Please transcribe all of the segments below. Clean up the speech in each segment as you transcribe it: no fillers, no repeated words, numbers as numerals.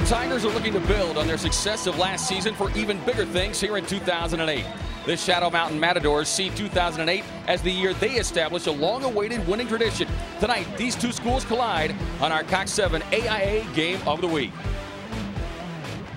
Tigers are looking to build on their success of last season for even bigger things here in 2008. The Shadow Mountain Matadors see 2008 as the year they establish a long-awaited winning tradition. Tonight, these two schools collide on our Cox 7 AIA Game of the Week.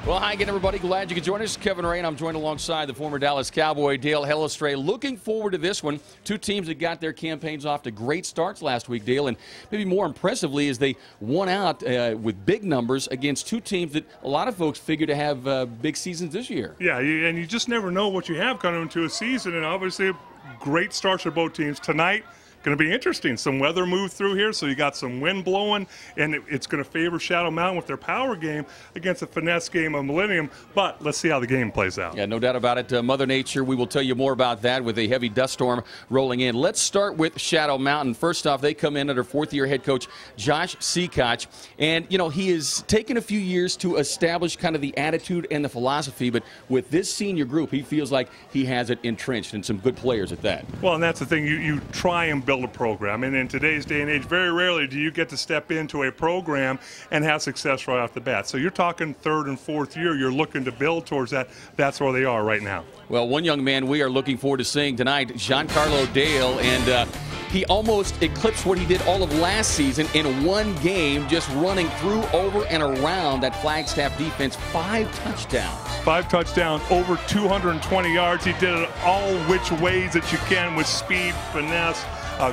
Well, hi again, everybody. Glad you could join us. Kevin Rain. I'm joined alongside the former Dallas Cowboy, Dale Hellestray. Looking forward to this one. Two teams that got their campaigns off to great starts last week, Dale, and maybe more impressively is they won out with big numbers against two teams that a lot of folks figure to have big seasons this year. Yeah, and you just never know what you have coming into a season, and obviously great starts for both teams. Tonight, going to be interesting. Some weather moved through here, so you got some wind blowing, and it's going to favor Shadow Mountain with their power game against a finesse game of Millenium. But let's see how the game plays out. Yeah, no doubt about it. Mother Nature, we will tell you more about that with a heavy dust storm rolling in. Let's start with Shadow Mountain. First off, they come in under fourth-year head coach Josh Seacock, and he has taken a few years to establish kind of the attitude and the philosophy, but with this senior group, he feels like he has it entrenched, and some good players at that. Well, and that's the thing. You try and build a program, and in today's day and age, very rarely do you get to step into a program and have success right off the bat. So you're talking third and fourth year, you're looking to build towards that. That's where they are right now. Well, one young man we are looking forward to seeing tonight, Giancarlo Dale, and he almost eclipsed what he did all of last season in one game, just running through, over, and around that Flagstaff defense. 5 touchdowns. 5 touchdowns, over 220 yards. He did it all which ways that you can with speed, finesse,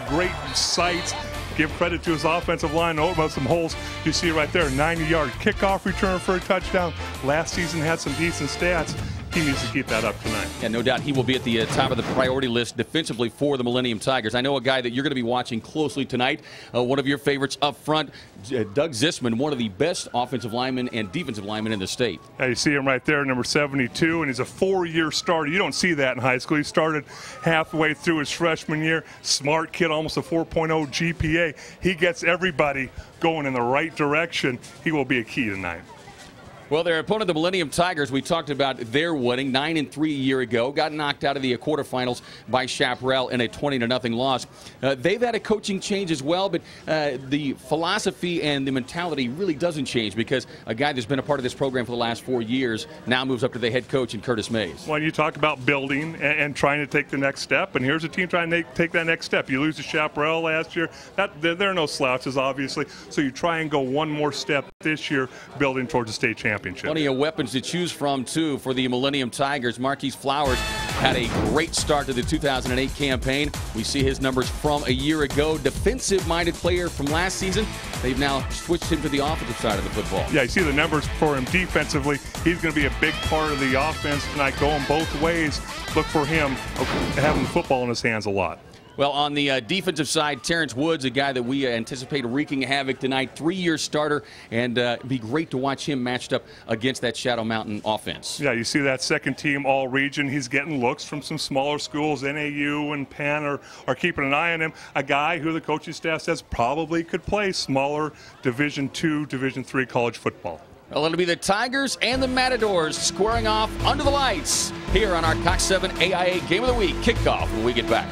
great sights. Give credit to his offensive line. Oh, about some holes you see right there. 90-yard kickoff return for a touchdown. Last season had some decent stats. He needs to keep that up tonight. Yeah, no doubt he will be at the top of the priority list defensively for the Millenium Tigers. I know a guy that you're going to be watching closely tonight, one of your favorites up front, Doug Zisman, one of the best offensive linemen and defensive linemen in the state. Yeah, you see him right there, number 72, and he's a 4-year starter. You don't see that in high school. He started halfway through his freshman year. Smart kid, almost a 4.0 GPA. He gets everybody going in the right direction. He will be a key tonight. Well, their opponent, the Millenium Tigers, we talked about their winning 9-3 a year ago, got knocked out of the quarterfinals by Chaparral in a 20-0 loss. They've had a coaching change as well, but the philosophy and the mentality really doesn't change because a guy that's been a part of this program for the last 4 years now moves up to the head coach in Curtis Mays. Well, you talk about building and trying to take the next step, and here's a team trying to take that next step. You lose to Chaparral last year. There are no slouches, obviously, so you try and go one more step this year, building towards the state championship. Plenty of weapons to choose from, too, for the Millenium Tigers. Marquise Flowers had a great start to the 2008 campaign. We see his numbers from a year ago. Defensive-minded player from last season. They've now switched him to the offensive side of the football. Yeah, you see the numbers for him defensively. He's going to be a big part of the offense tonight, going both ways. Look for him having the football in his hands a lot. Well, on the defensive side, Terrence Woods, a guy that we anticipate wreaking havoc tonight, 3-year starter, and it'd be great to watch him matched up against that Shadow Mountain offense. Yeah, you see that second team all-region. He's getting looks from some smaller schools. NAU and Penn are keeping an eye on him. A guy who the coaching staff says probably could play smaller Division II, Division III college football. Well, it'll be the Tigers and the Matadors squaring off under the lights here on our Cox 7 AIA Game of the Week kickoff when we get back.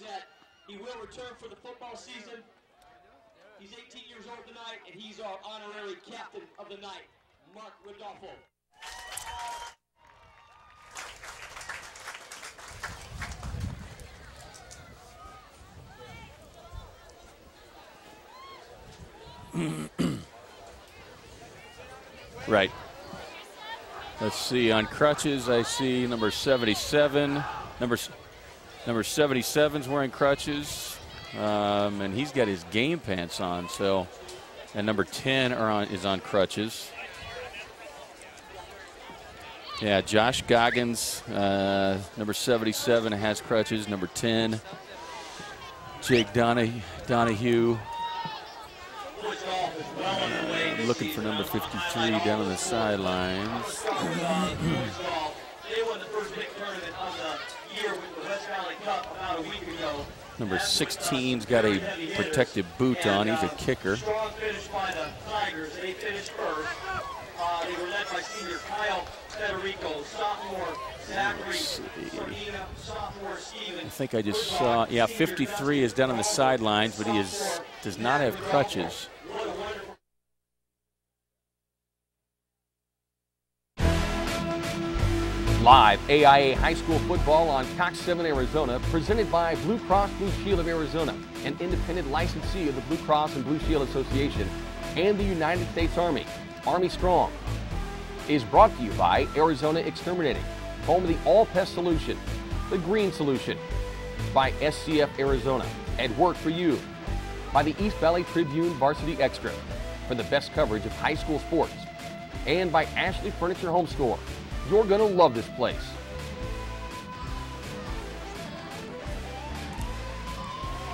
That he will return for the football season. He's 18 years old tonight, and he's our honorary captain of the night, Mark Rodolfo. Right. Let's see. On crutches, I see number 77. Number 77's wearing crutches, and he's got his game pants on. So, and number 10 is on crutches. Yeah, Josh Goggins, number 77 has crutches. Number 10, Jake Donahue. First off is well underway. I'm looking for number 53 down on the sidelines. They won the first big tournament of the year with the West Valley Cup about a week ago. Number 16's got a protective boot on. He's a kicker. Strong finish by the Tigers. They finished first. They were led by senior Kyle Federico, sophomore Zachary Sardina, sophomore Steven. I think I just saw, yeah, 53 is down on the sidelines, but he does not have crutches. Live AIA High School football on Cox 7, Arizona, presented by Blue Cross Blue Shield of Arizona, an independent licensee of the Blue Cross and Blue Shield Association and the United States Army. Army Strong is brought to you by Arizona Exterminating, home of the all-pest solution, the green solution, by SCF Arizona, at work for you, by the East Valley Tribune Varsity Extra for the best coverage of high school sports, and by Ashley Furniture Home Store. You're going to love this place.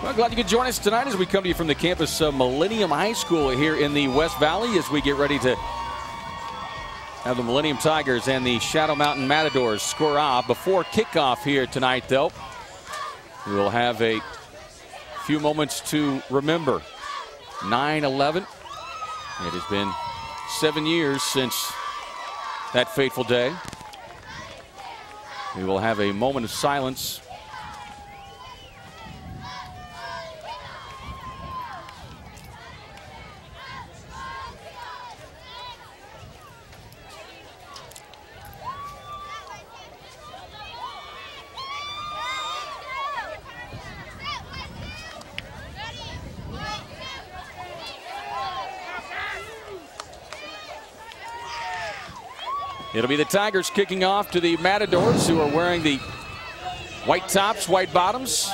Well, glad you could join us tonight as we come to you from the campus of Millenium High School here in the West Valley as we get ready to have the Millenium Tigers and the Shadow Mountain Matadors score off. Before kickoff here tonight, though, we will have a few moments to remember 9/11. It has been 7 years since that fateful day. We will have a moment of silence. It'll be the Tigers kicking off to the Matadors, who are wearing the white tops, white bottoms.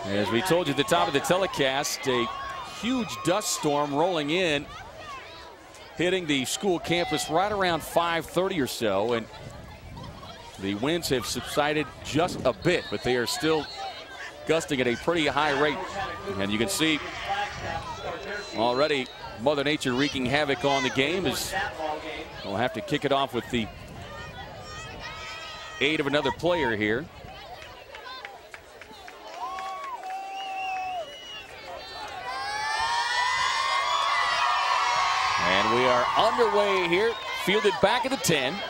As we told you at the top of the telecast, a huge dust storm rolling in, hitting the school campus right around 5:30 or so, and the winds have subsided just a bit, but they are still gusting at a pretty high rate. And you can see already Mother Nature wreaking havoc on the game, as we'll have to kick it off with the aid of another player here. And we are underway here, fielded back at the 10. And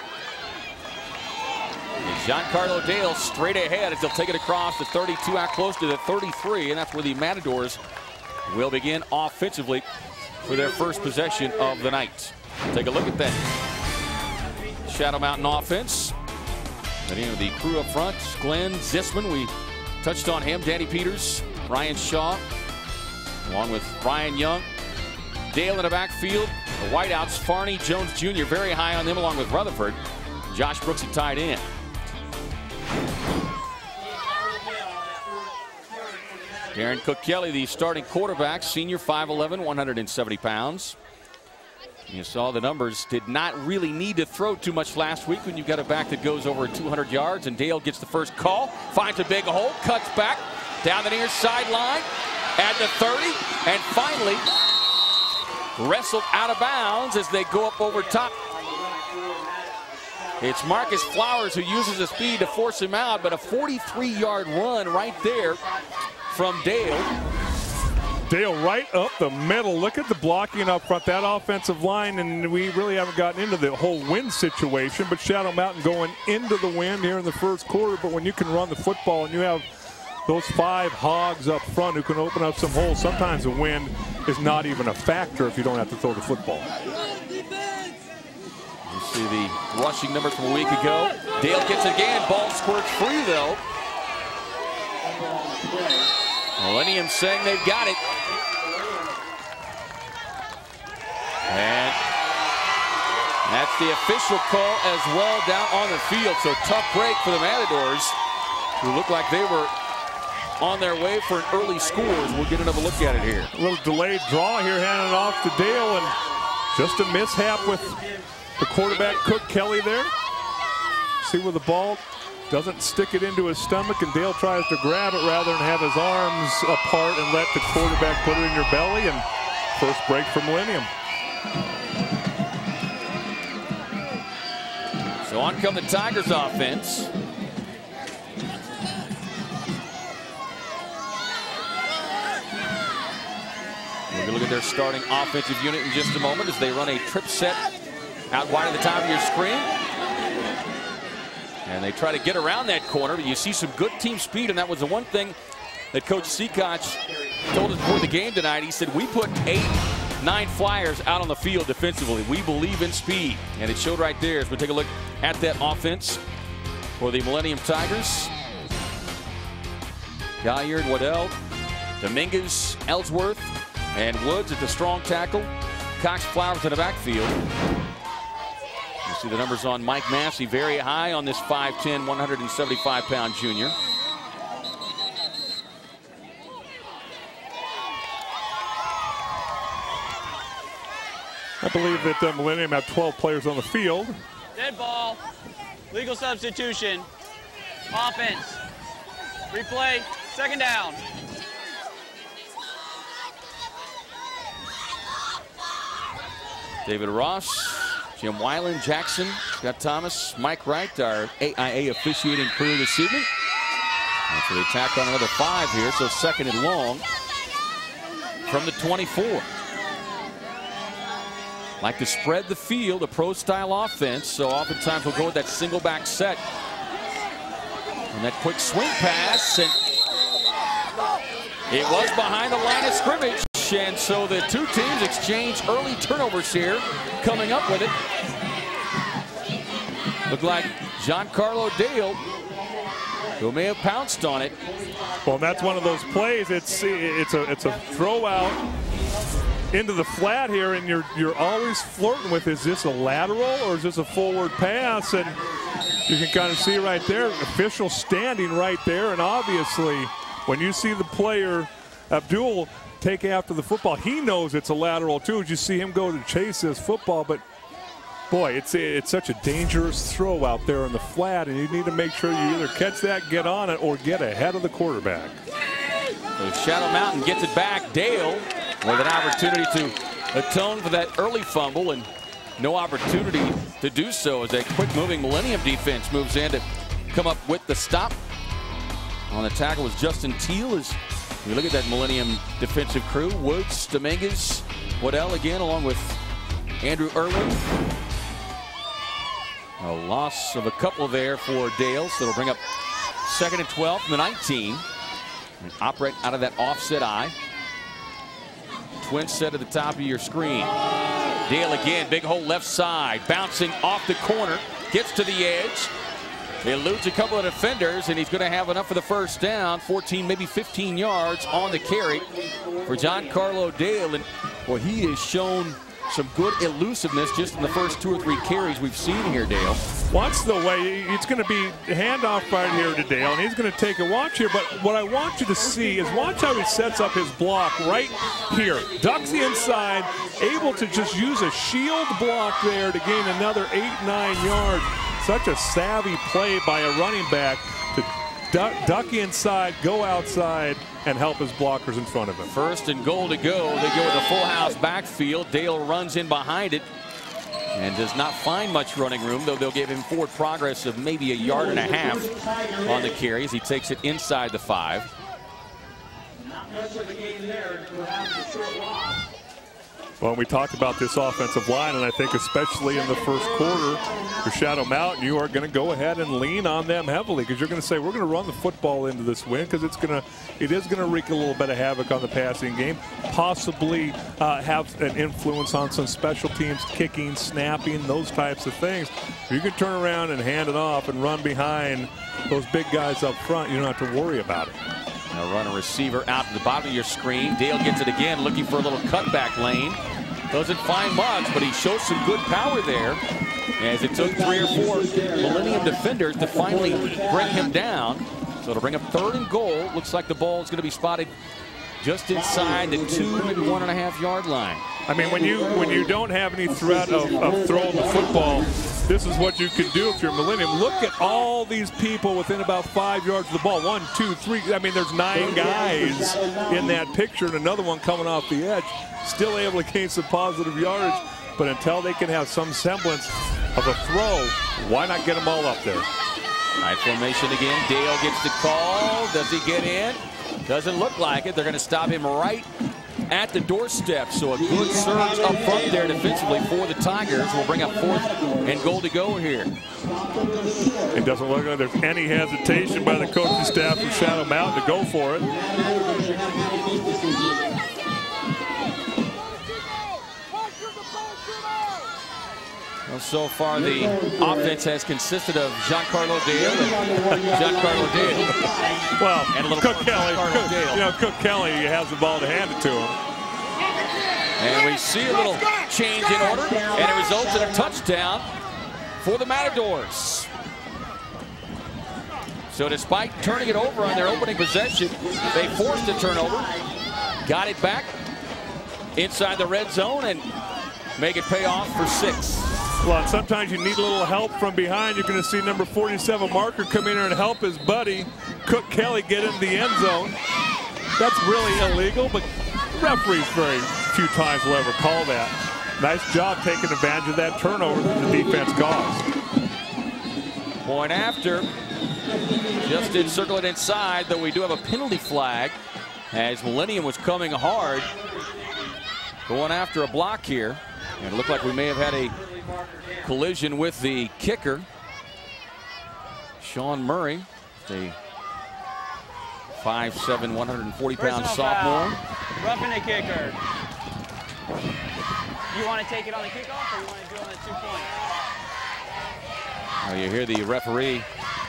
Giancarlo Dale straight ahead as they'll take it across the 32 out close to the 33, and that's where the Matadors will begin offensively for their first possession of the night. Take a look at that Shadow Mountain offense. And the crew up front, Glenn Zisman, we touched on him, Danny Peters, Ryan Shaw, along with Ryan Young. Dale in the backfield, the wideouts, Farney, Jones Jr., very high on them, along with Rutherford. Josh Brooks at tight end. Darren Cook-Kelly, the starting quarterback, senior, 5'11", 170 pounds. You saw the numbers, did not really need to throw too much last week when you've got a back that goes over 200 yards, and Dale gets the first call, finds a big hole, cuts back, down the near sideline, at the 30, and finally wrestled out of bounds as they go up over top. It's Marcus Flowers who uses the speed to force him out, but a 43-yard run right there from Dale. Dale right up the middle. Look at the blocking up front, that offensive line, and we really haven't gotten into the whole wind situation, but Shadow Mountain going into the wind here in the first quarter. But when you can run the football and you have those 5 hogs up front who can open up some holes, sometimes the wind is not even a factor if you don't have to throw the football. You see the rushing numbers from a week ago. Dale gets it again. Ball squirts free, though. Millenium saying they've got it. And that's the official call as well down on the field. So tough break for the Matadors, who look like they were on their way for an early score. We'll get another look at it here. A little delayed draw here, handing it off to Dale, and just a mishap with the quarterback, Cook Kelly, there. See where the ball doesn't stick it into his stomach, and Dale tries to grab it rather than have his arms apart and let the quarterback put it in your belly. And first break for Millenium. So on come the Tigers offense. We're going to look at their starting offensive unit in just a moment as they run a trip set out wide at the top of your screen. And they try to get around that corner, but you see some good team speed, and that was the one thing that Coach Seacock told us before the game tonight. He said, we put 8-9 flyers out on the field defensively. We believe in speed, and it showed right there as we take a look at that offense for the Millenium Tigers. Galliard, Waddell, Dominguez, Ellsworth, and Woods at the strong tackle. Cox, Flowers in the backfield. You see the numbers on Mike Massey very high on this 5'10", 175-pound junior. I believe that Millenium have 12 players on the field. Dead ball. Legal substitution. Offense. Replay. Second down. David Ross, Jim Weiland, Jackson, Scott Thomas, Mike Wright, our AIA officiating crew this evening. So they tack on another 5 here, so second and long from the 24. Like to spread the field, a pro-style offense, so oftentimes we'll go with that single back set. And that quick swing pass, and it was behind the line of scrimmage. And so the two teams exchange early turnovers here, coming up with it. Looked like Giancarlo Dale, who may have pounced on it. Well, that's one of those plays. It's a throw out into the flat here, and you're always flirting with, is this a lateral or is this a forward pass? And you can kind of see right there, official standing right there, and obviously when you see the player Abdul take after the football, he knows it's a lateral too. You see him go to chase this football, but boy, it's such a dangerous throw out there in the flat, and you need to make sure you either catch that, get on it, or get ahead of the quarterback. So Shadow Mountain gets it back. Dale with an opportunity to atone for that early fumble, and no opportunity to do so as a quick-moving Millenium defense moves in to come up with the stop. On the tackle was Justin Teal. As we look at that Millenium defensive crew, Woods, Dominguez, Waddell again, along with Andrew Irwin. A loss of a couple there for Dale, so it'll bring up 2nd and 12 from the 19. And operate out of that offset eye. Twin set at the top of your screen. Dale again, big hole left side, bouncing off the corner, gets to the edge. Eludes a couple of defenders, and he's going to have enough for the first down. 14, maybe 15 yards on the carry for Giancarlo Dale. And well, he has shown some good elusiveness just in the first 2 or 3 carries we've seen here, Dale. Watch the way it's going to be handoff right here to Dale, and he's going to take a watch here. But what I want you to see is watch how he sets up his block right here. Ducks the inside, able to just use a shield block there to gain another 8-9 yards. Such a savvy play by a running back to duck inside, go outside, and help his blockers in front of him. 1st and goal to go. They go with a full house backfield. Dale runs in behind it and does not find much running room, though they'll give him forward progress of maybe 1.5 yards on the carry as he takes it inside the 5. Well, we talked about this offensive line, and I think especially in the first quarter for Shadow Mountain, you are going to go ahead and lean on them heavily, because you're going to say, we're going to run the football into this win, because it is going to wreak a little bit of havoc on the passing game, possibly have an influence on some special teams, kicking, snapping, those types of things. If you can turn around and hand it off and run behind those big guys up front, you don't have to worry about it. Now run a receiver out to the bottom of your screen. Dale gets it again, looking for a little cutback lane. Doesn't find much, but he shows some good power there, as it took 3 or 4 Millenium defenders to finally bring him down. So it'll bring up 3rd and goal. Looks like the ball is going to be spotted just inside the 2, maybe 1.5 yard line. I mean, when you don't have any threat of throwing the football this is what you can do if you're Millennium. Look at all these people within about 5 yards of the ball. 1, 2, 3. I mean, there's 9 guys in that picture, and another one coming off the edge. Still able to gain some positive yardage, but until they can have some semblance of a throw, why not get them all up there? High formation again. Dale gets the call. Does he get in? Doesn't look like it. They're going to stop him right at the doorstep. So a good surge up front there defensively for the Tigers. Will bring up 4th and goal to go here. It doesn't look like there's any hesitation by the coaching staff from Shadow Mountain to go for it. Well, so far the offense has consisted of Giancarlo Dale and Giancarlo Dale. Well, and a little Cook Kelly, Cook Kelly has the ball to hand it to him. And we see a little change in order, and it results in a touchdown for the Matadors. So despite turning it over on their opening possession, they forced a turnover, got it back inside the red zone, and make it pay off for 6. Well, and sometimes you need a little help from behind. You're going to see number 47 Marker come in here and help his buddy Cook Kelly get into the end zone. That's really illegal, but referees very few times will ever call that. Nice job taking advantage of that turnover that the defense caused. Point after. Just did circle it inside, though we do have a penalty flag as Millennium was coming hard, going after a block here. And it looked like we may have had a collision with the kicker, Sean Murray, the 5'7", 140-pound sophomore. Roughing the kicker. You want to take it on the kickoff, or you want to do it on the 2-point? Well, you hear the referee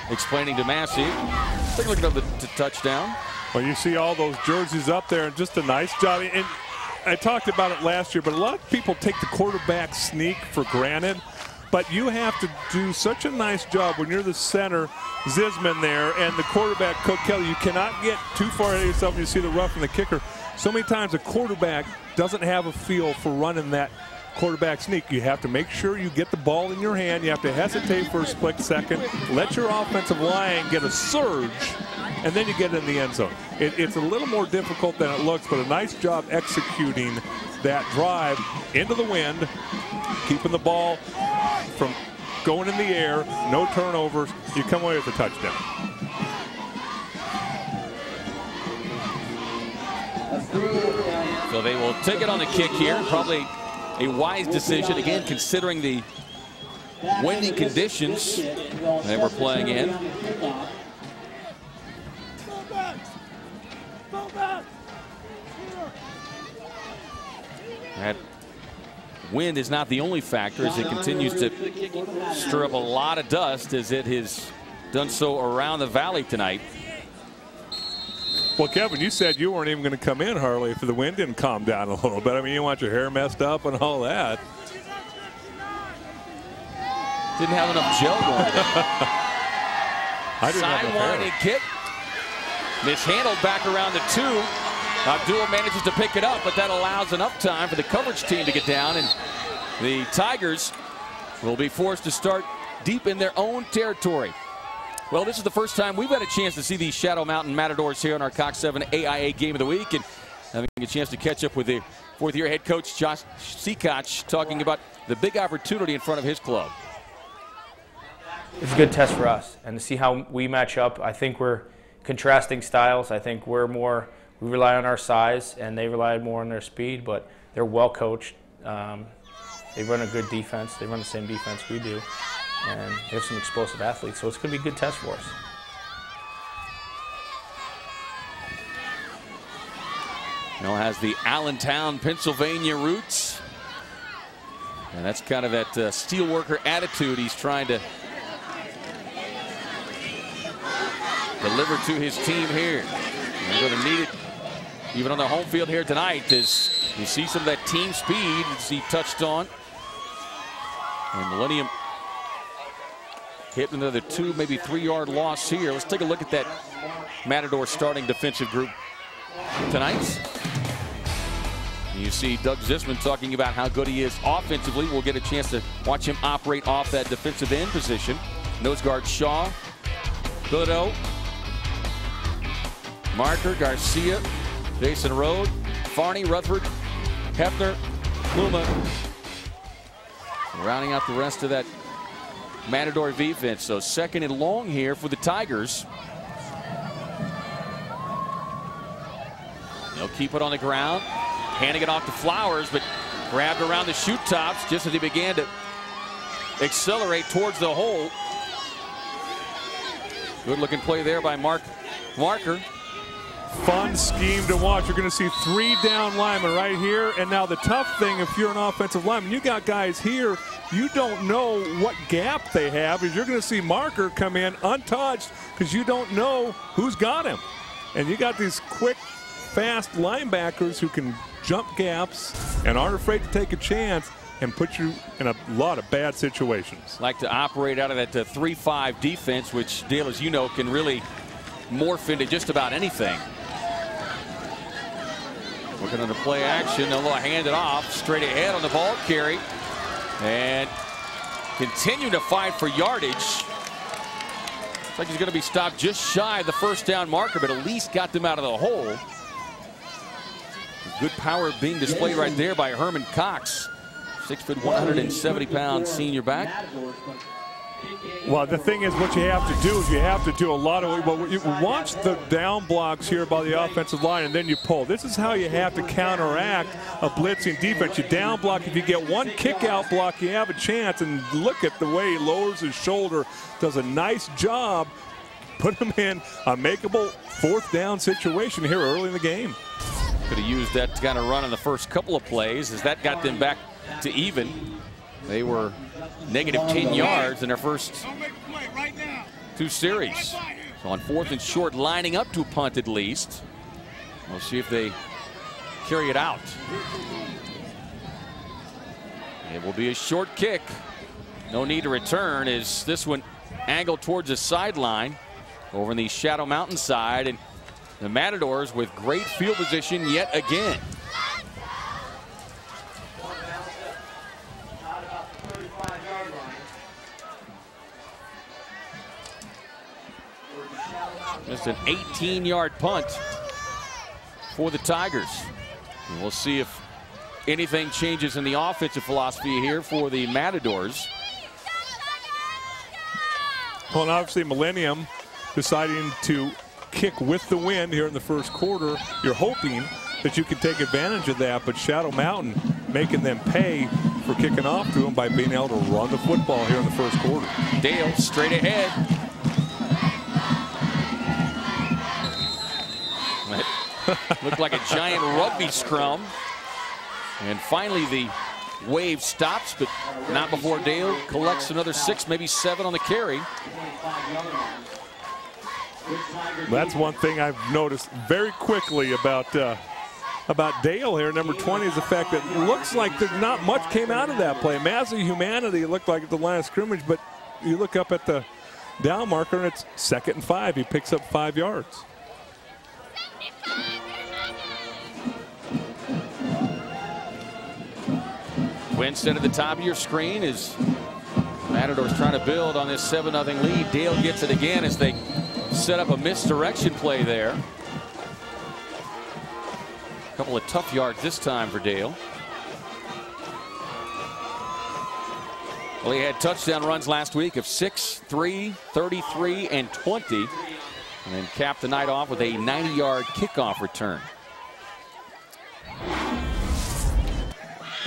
explaining to Massey. Take a look at the touchdown. Well, you see all those jerseys up there, and just a nice job. And I talked about it last year, but a lot of people take the quarterback sneak for granted. But you have to do such a nice job when you're the center, Zisman there, and the quarterback, Cook Kelly. You cannot get too far ahead of yourself when you see the rough and the kicker. So many times a quarterback doesn't have a feel for running that quarterback sneak. You have to make sure you get the ball in your hand. You have to hesitate for a split second, let your offensive line get a surge, and then you get in the end zone. It's a little more difficult than it looks, but a nice job executing that drive into the wind, keeping the ball from going in the air, no turnovers. You come away with a touchdown. So they will take it on the kick here. Probably a wise decision, again, considering the windy conditions they were playing in. That wind is not the only factor, as it continues to stir up a lot of dust, as it has done so around the valley tonight. Well, Kevin, you said you weren't even going to come in, Harley, if the wind didn't calm down a little bit. I mean, you want your hair messed up and all that. Didn't have enough gel going. Sidewinding kick. Mishandled back around the 2. Abdul manages to pick it up, but that allows enough time for the coverage team to get down, and the Tigers will be forced to start deep in their own territory. Well, this is the first time we've had a chance to see these Shadow Mountain Matadors here on our Cox 7 AIA Game of the Week, and having a chance to catch up with the 4th-year head coach Josh Seacock, talking about the big opportunity in front of his club. It's a good test for us, and to see how we match up. I think we're contrasting styles. I think we rely on our size, and they rely more on their speed, but they're well coached. They run a good defense. They run the same defense we do, and they have some explosive athletes, so it's going to be a good test for us. Now has the Allentown, Pennsylvania roots, and that's kind of that steelworker attitude he's trying to deliver to his team here. They're going to need it even on the home field here tonight, as you see some of that team speed as he touched on. And Millennium hit another 2, maybe 3-yard loss here. Let's take a look at that Matador starting defensive group tonight. You see Doug Zisman talking about how good he is offensively. We'll get a chance to watch him operate off that defensive end position. Nose guard Shaw, Bilodeau, Marker, Garcia, Jason Rode, Farney, Rutherford, Hefner, Pluma. Rounding out the rest of that Matador defense. So second and long here for the Tigers. They'll keep it on the ground. Handing it off to Flowers, but grabbed around the shoot tops just as he began to accelerate towards the hole. Good looking play there by Marker. Fun scheme to watch. You're going to see 3 down linemen right here. And now the tough thing, if you're an offensive lineman, you got guys here, you don't know what gap they have. Is you're going to see Marker come in untouched because you don't know who's got him. And you got these quick, fast linebackers who can jump gaps and aren't afraid to take a chance and put you in a lot of bad situations. Like to operate out of that 3-5 defense, which, Dale, as you know, can really morph into just about anything. Looking under play action, they'll hand it off straight ahead on the ball carry and continue to fight for yardage. Looks like he's going to be stopped just shy of the first down marker, but at least got them out of the hole. Good power being displayed right there by Herman Cox, 6', 170-pound senior back. Well, the thing is, what you have to do is you have to do a lot of, well, you watch the down blocks here by the offensive line and then you pull. This is how you have to counteract a blitzing defense. You down block. If you get one kick out block, you have a chance. And look at the way he lowers his shoulder, does a nice job. Put him in a makeable 4th down situation here early in the game. Could have used that kind of run in the first couple of plays as that got them back to even. They were negative 10 yards in their first 2 series. So on 4th and short, lining up to a punt at least. We'll see if they carry it out. It will be a short kick. No need to return as this one angled towards the sideline over in the Shadow Mountain side. And the Matadors with great field position yet again. Just an 18-yard punt for the Tigers. And we'll see if anything changes in the offensive philosophy here for the Matadors. Well, and obviously Millenium deciding to kick with the wind here in the first quarter. You're hoping that you can take advantage of that, but Shadow Mountain making them pay for kicking off to them by being able to run the football here in the first quarter. Dale straight ahead. Looked like a giant rugby scrum. And finally the wave stops, but not before Dale collects another 6, maybe 7 on the carry. That's one thing I've noticed very quickly about Dale here, number 20, is the fact that it looks like there's not much came out of that play. Massive humanity, it looked like at the line of scrimmage, but you look up at the down marker and it's 2nd and 5. He picks up 5 yards. Winston at the top of your screen is Matadors trying to build on this 7-0 lead. Dale gets it again as they set up a misdirection play there. A couple of tough yards this time for Dale. Well, he had touchdown runs last week of 6, 3, 33, and 20. And then capped the night off with a 90-yard kickoff return.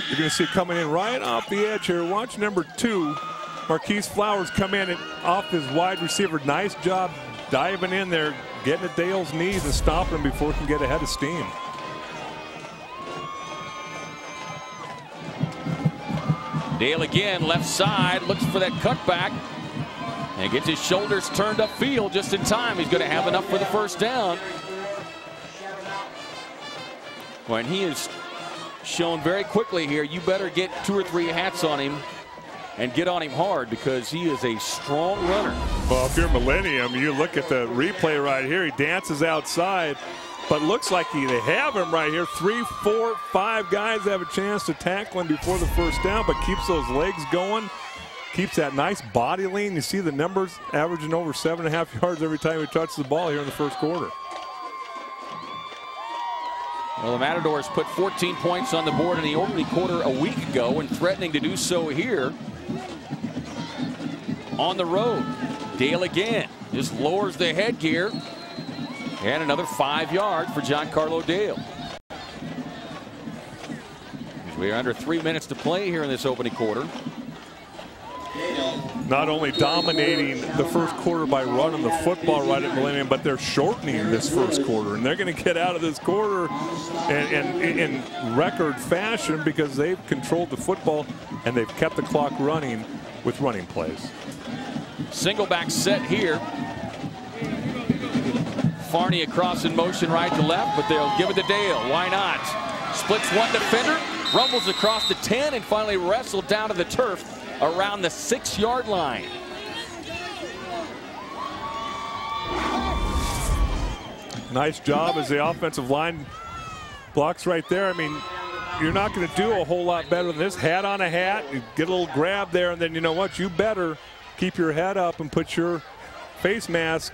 You're going to see coming in right off the edge here. Watch number 2, Marquise Flowers, come in and off his wide receiver. Nice job diving in there, getting at Dale's knees and stopping him before he can get ahead of steam. Dale again, left side, looks for that cutback. And gets his shoulders turned upfield just in time. He's going to have enough for the first down. When he is shown very quickly here, you better get 2 or 3 hats on him and get on him hard because he is a strong runner. Well, if you're Millenium, you look at the replay right here. He dances outside, But looks like they have him right here. 3, 4, 5 guys have a chance to tackle him before the first down, but keeps those legs going, keeps that nice body lean. You see the numbers averaging over 7.5 yards every time he touches the ball here in the first quarter. Well, the Matadors put 14 points on the board in the opening quarter a week ago and threatening to do so here on the road. Dale again just lowers the headgear. And another 5 yards for Giancarlo Dale. We are under 3 minutes to play here in this opening quarter. Not only dominating the first quarter by running the football right at Millenium, but they're shortening this first quarter. And they're going to get out of this quarter in record fashion because they've controlled the football and they've kept the clock running with running plays. Single back set here. Farney across in motion right to left, but they'll give it to Dale. Why not? Splits one defender, rumbles across the 10, and finally wrestled down to the turf around the 6-yard line. Nice job as the offensive line blocks right there. I mean, you're not going to do a whole lot better than this. Hat on a hat, you get a little grab there, and then you know what? You better keep your head up and put your face mask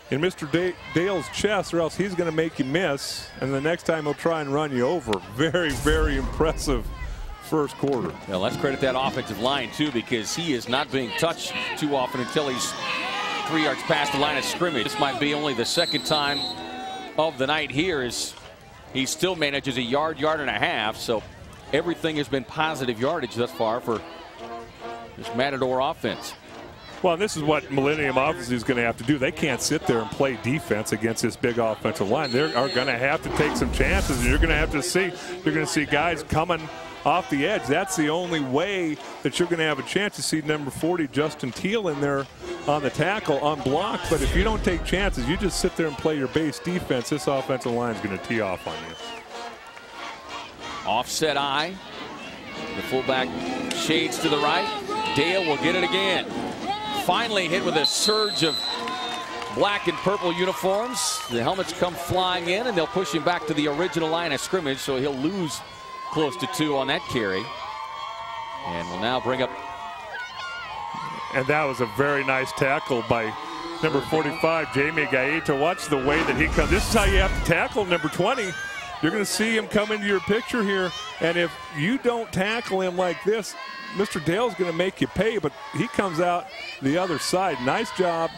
in Mr. Dale's chest, or else he's going to make you miss, and the next time he'll try and run you over. Very, very impressive first quarter. Well, let's credit that offensive line, too, because he is not being touched too often until he's 3 yards past the line of scrimmage. This might be only the second time of the night here as he still manages a yard, yard and a half, so everything has been positive yardage thus far for this Matador offense. Well, this is what Millenium obviously is going to have to do. They can't sit there and play defense against this big offensive line. They are going to have to take some chances, and you're going to have to see, you're going to see guys coming off the edge. That's the only way that you're going to have a chance to see number 40, Justin Teal, in there on the tackle, unblocked. But if you don't take chances, you just sit there and play your base defense, this offensive line is going to tee off on you. Offset eye. The fullback shades to the right. Dale will get it again. Finally hit with a surge of black and purple uniforms. The helmets come flying in, and they'll push him back to the original line of scrimmage, so he'll lose close to 2 on that carry. And will now bring up. And that was a very nice tackle by number 45, Jamie Gaeta. Watch the way that he comes. This is how you have to tackle number 20. You're going to see him come into your picture here, and if you don't tackle him like this, Mr. Dale's going to make you pay, but he comes out the other side. Nice job.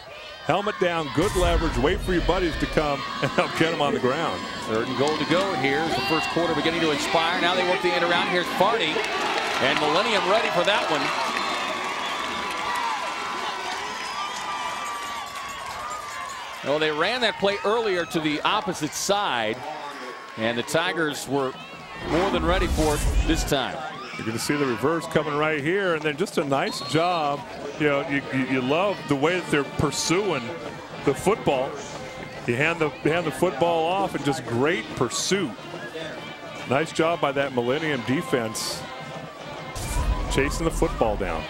Helmet down, good leverage. Wait for your buddies to come and help get him on the ground. 3rd and goal to go here as the first quarter beginning to inspire. Now they work the end around. Here's Farney, and Millenium ready for that one. Well, they ran that play earlier to the opposite side, and the Tigers were more than ready for it this time. You're going to see the reverse coming right here, and then just a nice job. You know, you love the way that they're pursuing the football. You hand the football off, and just great pursuit. Nice job by that Millenium defense, chasing the football down.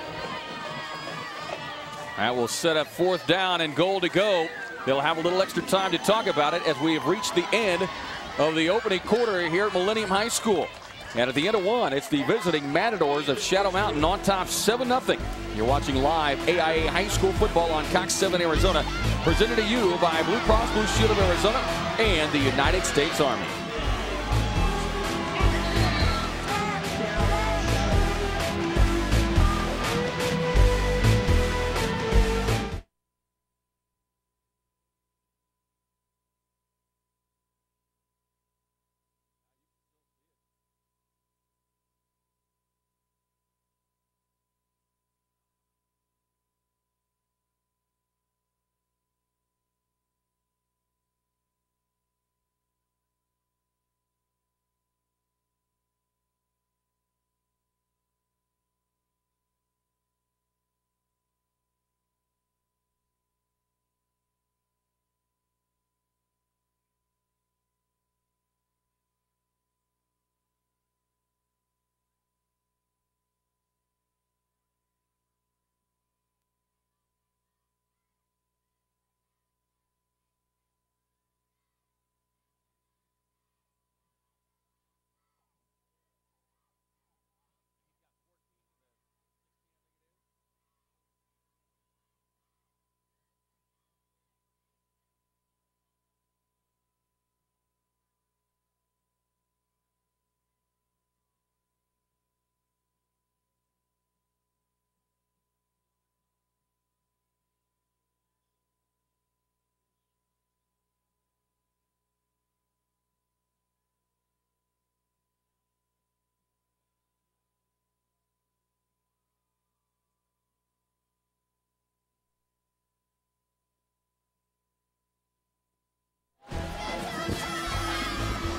That will set up 4th down and goal to go. They'll have a little extra time to talk about it as we have reached the end of the opening quarter here at Millenium High School. And at the end of one, it's the visiting Matadors of Shadow Mountain on top 7-0. You're watching live AIA High School football on Cox 7 Arizona, presented to you by Blue Cross Blue Shield of Arizona and the United States Army.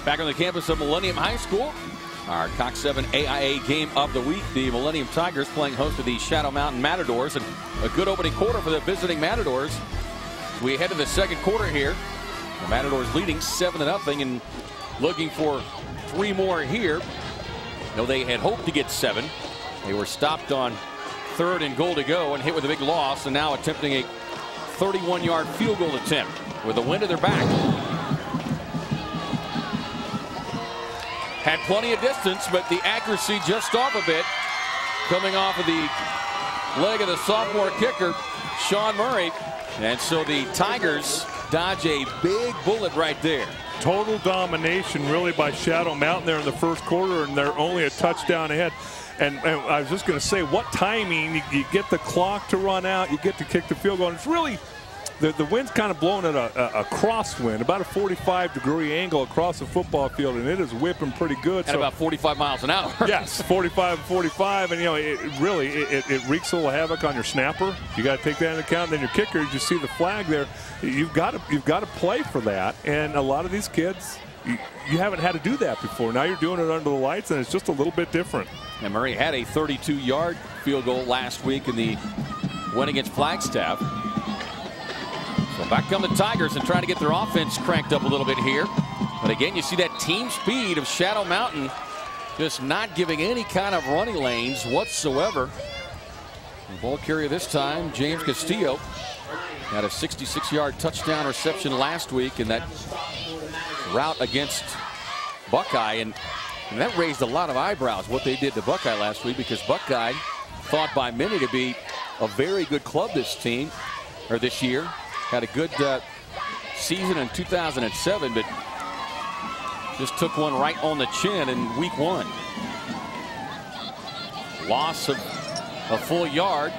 Back on the campus of Millenium High School, our Cox 7 AIA game of the week. The Millenium Tigers playing host to the Shadow Mountain Matadors, and a good opening quarter for the visiting Matadors. We head to the second quarter here. The Matadors leading 7-0 and looking for 3 more here. No, they had hoped to get 7. They were stopped on 3rd and goal to go and hit with a big loss, and now attempting a 31-yard field goal attempt with the wind at their back. Had plenty of distance, but the accuracy just off a bit. Coming off of the leg of the sophomore kicker, Sean Murray. And so the Tigers dodge a big bullet right there. Total domination really by Shadow Mountain there in the first quarter, and they're only a touchdown ahead. And I was just going to say, what timing. You get the clock to run out, you get to kick the field goal. And it's really, the wind's kind of blowing at a crosswind, about a 45-degree angle across the football field, and it is whipping pretty good. At about 45 miles an hour. Yes, 45, and you know, it wreaks a little havoc on your snapper. You got to take that into account. And then your kicker, you see the flag there. You've got to play for that. And a lot of these kids, you haven't had to do that before. Now you're doing it under the lights, and it's just a little bit different. And Murray had a 32-yard field goal last week in the win against Flagstaff. So back come the Tigers and trying to get their offense cranked up a little bit here. But again, you see that team speed of Shadow Mountain just not giving any kind of running lanes whatsoever. The ball carrier this time, James Castillo, had a 66-yard touchdown reception last week in that route against Buckeye. And that raised a lot of eyebrows, what they did to Buckeye last week, because Buckeye thought by many to be a very good club this year. Had a good season in 2007, but just took one right on the chin in week 1. Loss of a full yard.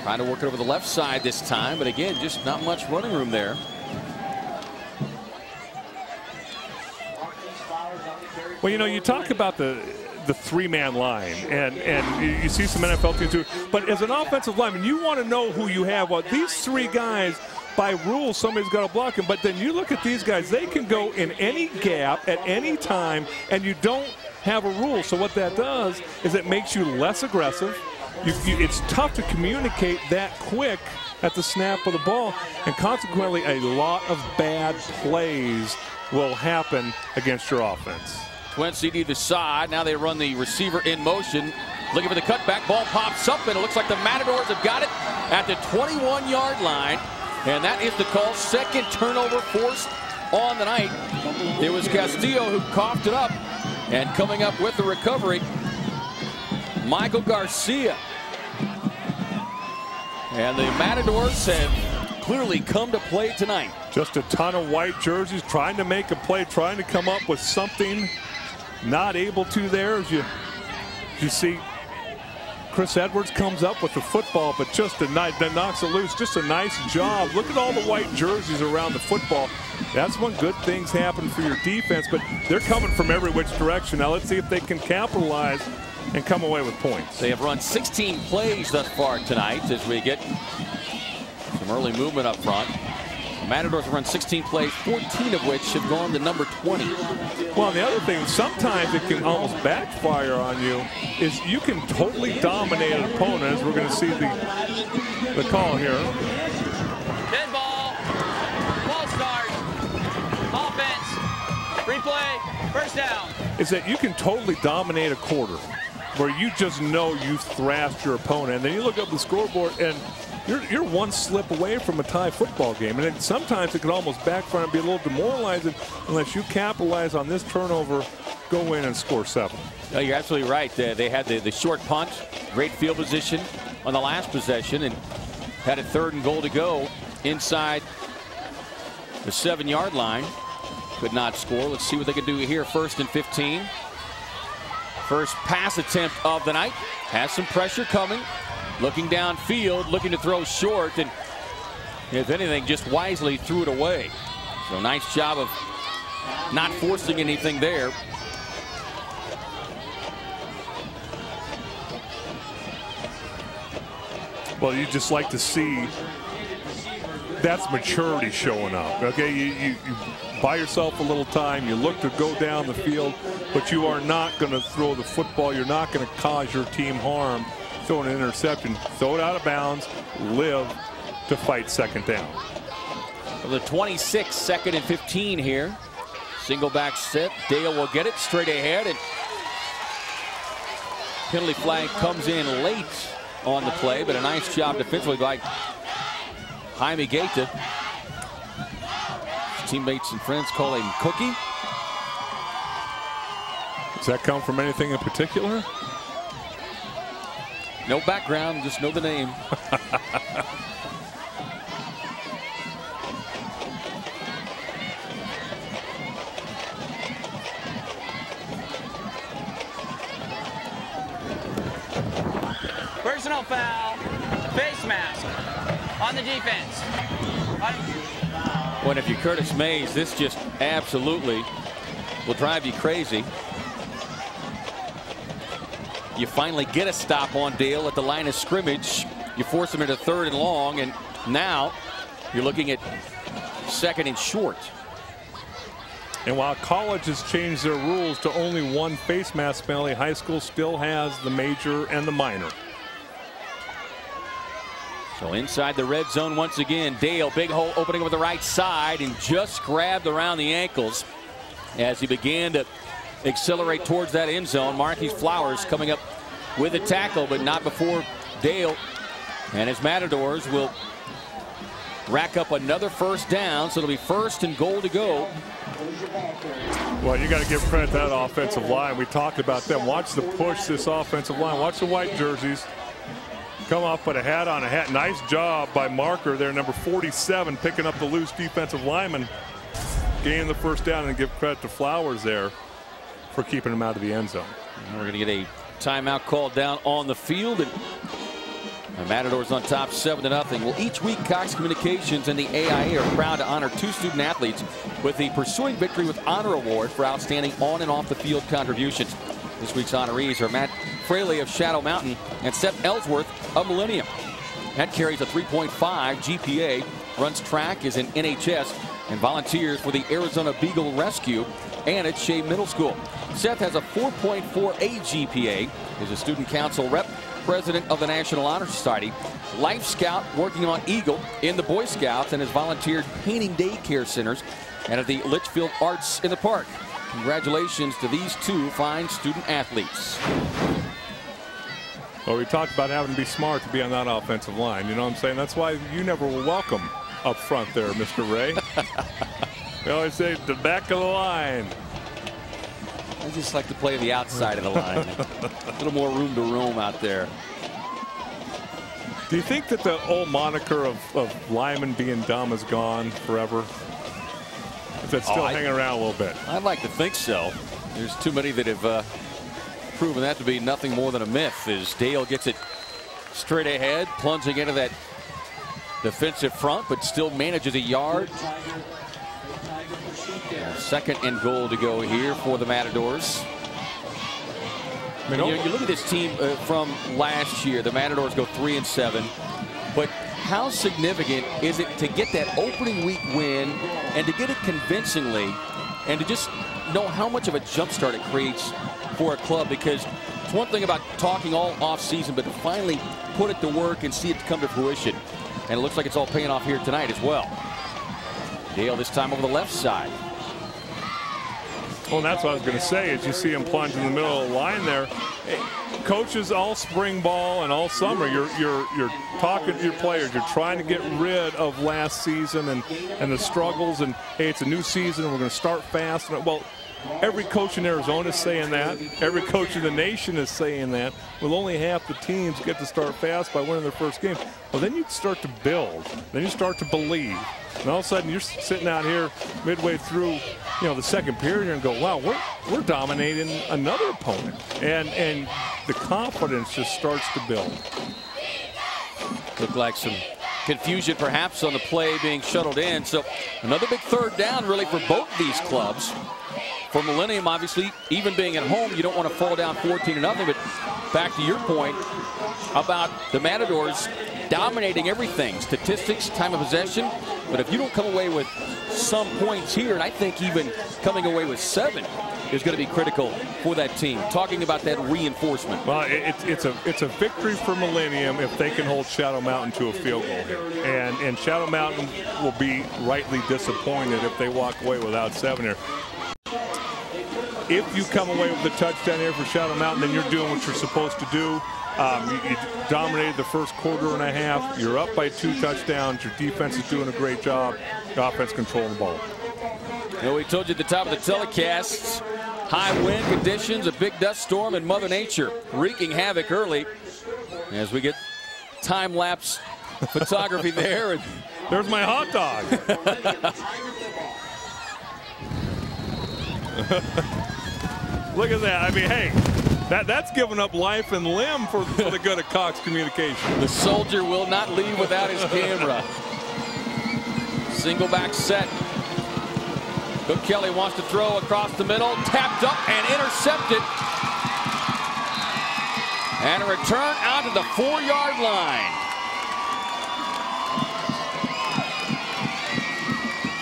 Trying to work it over the left side this time, but again, just not much running room there. Well, you know, you talk about the 3-man line, and you see some NFL teams too. But as an offensive lineman, you want to know who you have. Well, these 3 guys, by rule, somebody's got to block them. But then you look at these guys; they can go in any gap at any time, and you don't have a rule. So what that does is it makes you less aggressive. It's tough to communicate that quick at the snap of the ball, and consequently, a lot of bad plays will happen against your offense. Twin CD to the side. Now they run the receiver in motion. Looking for the cutback. Ball pops up, and it looks like the Matadors have got it at the 21-yard line. And that is the call. Second turnover forced on the night. It was Castillo who coughed it up. And coming up with the recovery, Michael Garcia. And the Matadors have clearly come to play tonight. Just a ton of white jerseys trying to make a play, trying to come up with something. Not able to there, as you see Chris Edwards comes up with the football, but just a nice, that knocks it loose. Just a nice job. Look at all the white jerseys around the football. That's when good things happen for your defense, but they're coming from every which direction. Now let's see if they can capitalize and come away with points. They have run 16 plays thus far tonight as we get some early movement up front. The Matadors have run 16 plays, 14 of which have gone to number 20. Well, the other thing, sometimes it can almost backfire on you, is you can totally dominate an opponent, as we're going to see the call here. Dead ball. Ball start. Offense. Replay. First down. Is that you can totally dominate a quarter where you just know you thrashed your opponent. And then you look up the scoreboard and you're one slip away from a tie football game. And then sometimes it can almost backfire and be a little demoralizing unless you capitalize on this turnover, go in and score 7. No, you're absolutely right. They had the short punt, great field position on the last possession, and had a 3rd and goal to go inside the 7-yard line. Could not score. Let's see what they can do here. 1st and 15. First pass attempt of the night. Has some pressure coming. Looking downfield, looking to throw short, and if anything, just wisely threw it away. So nice job of not forcing anything there. Well, you just like to see that's maturity showing up. Okay, you buy yourself a little time. You look to go down the field, but you are not going to throw the football. You're not going to cause your team harm throwing an interception. Throw it out of bounds, live to fight second down. Well, the 26, 2nd and 15 here. Single back set. Dale will get it straight ahead, and penalty flag comes in late on the play, but a nice job defensively by Jaime Gaeta. His teammates and friends call him Cookie. Does that come from anything in particular? No background, just know the name. Personal foul, face mask on the defense. Well, if you're Curtis Mays, this just absolutely will drive you crazy. You finally get a stop on Dale at the line of scrimmage. You force him into 3rd and long, and now you're looking at 2nd and short. And while college has changed their rules to only one face mask penalty, high school still has the major and the minor. So inside the red zone once again. Dale, big hole opening over the right side, and just grabbed around the ankles as he began to accelerate towards that end zone. Marquise Flowers coming up with a tackle, but not before Dale and his Matadors will rack up another first down. So it'll be 1st and goal to go. Well, you got to give credit to that offensive line. We talked about them. Watch the push, this offensive line. Watch the white jerseys come up, put a hat on a hat. Nice job by Marker there, number 47, picking up the loose defensive lineman, gaining the first down, and give credit to Flowers there for keeping him out of the end zone. And we're going to get a timeout called down on the field, and the Matadors on top 7-0. Well, each week Cox Communications and the AIA are proud to honor 2 student athletes with the Pursuing Victory with Honor Award for outstanding on and off the field contributions. This week's honorees are Matt Fraley of Shadow Mountain and Seth Ellsworth of Millennium. Matt carries a 3.5 GPA, runs track, is in NHS, and volunteers for the Arizona Beagle Rescue and at Shea Middle School. Seth has a 4.48 GPA, is a student council rep, president of the National Honor Society, Life Scout working on Eagle in the Boy Scouts, and has volunteered painting daycare centers and at the Litchfield Arts in the Park. Congratulations to these 2 fine student athletes. Well, we talked about having to be smart to be on that offensive line. You know what I'm saying? That's why you never were welcome up front there, Mr. Ray. We always say the back of the line. I just like to play the outside of the line. A little more room to roam out there. Do you think that the old moniker of lineman being dumb is gone forever? Is that still hanging around a little bit? I'd like to think so. There's too many that have proven that to be nothing more than a myth, as Dale gets it straight ahead, plunging into that defensive front, but still manages a yard. 2nd and goal to go here for the Matadors. You look at this team from last year. The Matadors go 3-7, but how significant is it to get that opening week win and to get it convincingly, and to just know how much of a jump start it creates for a club? Because it's one thing about talking all off season, but to finally put it to work and see it come to fruition. And it looks like it's all paying off here tonight as well. Dale this time over the left side. Well, that's what I was going to say, is you see him plunge in the middle of the line there. Hey, coaches all spring ball and all summer, you're talking to your players. You're trying to get rid of last season and the struggles, and hey, it's a new season and we're going to start fast. Well, every coach in Arizona is saying that. Every coach in the nation is saying that. Well, only half the teams get to start fast by winning their first game. Well, then you start to build. Then you start to believe. And all of a sudden, you're sitting out here midway through, the second period and go, wow, we're dominating another opponent. And the confidence just starts to build. Looked like some confusion perhaps on the play being shuttled in. So another big 3rd down really for both these clubs. for Millennium, obviously, even being at home, you don't want to fall down 14-0. But back to your point about the Matadors dominating everything, statistics, time of possession. But if you don't come away with some points here, and I think even coming away with 7 is going to be critical for that team. Talking about that reinforcement. Well, it's a victory for Millennium if they can hold Shadow Mountain to a field goal here. And Shadow Mountain will be rightly disappointed if they walk away without 7 here. If you come away with a touchdown here for Shadow Mountain, then you're doing what you're supposed to do. You dominated the first quarter and a half. You're up by 2 touchdowns. Your defense is doing a great job. The offense controlling the ball. Well, we told you at the top of the telecast, high wind conditions, a big dust storm, and Mother Nature wreaking havoc early as we get time-lapse photography there. And there's my hot dog. Look at that. I mean, hey, that's giving up life and limb for the good of Cox Communication. The soldier will not leave without his camera. Single back set. Cook Kelly wants to throw across the middle, tapped up and intercepted. And a return out to the 4-yard line.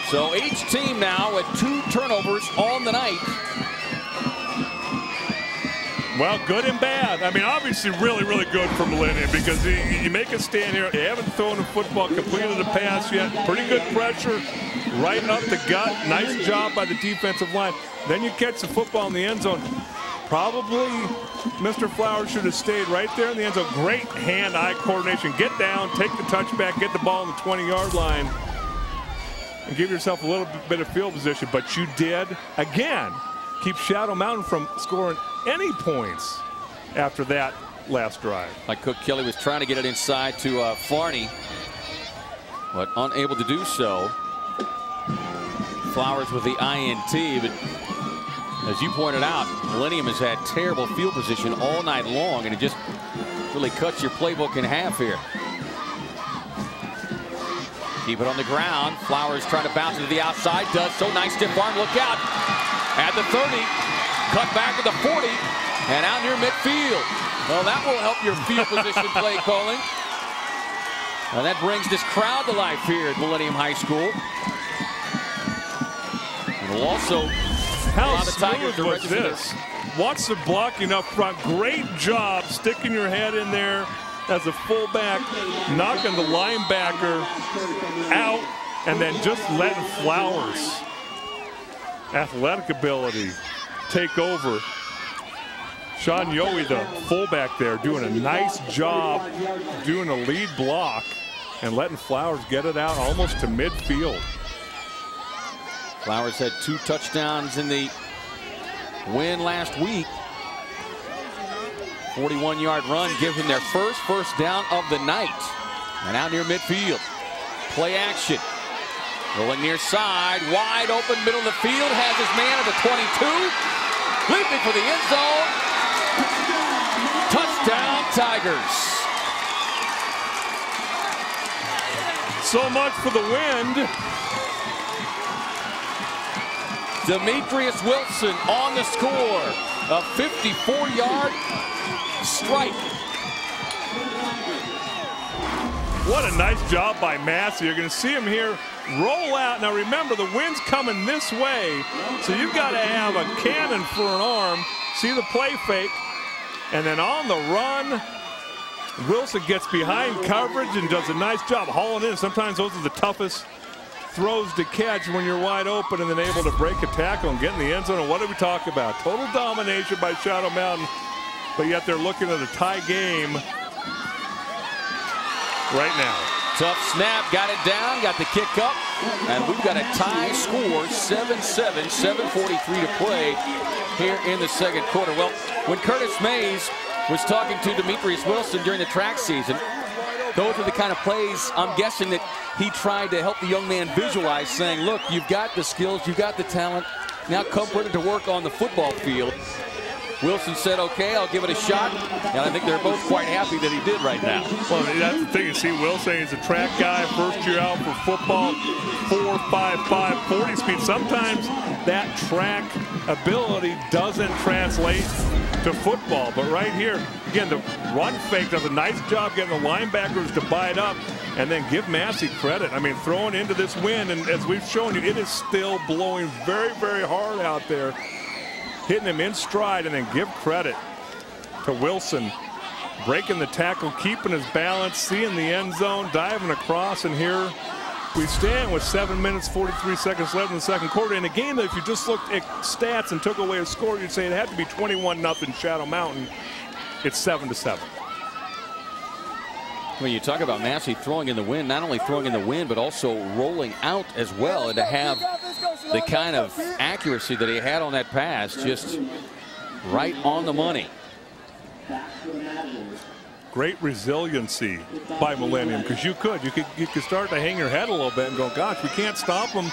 So each team now with 2 turnovers on the night. Well, good and bad. I mean, obviously really, really good for Millennium because you make a stand here. You haven't thrown a football, completed a pass yet. Pretty good pressure right up the gut. Nice job by the defensive line. Then you catch the football in the end zone. Probably Mr. Flowers should have stayed right there in the end zone. Great hand-eye coordination. Get down, take the touchback, get the ball on the 20-yard line, and give yourself a little bit of field position. But you did, again, keep Shadow Mountain from scoring any points after that last drive. Like Cook Kelly was trying to get it inside to Farney, but unable to do so. Flowers with the INT, but as you pointed out, Millennium has had terrible field position all night long, and it just really cuts your playbook in half here. Keep it on the ground. Flowers trying to bounce it to the outside. Does so. Nice stiff arm. Look out. At the 30. Cut back to the 40. And out near midfield. Well, that will help your field position play calling. And that brings this crowd to life here at Millennium High School. It will also How smooth was this? Watch the blocking up front. Great job sticking your head in there as a fullback, knocking the linebacker out, and then just letting Flowers' athletic ability take over. Sean Yowie, the fullback there, doing a nice job doing a lead block and letting Flowers get it out almost to midfield. Flowers had 2 touchdowns in the win last week. 41-yard run gives him their first down of the night. And out near midfield. Play action. Rolling near side. Wide open middle of the field. Has his man at the 22. Leaping for the end zone. Touchdown Tigers. So much for the wind. Demetrius Wilson on the score. A 54-yard strike. What a nice job by Massey. You're going to see him here roll out. Now remember, the wind's coming this way, so you've got to have a cannon for an arm. See the play fake. And then on the run, Wilson gets behind coverage and does a nice job hauling in. Sometimes those are the toughest throws to catch when you're wide open, and then able to break a tackle and get in the end zone. And what did we talk about? Total domination by Shadow Mountain, but yet they're looking at a tie game right now. Tough snap, got it down, got the kick up, and we've got a tie score, 7-7, 7:43 to play here in the second quarter. Well, when Curtis Mays was talking to Demetrius Wilson during the track season, those are the kind of plays I'm guessing that he tried to help the young man visualize, saying, look, you've got the skills, you've got the talent, now come put it to work on the football field. Wilson said, okay, I'll give it a shot. And I think they're both quite happy that he did right now. Well, that's the thing. You see Wilson, he's a track guy, first year out for football, 4.55 40 speed. Sometimes that track ability doesn't translate to football. But right here, again, the run fake does a nice job getting the linebackers to buy it up. And then give Massey credit. I mean, throwing into this wind, and as we've shown you, it is still blowing very, very hard out there. Hitting him in stride, and then give credit to Wilson. Breaking the tackle, keeping his balance, seeing the end zone, diving across, and here we stand with 7 minutes, 43 seconds left in the second quarter. In a game that if you just looked at stats and took away a score, you'd say it had to be 21-0 Shadow Mountain. It's 7-7. When you talk about Massey throwing in the wind, not only throwing in the wind, but also rolling out as well, and to have the kind of accuracy that he had on that pass, just right on the money. Great resiliency by Millenium, because you could start to hang your head a little bit and go, gosh, we can't stop them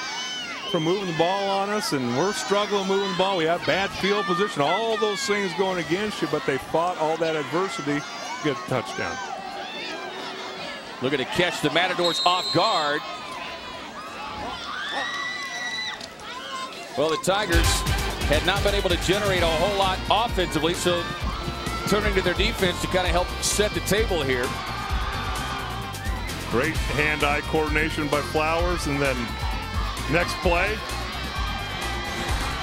from moving the ball on us, and we're struggling moving the ball. We have bad field position, all those things going against you, but they fought all that adversity, get a touchdown. Looking to catch the Matadors off guard. Well, the Tigers had not been able to generate a whole lot offensively, so turning to their defense to kind of help set the table here. Great hand-eye coordination by Flowers, and then next play,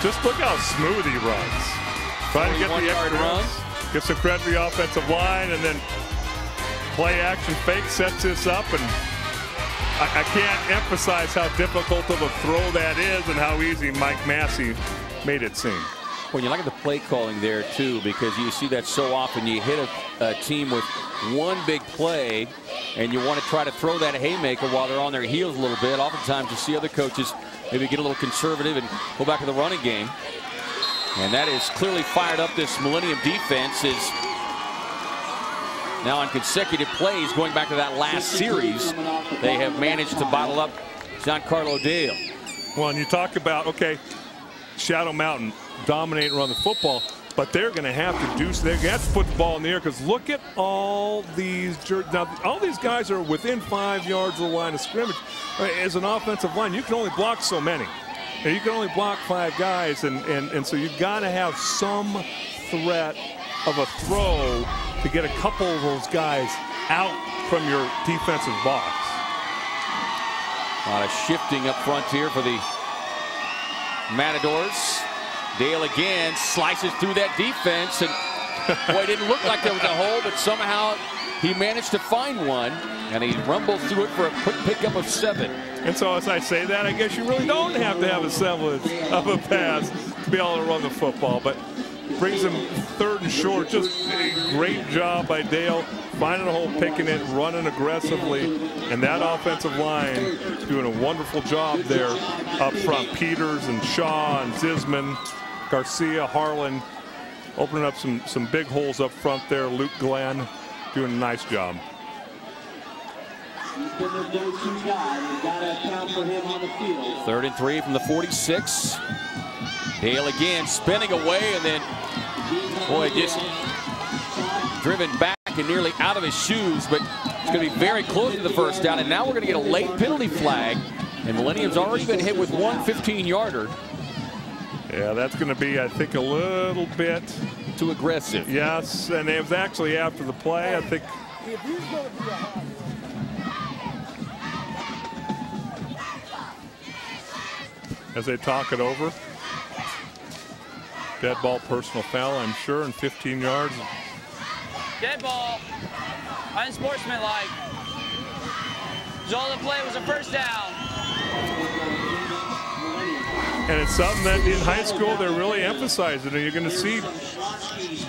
just look how smooth he runs. Trying to get the extra run. Get some credit to the offensive line, and then play action fake sets this up, and I can't emphasize how difficult of a throw that is and how easy Mike Massey made it seem. Well, you look at the play calling there too, because you see that so often. You hit a team with one big play and you want to try to throw that haymaker while they're on their heels a little bit. Oftentimes you see other coaches maybe get a little conservative and go back to the running game, and that is clearly fired up. This Millenium defense is now on consecutive plays, going back to that last series, they have managed to bottle up Giancarlo Dale. Well, and you talk about, okay, Shadow Mountain dominate and run the football, but they're going to have to do, they're going to have to put the ball in the air, because look at all these, now all these guys are within 5 yards of the line of scrimmage. As an offensive line, you can only block so many. And you can only block 5 guys, and so you've got to have some threat of a throw to get a couple of those guys out from your defensive box. A lot of shifting up front here for the Matadors. Dale again slices through that defense, and boy, it didn't look like there was a hole, but somehow he managed to find one, and he rumbles through it for a quick pickup of 7. And so as I say that, I guess you really don't have to have a semblance of a pass to be able to run the football, but brings him 3rd and short. Just a great job by Dale, finding a hole, picking it, running aggressively, and that offensive line doing a wonderful job there up front. Peters and Shaw and Zisman, Garcia, Harlan, opening up some big holes up front there. Luke Glenn doing a nice job. 3rd and 3 from the 46. Dale again spinning away, and then, boy, just driven back and nearly out of his shoes, but it's going to be very close to the first down. And now we're going to get a late penalty flag, and Millenium's already been hit with one 15-yarder. Yeah, that's going to be, I think, a little bit too aggressive. Yes, and it was actually after the play, I think. As they talk it over. Dead ball, personal foul, I'm sure, and 15 yards. Dead ball. Unsportsmanlike. Result of the play was a first down. And it's something that in high school they're really emphasizing. And you're going to see,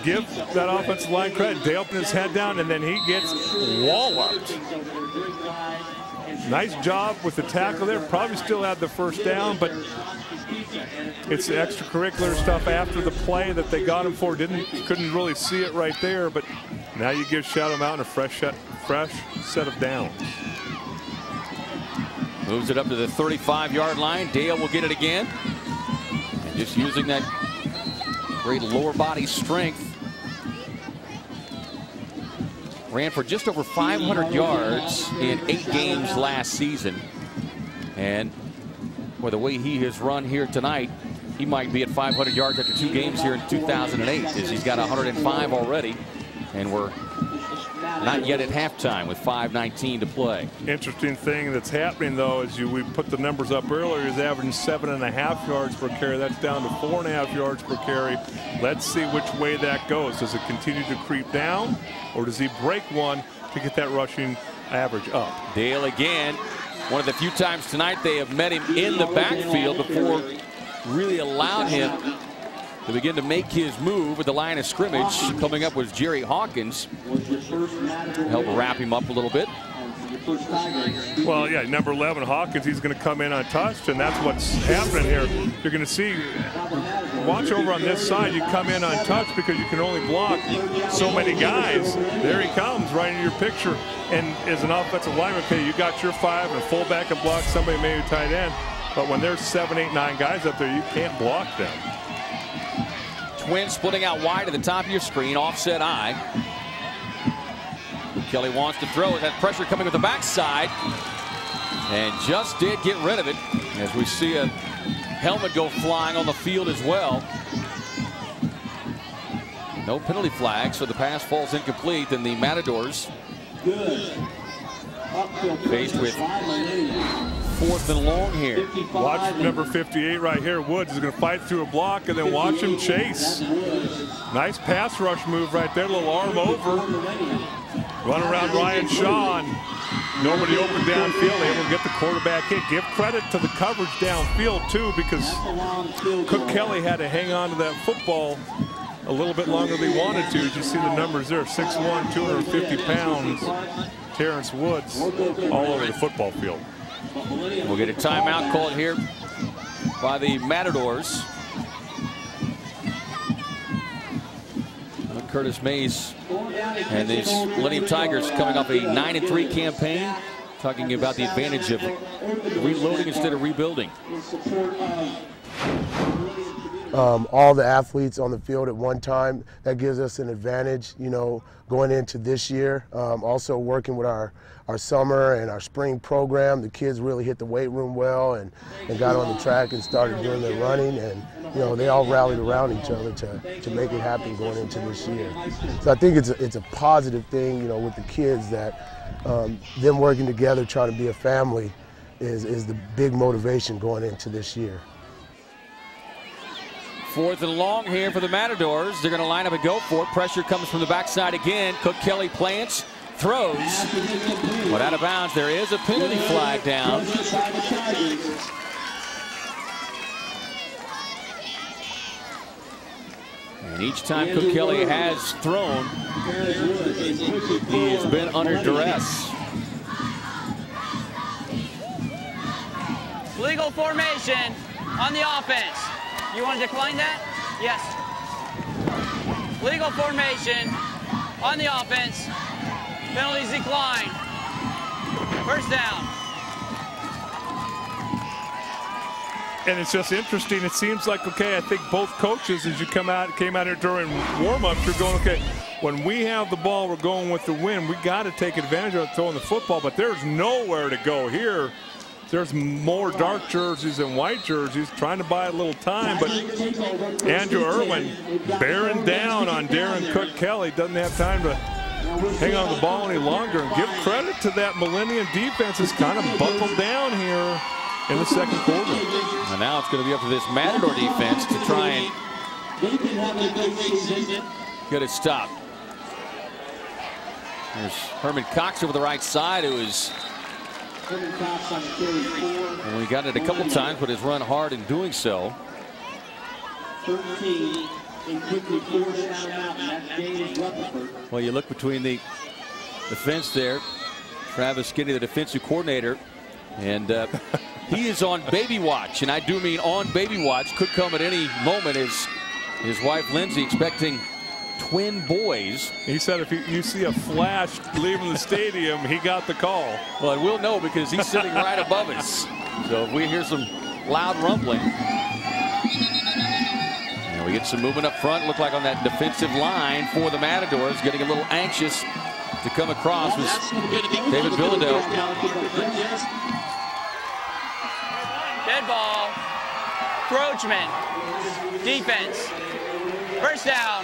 give that offensive line credit. Dale opened his head down, and then he gets walloped. Nice job with the tackle there. Probably still had the first down, but it's the extracurricular stuff after the play that they got him for. Couldn't really see it right there, but now you give Shadow Mountain a fresh set of downs. Moves it up to the 35-yard line. Dale will get it again. And just using that Great lower body strength. Ran for just over 500 yards in 8 games last season. And with the way he has run here tonight, he might be at 500 yards after 2 games here in 2008, as he's got 105 already. And we're not yet at halftime with 5:19 to play. Interesting thing that's happening, though, is we put the numbers up earlier. He's averaging 7.5 yards per carry. That's down to 4.5 yards per carry. Let's see which way that goes. Does it continue to creep down, or does he break one to get that rushing average up? Dale again. One of the few times tonight they have met him in the backfield before really allowed him to begin to make his move with the line of scrimmage. Coming up was Jerry Hawkins. Help wrap him up a little bit. Well, yeah, number 11, Hawkins, he's going to come in untouched, and that's what's happening here. You're going to see, watch over on this side, you come in untouched because you can only block so many guys. There he comes, right in your picture. And as an offensive lineman, okay, you got your 5 and fullback and block somebody, maybe tight end. But when there's 7, 8, 9 guys up there, you can't block them. Twins splitting out wide at the top of your screen, offset eye. Kelly wants to throw it. That pressure coming with the backside. And just did get rid of it, as we see a helmet go flying on the field as well. No penalty flag, so the pass falls incomplete, and the Matadors faced with 4th and long here. Watch number 58 right here. Woods is going to fight through a block, and then watch him chase. Nice pass rush move right there. Little arm over. Run around Ryan Shaw. Nobody open downfield, able to get the quarterback hit. Give credit to the coverage downfield, too, because Cook Kelly had to hang on to that football a little bit longer than he wanted to. As you see the numbers there, 6'1", 250 pounds. Terrence Woods all over the football field. We'll get a timeout called here by the Matadors. Curtis Mays and these Millennium Tigers coming off a 9-3 campaign, talking about the advantage of reloading instead of rebuilding. All the athletes on the field at one time, that gives us an advantage, you know, going into this year. Also working with our summer and our spring program, the kids really hit the weight room well and got on the track and started doing their running, and you know, they all rallied around each other to make it happen going into this year. So I think it's a positive thing, you know, with the kids, that them working together, trying to be a family is the big motivation going into this year. 4th and long here for the Matadors. They're going to line up and go for it. Pressure comes from the backside again. Cook Kelly plants, throws, but out of bounds. There is a penalty flag down. And each time Cook Kelly has thrown, he has been under duress. Legal formation on the offense. You want to decline that? Yes. Legal formation on the offense. Penalties declined. First down. And it's just interesting. It seems like, okay, I think both coaches, as you came out here during warm-ups, you're going, okay, when we have the ball, we're going with the win. We got to take advantage of throwing the football, but there's nowhere to go here. There's more dark jerseys than white jerseys, trying to buy a little time, but Andrew Irwin bearing down on Darren Cook Kelly. Doesn't have time to hang on the ball any longer. And give credit to that Millennium defense. It's kind of buckled down here in the second quarter. And now it's going to be up to this Matador defense to try and get it stopped. There's Herman Cox over the right side, who is, well, he got it a couple times, but has run hard in doing so. 13 and quickly forced out of that game is Rutherford. Well, you look between the fence there. Travis Skinny, the defensive coordinator, and he is on baby watch, and I do mean on baby watch. Could come at any moment. As his wife Lindsay expecting twin boys. He said if you see a flash leaving the stadium, he got the call. Well, and we'll know because he's sitting right above us. So if we hear some loud rumbling. And We get some movement up front. Look like on that defensive line for the Matadors, getting a little anxious to come across was David Bilodeau. Dead ball. Croachman. Defense. First down.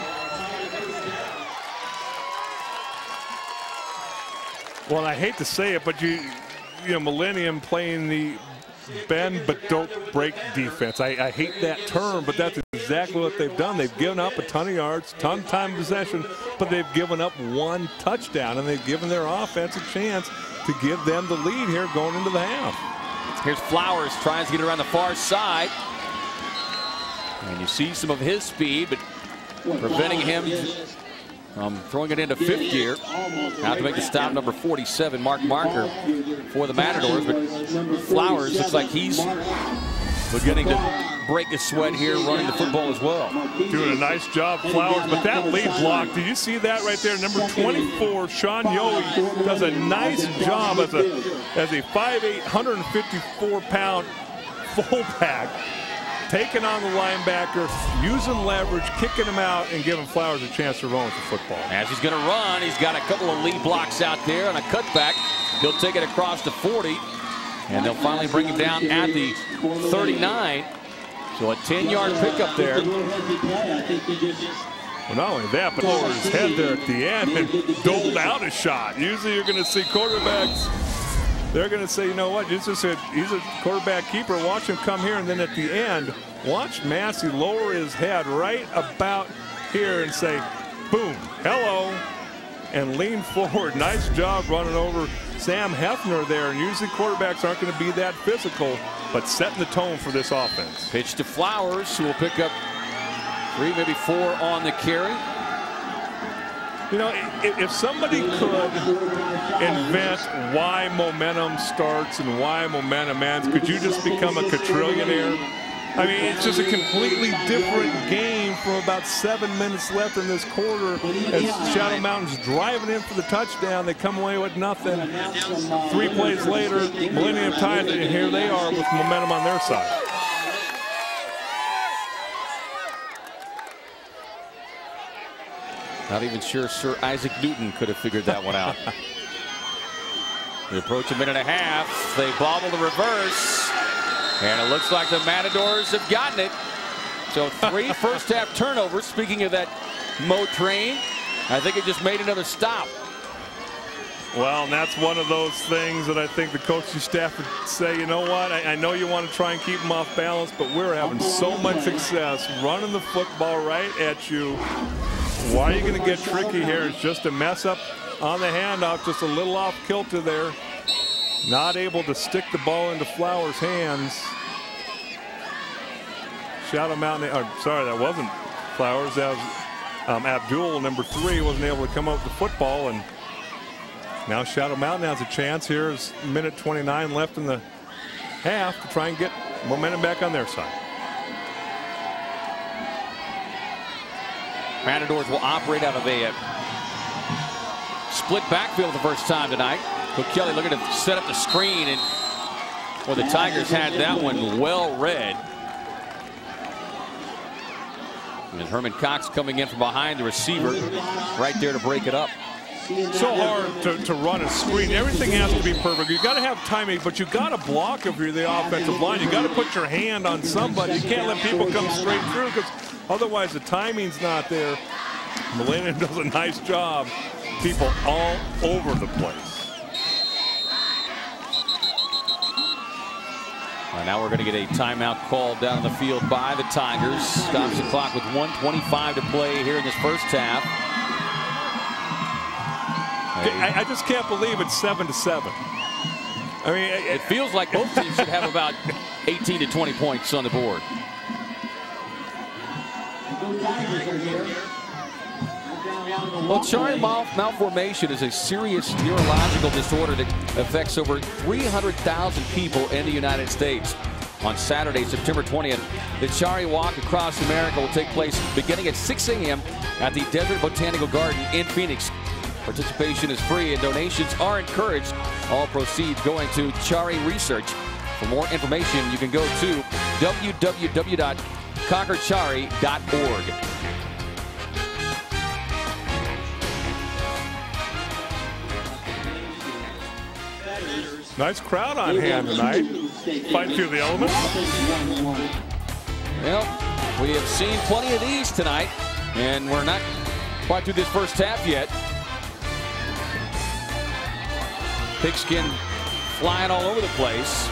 Well, I hate to say it, but you know, Millenium playing the bend but don't break defense. I hate that term, but that's exactly what they've done. They've given up a ton of yards, ton of time possession, but they've given up one touchdown, and they've given their offense a chance to give them the lead here going into the half. Here's Flowers, tries to get around the far side. And you see some of his speed, but preventing him throwing it into fifth gear. Now to make the stop, number 47, Mark Marker for the Matadors. But Flowers looks like he's beginning to break his sweat here running the football as well. Doing a nice job, Flowers. But that lead block, did you see that right there? Number 24, Sean Yohe, does a nice job as a 5'8", 154-pound fullback, taking on the linebacker, using leverage, kicking him out, and giving Flowers a chance to run with the football. As he's going to run, he's got a couple of lead blocks out there on a cutback. He'll take it across the 40, and they'll finally bring him down at the 39. So a 10-yard pickup there. Well, not only that, but over his head there at the end and doled out a shot. Usually you're going to see quarterbacks, they're going to say, you know what, he's a quarterback keeper. Watch him come here, and then at the end, watch Massey lower his head right about here and say, boom, hello, and lean forward. Nice job running over Sam Hefner there. And usually quarterbacks aren't going to be that physical, but setting the tone for this offense. Pitch to Flowers, who will pick up 3, maybe 4 on the carry. You know, if somebody could invent why momentum starts and why momentum ends, could you just become a quadrillionaire? I mean, it's just a completely different game from about 7 minutes left in this quarter as Shadow Mountain's driving in for the touchdown. They come away with nothing. 3 plays later, Millenium ties it, and here they are with momentum on their side. Not even sure Sir Isaac Newton could have figured that one out. We approach a minute and a half. They bobble the reverse. And it looks like the Matadors have gotten it. So 3 first-half turnovers. Speaking of that Mo train, I think it just made another stop. Well, and that's one of those things that I think the coaching staff would say, you know what, I know you want to try and keep them off balance, but we're having so much success running the football right at you. Why are you going to get tricky here? It's just a mess up on the handoff, just a little off kilter there. Not able to stick the ball into Flowers' hands. Shadow Mountain, sorry, that wasn't Flowers. That was Abdul, number 3, wasn't able to come up with the football. And now Shadow Mountain has a chance. Here's minute 29 left in the half to try and get momentum back on their side. Matadors will operate out of a split backfield the first time tonight. Cook Kelly looking to set up the screen, and well, the Tigers had that one well read. And Herman Cox coming in from behind the receiver right there to break it up. So hard to run a screen. Everything has to be perfect. You got to have timing, but you got to block if you're the offensive line. You got to put your hand on somebody. You can't let people come straight through, because otherwise the timing's not there. Millenium does a nice job. People all over the place. Now we're going to get a timeout called down the field by the Tigers. Stops the clock with 1:25 to play here in this first half. I just can't believe it's 7-7. I mean, it feels like both teams should have about 18 to 20 points on the board. Well, Chiari malformation is a serious neurological disorder that affects over 300,000 people in the United States. On Saturday, September 20th, the Chiari Walk Across America will take place beginning at 6 a.m. at the Desert Botanical Garden in Phoenix. Participation is free and donations are encouraged. All proceeds going to Chiari Research. For more information, you can go to www.chiari.org. conquerchari.org. Nice crowd on hand tonight. Fighting through the elements. Well, we have seen plenty of these tonight, and we're not quite through this first half yet. Pigskin flying all over the place.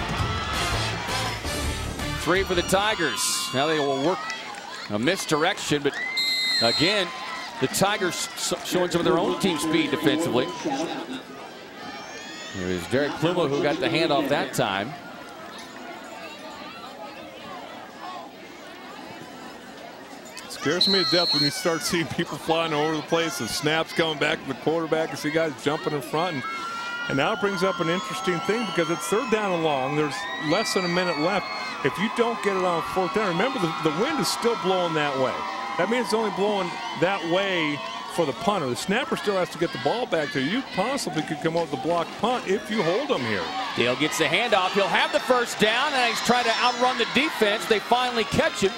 3 for the Tigers. Now they will work a misdirection, but again, the Tigers showing some of their own team speed defensively. It was Derek Pluma who got the handoff that time. Scares me to death when you start seeing people flying all over the place and snaps coming back to the quarterback and see guys jumping in front. And now it brings up an interesting thing because it's 3rd down and long. There's less than a minute left. If you don't get it on 4th down, remember the wind is still blowing that way. That means it's only blowing that way for the punter. The snapper still has to get the ball back there. You possibly could come out with the blocked punt if you hold them here. Dale gets the handoff. He'll have the first down, and he's trying to outrun the defense. They finally catch him,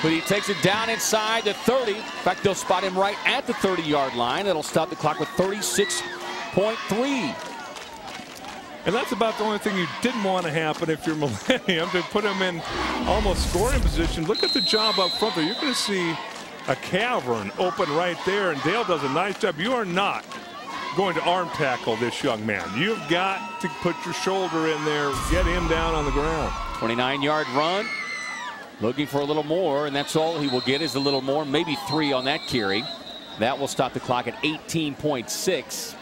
but he takes it down inside the 30. In fact, they'll spot him right at the 30-yard line. That'll stop the clock with 36.3. And that's about the only thing you didn't want to happen if you're Millenium, to put him in almost scoring position. Look at the job up front there. You're going to see a cavern open right there, and Dale does a nice job. You are not going to arm tackle this young man. You've got to put your shoulder in there, get him down on the ground. 29-yard run. Looking for a little more, and that's all he will get is a little more, maybe 3 on that carry. That will stop the clock at 18.6.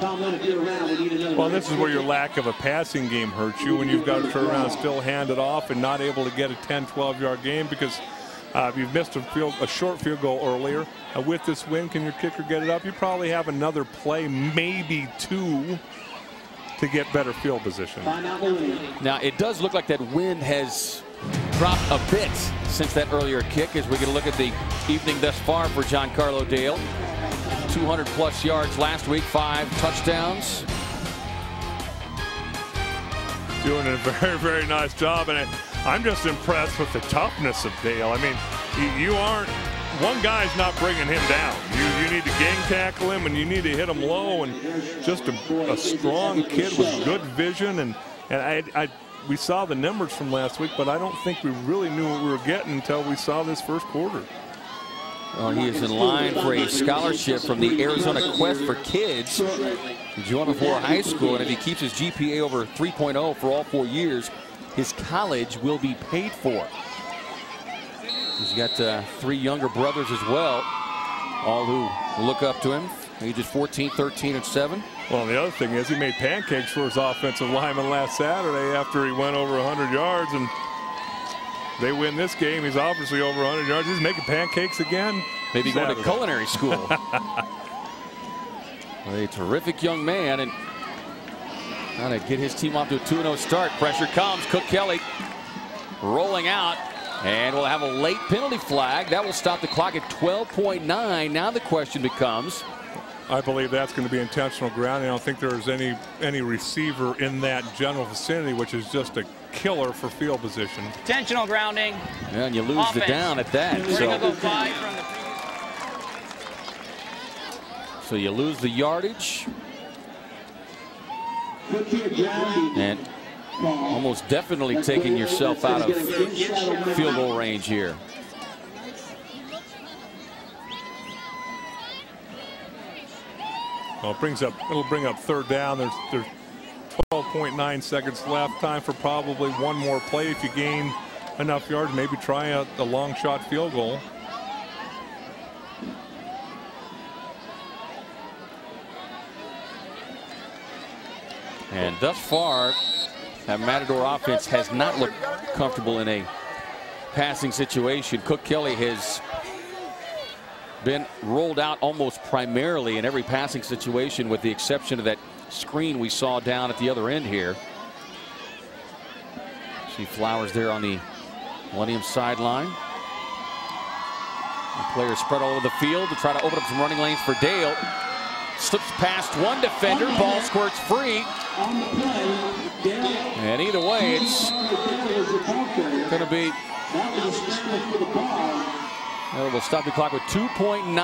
Well, this is where your lack of a passing game hurts you, when you've got to turn around and still hand it off and not able to get a 10, 12-yard game because you've missed a short field goal earlier. With this win, can your kicker get it up? You probably have another play, maybe 2, to get better field position. Now, it does look like that wind has dropped a bit since that earlier kick as we get a look at the evening thus far for Giancarlo Dale. 200+ yards last week, 5 touchdowns. Doing a very, very nice job, and I'm just impressed with the toughness of Dale. I mean, you aren't, one guy's not bringing him down. You need to gang tackle him, and you need to hit him low, and just a strong kid with good vision. And we saw the numbers from last week, but I don't think we really knew what we were getting until we saw this first quarter. Well, he is in line for a scholarship from the Arizona Quest for Kids to join before high school, and if he keeps his GPA over 3.0 for all 4 years, his college will be paid for. He's got 3 younger brothers as well, all who look up to him, ages 14, 13, and 7. Well, the other thing is he made pancakes for his offensive lineman last Saturday after he went over 100 yards, and they win this game. He's obviously over 100 yards. He's making pancakes again. Maybe going to culinary school. A terrific young man, and trying to get his team off to a 2-0 start. Pressure comes. Cook Kelly rolling out, and we'll have a late penalty flag. That will stop the clock at 12.9. Now the question becomes, I believe that's going to be intentional grounding. I don't think there's any receiver in that general vicinity, which is just a killer for field position. Intentional grounding. And you lose the down at that. So you lose the yardage. And almost definitely taking yourself out of field goal range here. Well, it'll bring up 3rd down. There's 12.9 seconds left. Time for probably one more play. If you gain enough yards, maybe try out the long shot field goal. And thus far, that Matador offense has not looked comfortable in a passing situation. Cook Kelly has been rolled out almost primarily in every passing situation, with the exception of that screen we saw down at the other end here. See Flowers there on the Millennium sideline. The players spread all over the field to try to open up some running lanes for Dale. Slips past one defender, ball squirts free. And either way, it's going to be, we'll stop the clock with 2.9.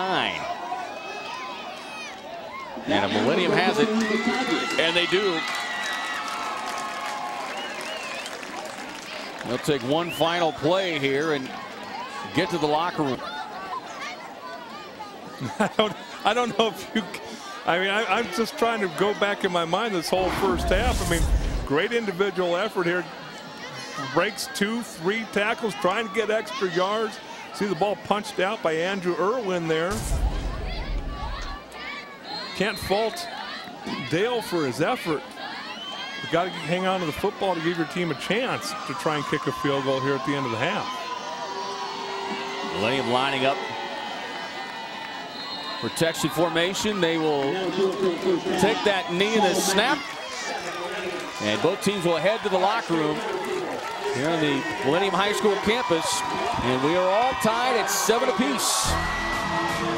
And if Millenium has it, and they do, they'll take one final play here and get to the locker room. I don't know if you, I'm just trying to go back in my mind this whole first half. I mean, great individual effort here. Breaks 2, 3 tackles, trying to get extra yards. See the ball punched out by Andrew Irwin there. Can't fault Dale for his effort. You've got to hang on to the football to give your team a chance to try and kick a field goal here at the end of the half. Millenium lining up. Protection formation. They will take that knee in the snap. And both teams will head to the locker room here on the Millenium High School campus. And we are all tied at 7 apiece.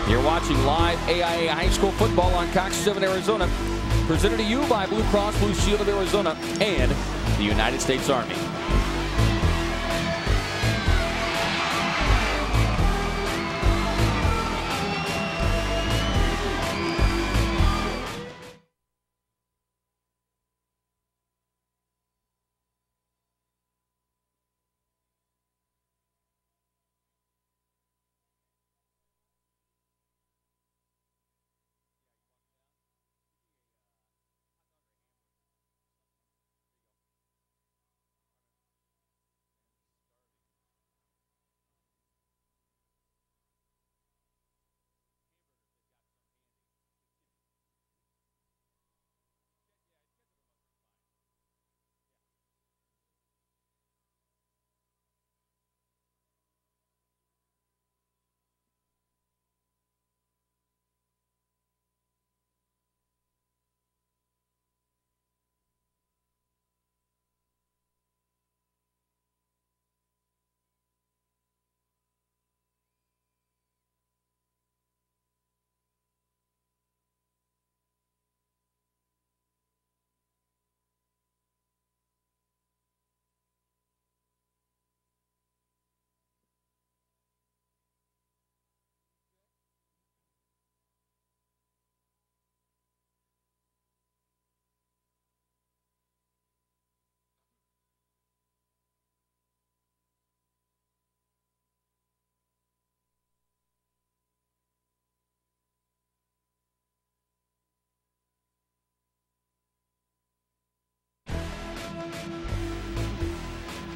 You're watching live AIA High School football on Cox 7 Arizona. Presented to you by Blue Cross Blue Shield of Arizona and the United States Army.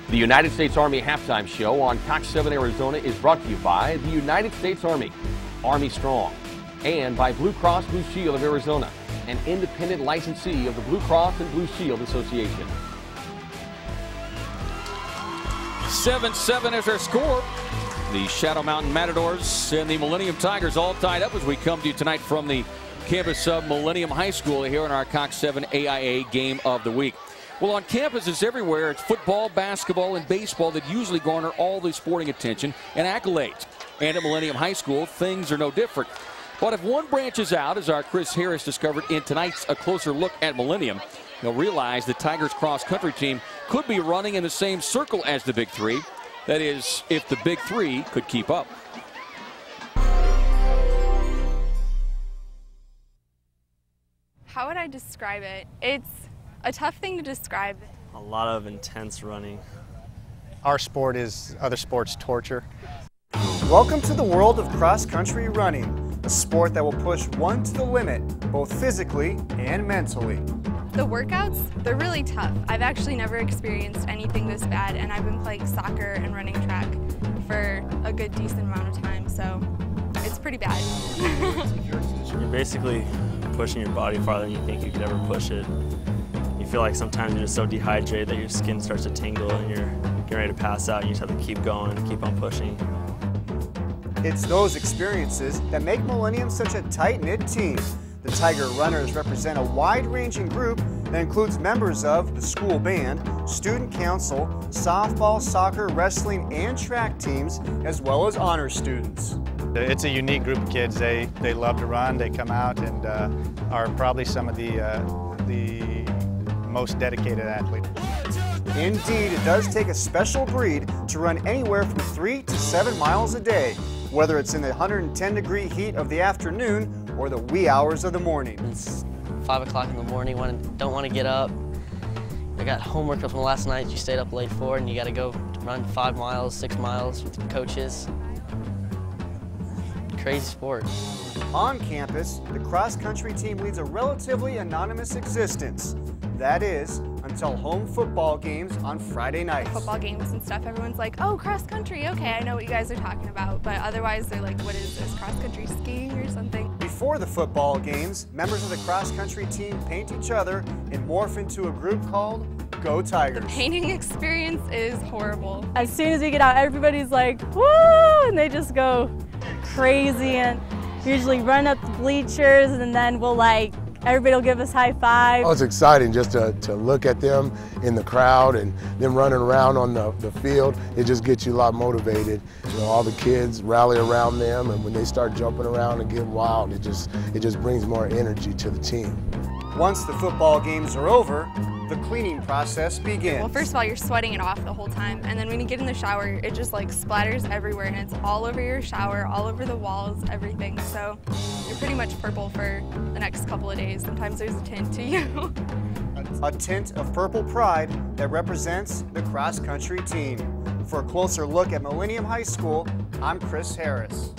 The United States Army halftime show on Cox 7 Arizona is brought to you by the United States Army, Army Strong, and by Blue Cross Blue Shield of Arizona, an independent licensee of the Blue Cross and Blue Shield Association. 7-7 is our score. The Shadow Mountain Matadors and the Millenium Tigers all tied up as we come to you tonight from the campus of Millenium High School here in our Cox 7 AIA Game of the Week. Well, on campuses everywhere, it's football, basketball, and baseball that usually garner all the sporting attention and accolades. And at Millenium High School, things are no different. But if one branches out, as our Chris Harris discovered in tonight's A Closer Look at Millenium, you'll realize the Tigers cross-country team could be running in the same circle as the Big Three. That is, if the Big Three could keep up. How would I describe it? It's a tough thing to describe. A lot of intense running. Our sport is other sports' torture. Welcome to the world of cross-country running, a sport that will push one to the limit, both physically and mentally. The workouts, they're really tough. I've actually never experienced anything this bad, and I've been playing soccer and running track for a good decent amount of time, so it's pretty bad. You're basically pushing your body farther than you think you could ever push it. You feel like sometimes you're just so dehydrated that your skin starts to tingle and you're getting ready to pass out, and you just have to keep going and keep on pushing. It's those experiences that make Millenium such a tight-knit team. The Tiger Runners represent a wide-ranging group that includes members of the school band, student council, softball, soccer, wrestling, and track teams, as well as honor students. It's a unique group of kids. They love to run. They come out and are probably some of the most dedicated athlete. Indeed, it does take a special breed to run anywhere from 3 to 7 miles a day, whether it's in the 110-degree heat of the afternoon or the wee hours of the morning. It's 5 o'clock in the morning, don't want to get up. I got homework from last night you stayed up late for, and you got to go run 5 miles, 6 miles with coaches. Crazy sport. On campus, the cross-country team leads a relatively anonymous existence. That is, until home football games on Friday nights. Football games and stuff, everyone's like, oh, cross country, okay, I know what you guys are talking about. But otherwise, they're like, what is this, cross country skiing or something? Before the football games, members of the cross-country team paint each other and morph into a group called Go Tigers. The painting experience is horrible. As soon as we get out, everybody's like, woo, and they just go crazy and usually run up the bleachers, and then everybody will give us high fives. Oh, it's exciting just to look at them in the crowd and them running around on the field. It just gets you a lot motivated. You know, all the kids rally around them, and when they start jumping around and getting wild, it just brings more energy to the team. Once the football games are over, the cleaning process begins. Well, first of all, you're sweating it off the whole time, and then when you get in the shower, it just splatters everywhere, and it's all over your shower, all over the walls, everything. So you're pretty much purple for the next couple of days. Sometimes there's a tint to you. A tint of purple pride that represents the cross-country team. For a closer look at Millenium High School, I'm Chris Harris.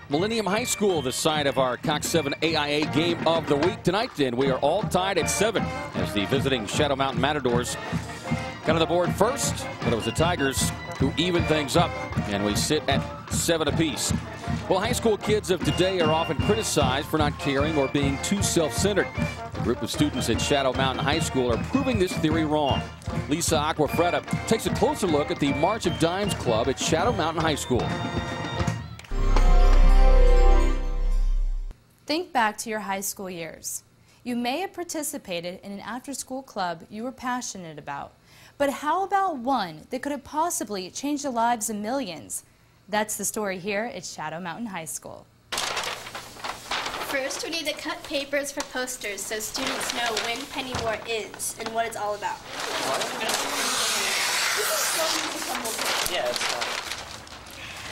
Millenium High School, the site of our Cox 7 AIA game of the week tonight, and we are all tied at 7 as the visiting Shadow Mountain Matadors got on the board first, but it was the Tigers who evened things up, and we sit at 7 apiece. Well, high school kids of today are often criticized for not caring or being too self-centered. A group of students at Shadow Mountain High School are proving this theory wrong. Lisa Aquafreda takes a closer look at the March of Dimes Club at Shadow Mountain High School. Think back to your high school years. You may have participated in an after-school club you were passionate about. But how about one that could have possibly changed the lives of millions? That's the story here at Shadow Mountain High School. First, we need to cut papers for posters so students know when Penny War is and what it's all about.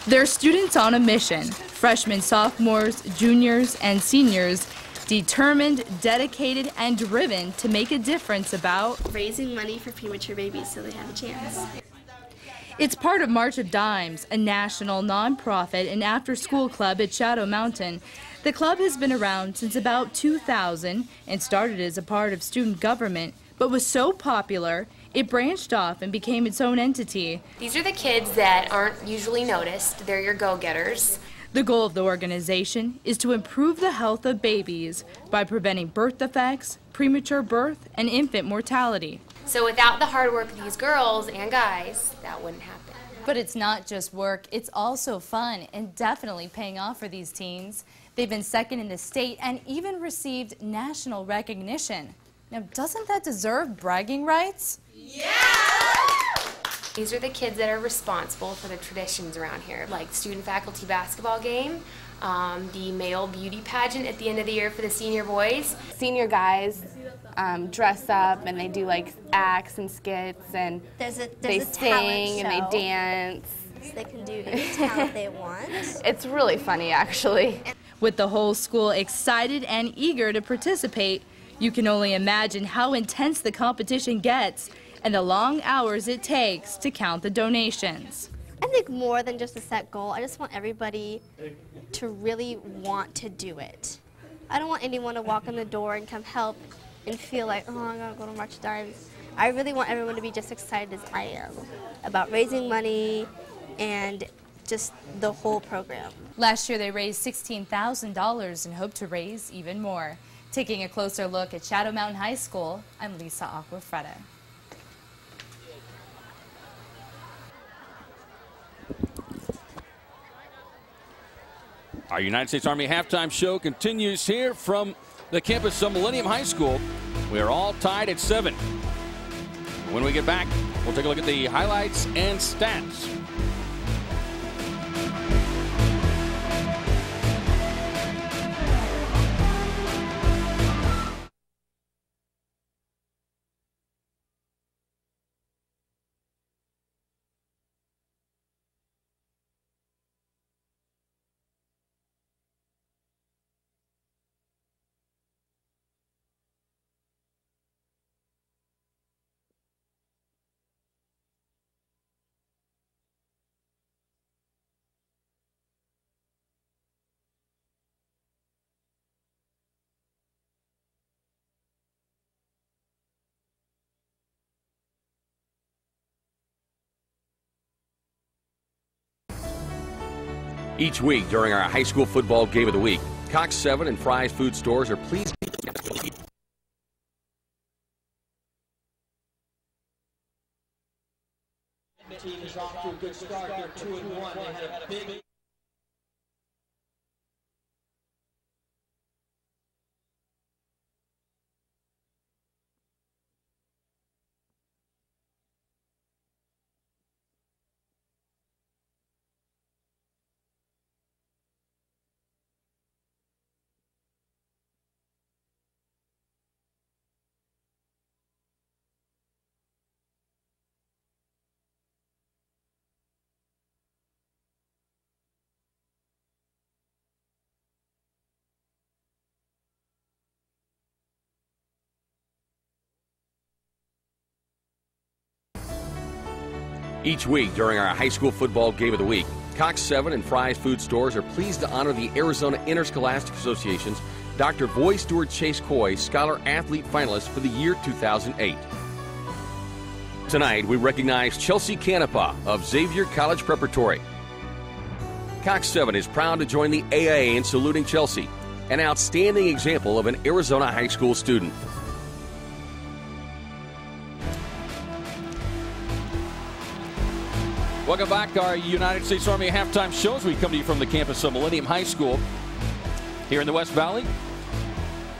They're students on a mission. Freshmen, sophomores, juniors, and seniors, determined, dedicated, and driven to make a difference about raising money for premature babies so they have a chance. It's part of March of Dimes, a national nonprofit and after-school club at Shadow Mountain. The club has been around since about 2000 and started as a part of student government, but was so popular it branched off and became its own entity. These are the kids that aren't usually noticed. They're your go-getters. The goal of the organization is to improve the health of babies by preventing birth defects, premature birth, and infant mortality. So without the hard work of these girls and guys, that wouldn't happen. But it's not just work, it's also fun and definitely paying off for these teens. They've been second in the state and even received national recognition. Now, doesn't that deserve bragging rights? Yeah! These are the kids that are responsible for the traditions around here, like student-faculty basketball game, the male beauty pageant at the end of the year for the senior boys. Senior guys dress up and they do like acts and skits and they sing and they dance. So they can do any talent they want. It's really funny, actually. With the whole school excited and eager to participate, you can only imagine how intense the competition gets and the long hours it takes to count the donations. I think more than just a set goal, I just want everybody to really want to do it. I don't want anyone to walk in the door and come help and feel like, oh, I gotta go to March of Dimes. I really want everyone to be just excited as I am about raising money and just the whole program. Last year they raised $16,000 and hope to raise even more. Taking a closer look at Shadow Mountain High School, I'm Lisa Aquafreda. Our United States Army halftime show continues here from the campus of Millenium High School. We are all tied at 7. When we get back, we'll take a look at the highlights and stats. Each week during our high school football game of the week, Cox 7 and Fry's food stores are pleased. Team is off to a good start. They're 2-1. They had a big Each week during our high school football game of the week, Cox 7 and Fry's Food Stores are pleased to honor the Arizona Interscholastic Association's Dr. Boy Stewart Chase Coy Scholar Athlete Finalist for the year 2008. Tonight, we recognize Chelsea Canepa of Xavier College Preparatory. Cox 7 is proud to join the AIA in saluting Chelsea, an outstanding example of an Arizona high school student. Welcome back to our United States Army halftime shows. We come to you from the campus of Millenium High School here in the West Valley.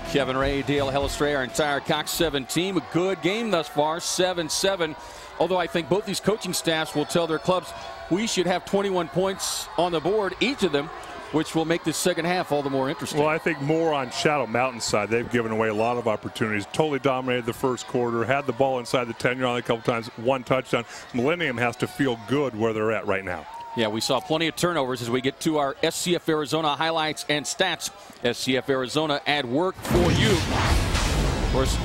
Kevin Ray, Dale Hellestray, our entire Cox 7 team. A good game thus far, 7-7. Although I think both these coaching staffs will tell their clubs we should have 21 points on the board, each of them, which will make this second half all the more interesting. Well, I think more on Shadow Mountain's side. They've given away a lot of opportunities. Totally dominated the first quarter. Had the ball inside the 10-yard line a couple times. One touchdown. Millennium has to feel good where they're at right now. Yeah, we saw plenty of turnovers as we get to our SCF Arizona highlights and stats. SCF Arizona at work for you. Of course,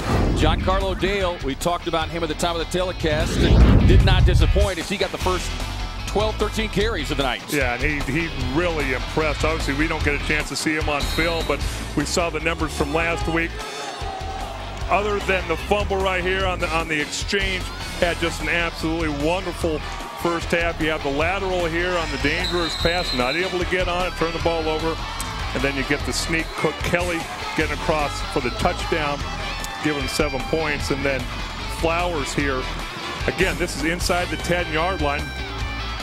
Giancarlo Dale, we talked about him at the time of the telecast, and did not disappoint as he got the first 12, 13 carries of the night. Yeah, and he really impressed. Obviously, we don't get a chance to see him on film, but we saw the numbers from last week. Other than the fumble right here on the exchange, had just an absolutely wonderful first half. You have the lateral here on the dangerous pass, not able to get on it, turn the ball over, and then you get the sneak. Cook Kelly getting across for the touchdown, giving 7 points, and then Flowers here. Again, this is inside the 10-yard line.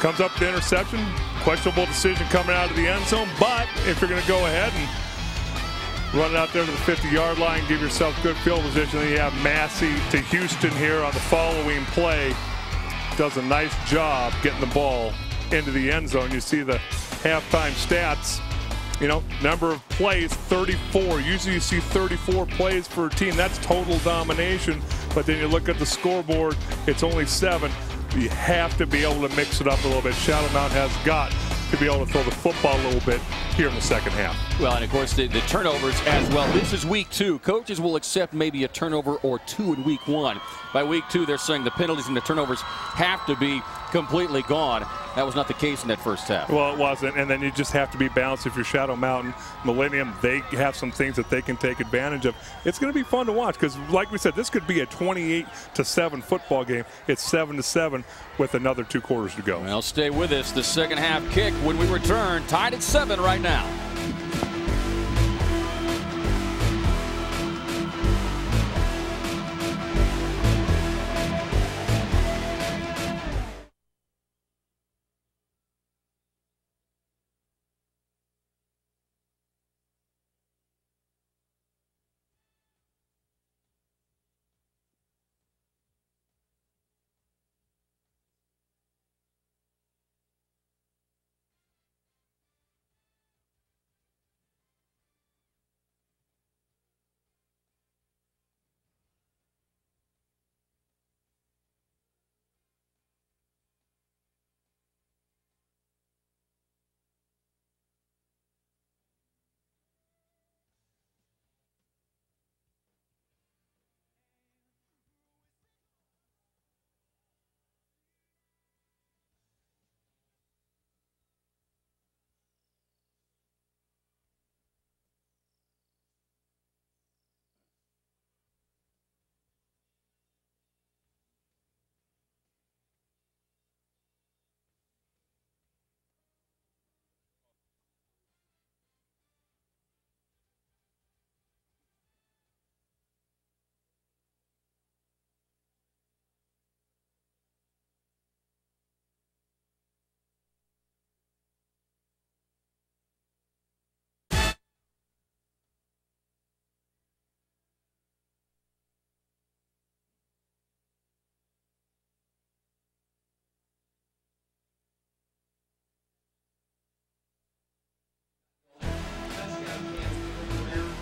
Comes up with the interception. Questionable decision coming out of the end zone. But if you're going to go ahead and run it out there to the 50-yard line, give yourself good field position, then you have Massey to Houston here on the following play. Does a nice job getting the ball into the end zone. You see the halftime stats. You know, number of plays, 34. Usually you see 34 plays for a team. That's total domination. But then you look at the scoreboard, it's only 7. You have to be able to mix it up a little bit. Shadow Mountain has got to be able to throw the football a little bit here in the second half. Well, and of course the turnovers as well. This is week 2. Coaches will accept maybe a turnover or 2 in week 1. By week 2, they're saying the penalties and the turnovers have to be completely gone. That was not the case in that first half. Well, it wasn't, and then you just have to be balanced. If you're Shadow Mountain, Millennium, they have some things that they can take advantage of. It's going to be fun to watch because, like we said, this could be a 28-7 football game. It's 7-7 with another 2 quarters to go. Well, stay with us. The second half kick when we return, tied at 7 right now.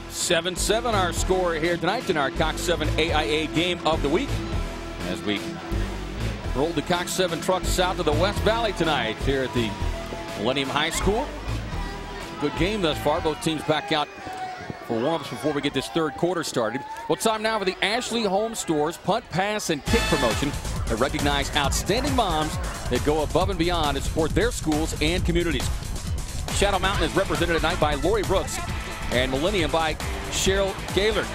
(7-7) our score here tonight in our Cox 7 AIA game of the week as we roll the Cox 7 trucks south of the West Valley tonight here at the Millennium High School. Good game thus far. Both teams back out for warm-ups before we get this third quarter started. Well, time now for the Ashley Home Stores punt, pass, and kick promotion that recognize outstanding moms that go above and beyond to support their schools and communities. Shadow Mountain is represented tonight by Lori Brooks and Millennium by Cheryl Gaylord.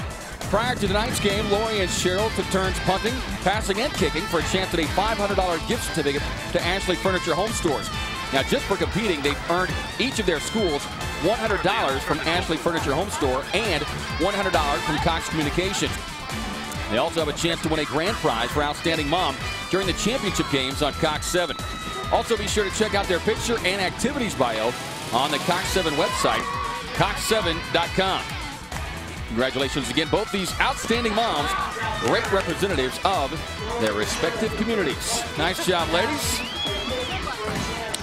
Prior to tonight's game, Lori and Cheryl took turns punting, passing, and kicking for a chance at a $500 gift certificate to Ashley Furniture Home Stores. Now, just for competing, they've earned each of their schools $100 from Ashley Furniture Home Store and $100 from Cox Communications. They also have a chance to win a grand prize for Outstanding Mom during the championship games on Cox 7. Also, be sure to check out their picture and activities bio on the Cox 7 website, cox7.com. Congratulations again, both these outstanding moms, great representatives of their respective communities. Nice job, ladies.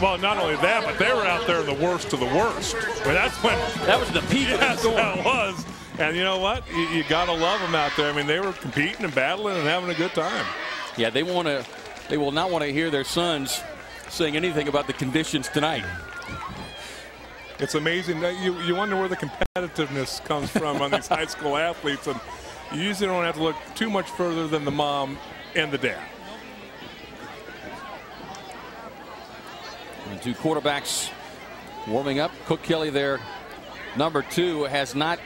Well, not only that, but they were out there in the worst of the worst. Well, that's when that was the peak of the storm. That was. And you know what? You got to love them out there. I mean, they were competing and battling and having a good time. Yeah, they will not want to hear their sons saying anything about the conditions tonight. It's amazing. You wonder where the competitiveness comes from on these high school athletes, and you usually don't have to look too much further than the mom and the dad. The two quarterbacks warming up. Cook Kelly, their number 2, has not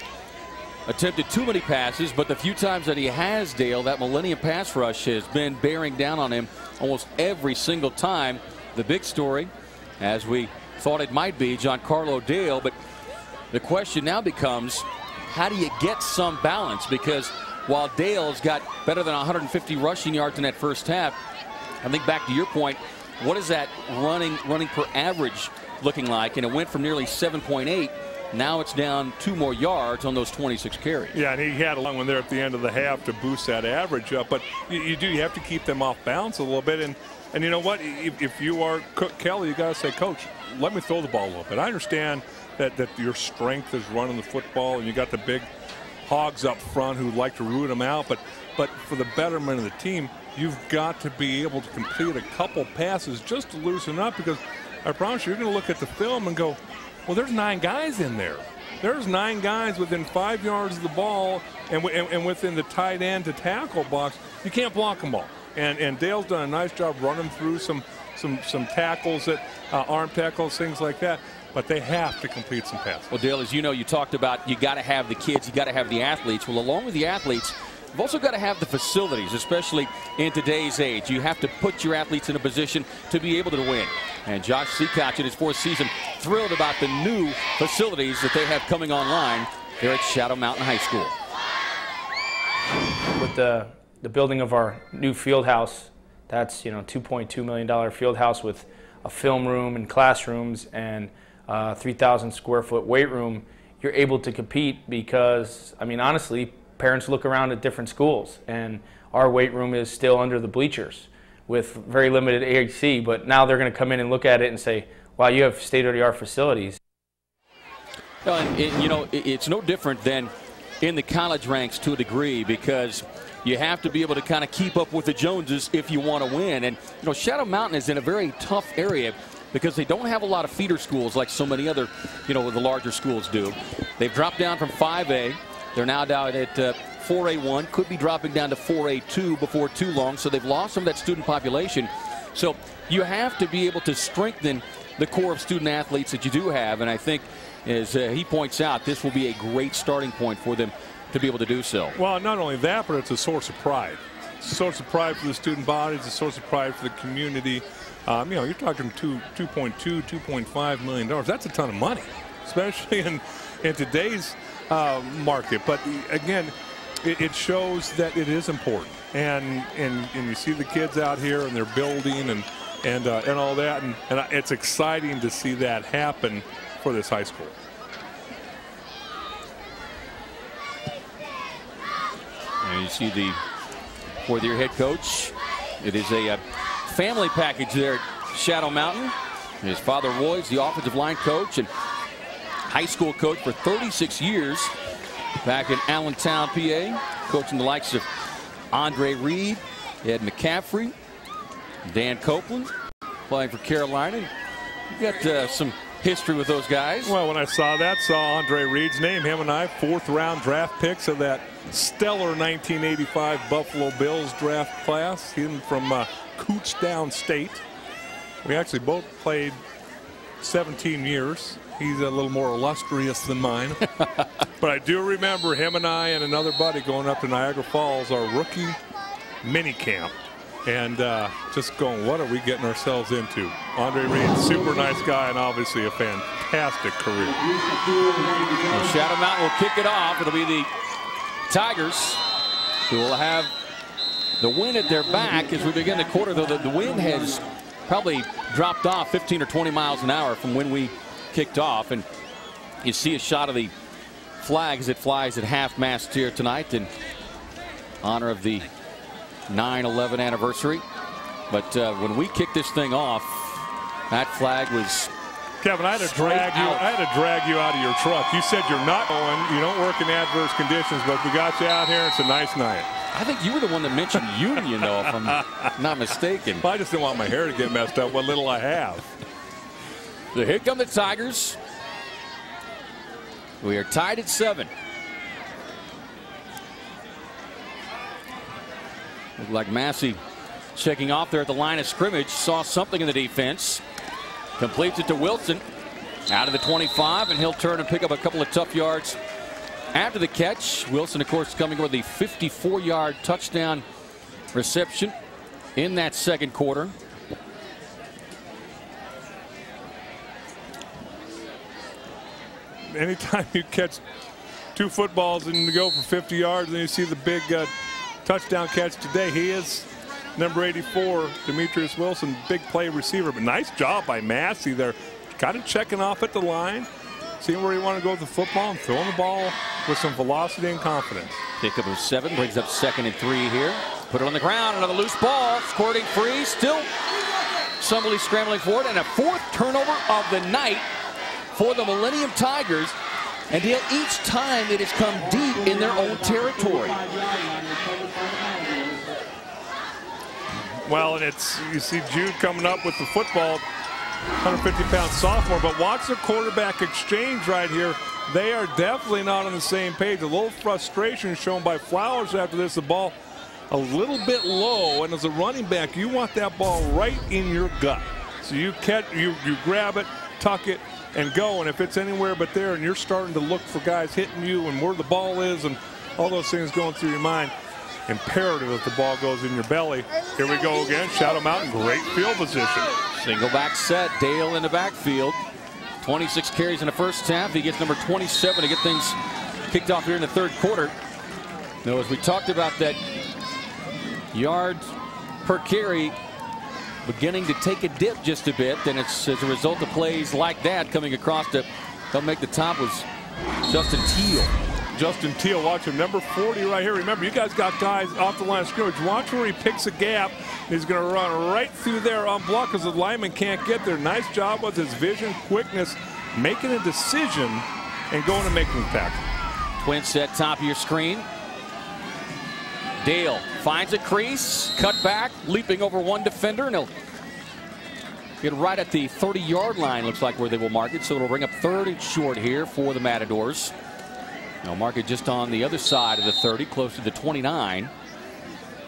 attempted too many passes, but the few times that he has, Dale, that Millennium pass rush has been bearing down on him almost every single time. The big story, as we thought it might be, Giancarlo Dale, but the question now becomes, how do you get some balance? Because while Dale's got better than 150 rushing yards in that first half, I think back to your point, what is that running per average looking like? And it went from nearly 7.8. Now it's down 2 more yards on those 26 carries. Yeah, and he had a long one there at the end of the half to boost that average up. But you have to keep them off balance a little bit. And you know what? If you are Cook Kelly, you got to say, Coach, let me throw the ball a little bit. I understand that your strength is running the football, and you got the big hogs up front who like to root them out. But for the betterment of the team, you've got to be able to complete a couple passes just to loosen up, because I promise you're going to look at the film and go, well, there's 9 guys in there. There's 9 guys within 5 yards of the ball and within the tight end to tackle box. You can't block them all. And Dale's done a nice job running through some tackles, arm tackles, things like that. But they have to complete some passes. Well, Dale, as you know, you talked about you got to have the kids, you got to have the athletes. Well, along with the athletes, you've also got to have the facilities, especially in today's age. You have to put your athletes in a position to be able to win. And Josh Seacock in his 4th season thrilled about the new facilities that they have coming online here at Shadow Mountain High School. With the building of our new field house, that's $2.2 million field house with a film room and classrooms and 3,000 square foot weight room, you're able to compete because, I mean, honestly, parents look around at different schools, and our weight room is still under the bleachers with very limited AC, but now they're going to come in and look at it and say, wow, you have state-of-the-art facilities. And it's no different than in the college ranks to a degree, because you have to be able to kind of keep up with the Joneses if you want to win. And, Shadow Mountain is in a very tough area because they don't have a lot of feeder schools like so many other, the larger schools do. They've dropped down from 5A. They're now down at 4A1, could be dropping down to 4A2 before too long, so they've lost some of that student population. So you have to be able to strengthen the core of student athletes that you do have, and I think, as he points out, this will be a great starting point for them to be able to do so. Well, not only that, but it's a source of pride. It's a source of pride for the student body. It's a source of pride for the community. You're talking $2.5 million. That's a ton of money, especially in today's market. But again, it shows that it is important, and you see the kids out here and they're building and all that, and it's exciting to see that happen for this high school. And you see the fourth-year head coach. It is a family package there at Shadow Mountain. His father Roy is the offensive line coach and high school coach for 36 years back in Allentown, PA, coaching the likes of Andre Reed, Ed McCaffrey, Dan Copeland, playing for Carolina. You've got some history with those guys. Well, when I saw Andre Reed's name, him and I, 4th-round draft picks of that stellar 1985 Buffalo Bills draft class, him from Kutztown State. We actually both played 17 years. He's a little more illustrious than mine. But I do remember him and I and another buddy going up to Niagara Falls, our rookie mini camp, and just going, what are we getting ourselves into? Andre Reed, super nice guy, and obviously a fantastic career. Well, Shadow Mountain will kick it off. It'll be the Tigers who will have the wind at their back as we begin the quarter, though the wind has probably dropped off 15 or 20 miles an hour from when we kicked off. And you see a shot of the flag as it flies at half-mast here tonight in honor of the 9/11 anniversary. But when we kicked this thing off, that flag was Kevin, I had to drag you out of your truck. You said you're not going. You don't work in adverse conditions, but we got you out here. It's a nice night. I think you were the one that mentioned Union, though, if I'm not mistaken. I just didn't want my hair to get messed up. What little I have. So here come the Tigers. We are tied at 7. Looked like Massey checking off there at the line of scrimmage. Saw something in the defense. Completes it to Wilson out of the 25, and he'll turn and pick up a couple of tough yards after the catch. Wilson, of course, coming with the 54-yard touchdown reception in that second quarter. Anytime you catch 2 footballs and you go for 50 yards and you see the big touchdown catch today, he is number 84, Demetrius Wilson, big play receiver. But nice job by Massey there. Kind of checking off at the line, seeing where you want to go with the football and throwing the ball with some velocity and confidence. Pickup of 7, brings up 2nd and 3 here. Put it on the ground, another loose ball, squirting free, still somebody scrambling for it, and a 4th turnover of the night for the Millennium Tigers. And Dale, each time it has come deep in their own territory. Well, and you see Jude coming up with the football, 150-pound sophomore, but watch the quarterback exchange right here. They are definitely not on the same page. A little frustration shown by Flowers after this. The ball a little bit low, and as a running back, you want that ball right in your gut. So you grab it, tuck it, and go. And if it's anywhere but there, and you're starting to look for guys hitting you and where the ball is and all those things going through your mind, imperative that the ball goes in your belly. Here we go again. Shadow Mountain, great field position. Single back set. Dale in the backfield. 26 carries in the first half. He gets number 27 to get things kicked off here in the third quarter. Now, as we talked about that yards per carry beginning to take a dip just a bit, and it's as a result of plays like that coming across to help make the top was Justin Teal. Justin Teal, watch him, number 40 right here. Remember, you guys got guys off the line of scrimmage. Watch where he picks a gap. He's going to run right through there on block because the lineman can't get there. Nice job with his vision, quickness, making a decision and going to make the tackle. Twin set top of your screen. Dale finds a crease, cut back, leaping over one defender, and he'll get right at the 30-yard line, looks like, where they will mark it. So it'll bring up 3rd and short here for the Matadors. They'll mark it just on the other side of the 30, close to the 29.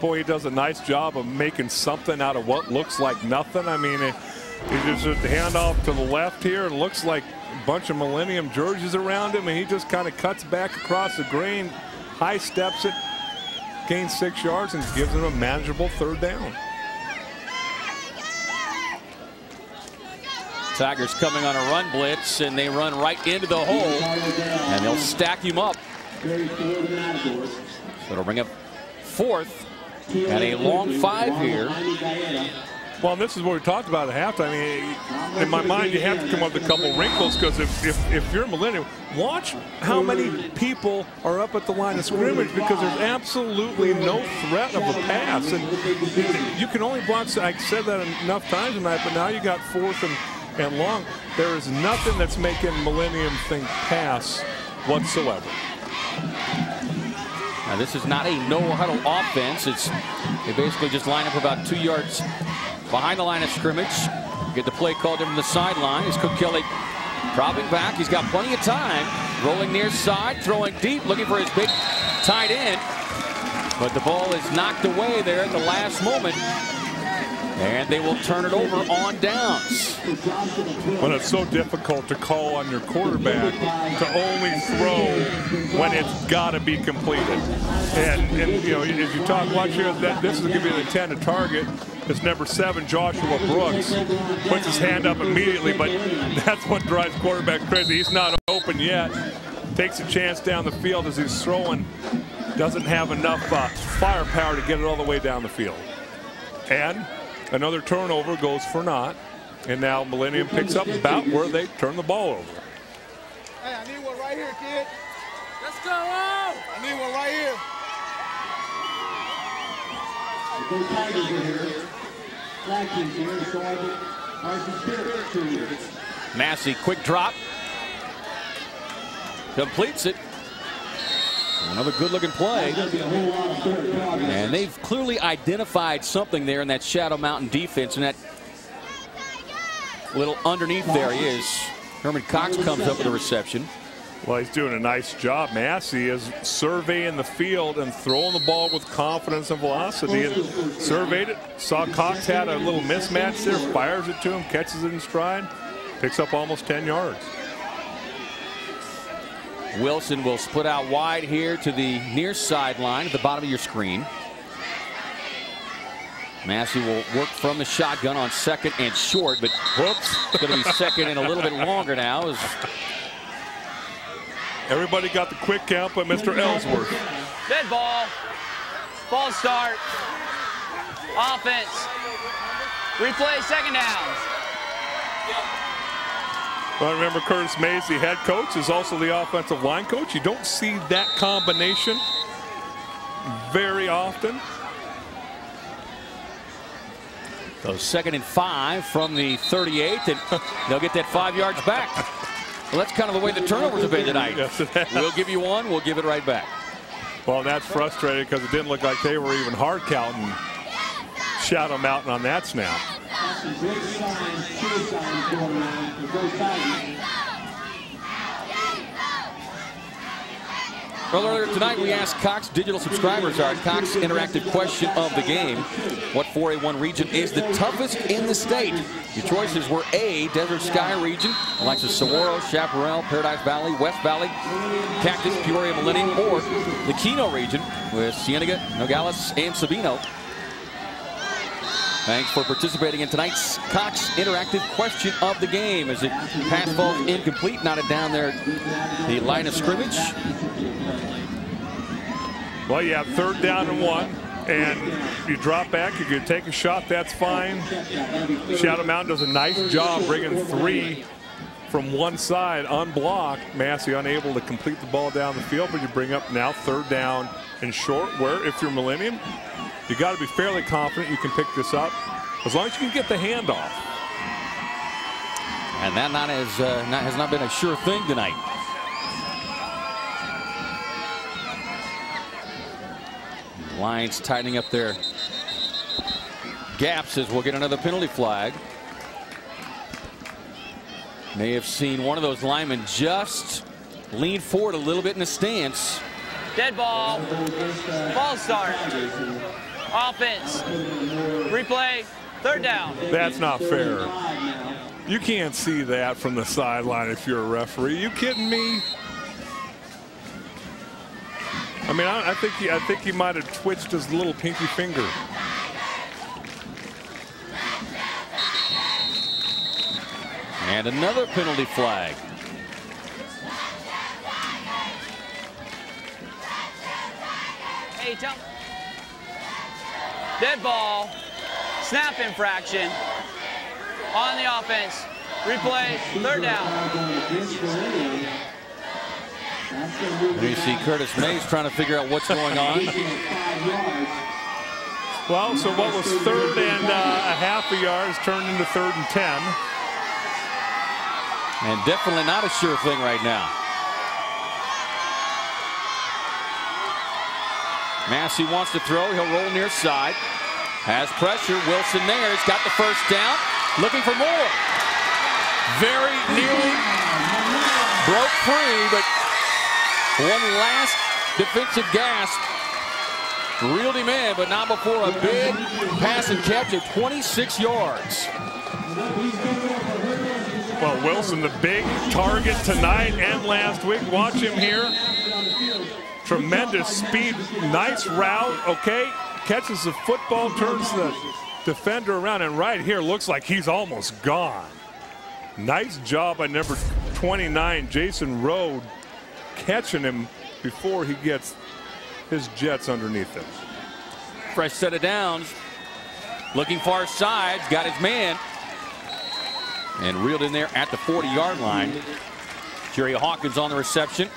Boy, he does a nice job of making something out of what looks like nothing. I mean, he just the handoff to the left here. It looks like a bunch of Millennium jerseys around him, and he just kind of cuts back across the grain, high steps it, gains 6 yards, and gives him a manageable 3rd down. Tigers coming on a run blitz, and they run right into the hole, and they'll stack him up. So it'll bring up 4th and a long 5 here. Well, this is what we talked about at halftime. I mean, in my mind, you have to come up with a couple wrinkles because if you're Millennium, watch how many people are up at the line of scrimmage because there's absolutely no threat of a pass. And you can only block, I said that enough times tonight, but now you got 4th and long. There is nothing that's making Millennium think pass whatsoever. Now, this is not a no-huddle offense. They basically just line up about 2 yards behind the line of scrimmage. Get the play called in from the sideline as Cook Kelly Dropping back, he's got plenty of time. Rolling near side, throwing deep, looking for his big tight end. But the ball is knocked away there at the last moment. And they will turn it over on downs. But it's so difficult to call on your quarterback to only throw when it's got to be completed. And you know, as you watch here, this is going to be the intended target. It's number 7, Joshua Brooks, puts his hand up immediately, but that's what drives quarterbacks crazy. He's not open yet. Takes a chance down the field as he's throwing. Doesn't have enough firepower to get it all the way down the field. And another turnover goes for naught. And now Millenium picks up about where they turn the ball over. Hey, I need one right here, kid. Let's go! I need one right here. The Tigers are here. Flag team's here, so I get Carson Spirit to you. Massey, quick drop. Completes it. Another good-looking play. And they've clearly identified something there in that Shadow Mountain defense. And that little underneath there he is. Herman Cox comes up with a reception. Well, he's doing a nice job. Massey is surveying the field and throwing the ball with confidence and velocity. And surveyed it, saw Cox had a little mismatch there, fires it to him, catches it in stride, picks up almost 10 yards. Wilson will split out wide here to the near sideline at the bottom of your screen. Massey will work from the shotgun on second and short, but whoops, going to be second and a little bit longer now. Everybody got the quick count, but Mr. Ellsworth. Dead ball. False start. Offense. Replay, second down. Well, remember Curtis Mays, the head coach, is also the offensive line coach. You don't see that combination very often. So 2nd and 5 from the 38, and they'll get that 5 yards back. Well, that's kind of the way the turnovers have been tonight. Yes, it has. We'll give you one, we'll give it right back. Well, that's frustrating because it didn't look like they were even hard counting Shadow Mountain on that snap. Well, earlier tonight we asked Cox digital subscribers our Cox interactive question of the game. What 4A1 region is the toughest in the state? Your choices were A, Desert Sky region, like the Saguaro, Chaparral, Paradise Valley, West Valley, Cactus, Peoria, Millennium, or the Keno region with Cienega, Nogales, and Sabino. Thanks for participating in tonight's Cox interactive question of the game. As it pass falls incomplete, knotted down there the line of scrimmage. Well, you have 3rd down and 1, and you drop back. You can take a shot, that's fine. Shadow Mountain does a nice job bringing 3 from one side unblocked. Massey unable to complete the ball down the field, but you bring up now 3rd down and short, where if you're Millenium, you got to be fairly confident you can pick this up as long as you can get the handoff. And that has not been a sure thing tonight. Lions tightening up their gaps as we'll get another penalty flag. May have seen one of those linemen just lean forward a little bit in the stance. Dead ball. False start. Offense. Replay. 3rd down. That's not fair. You can't see that from the sideline if you're a referee. You kidding me? I mean, I think he might have twitched his little pinky finger. And another penalty flag. Hey, tell. Dead ball. Snap infraction. On the offense. Replay. 3rd down. You see Curtis Mays trying to figure out what's going on. Well, so what was 3rd and a half a yard is turned into 3rd and 10. And definitely not a sure thing right now. Massey wants to throw. He'll roll near side. Has pressure. Wilson there. He's got the 1st down. Looking for more. Very nearly Broke free, but one last defensive gasp. Reeled him in, but not before a big pass and catch of 26 yards. Well, Wilson, the big target tonight and last week. Watch him here. Tremendous speed, nice route, okay. Catches the football, turns the defender around, and right here looks like he's almost gone. Nice job by number 29, Jason Rode, catching him before he gets his Jets underneath him. Fresh set of downs. Looking far side, got his man. And reeled in there at the 40-yard line. Jerry Hawkins on the reception.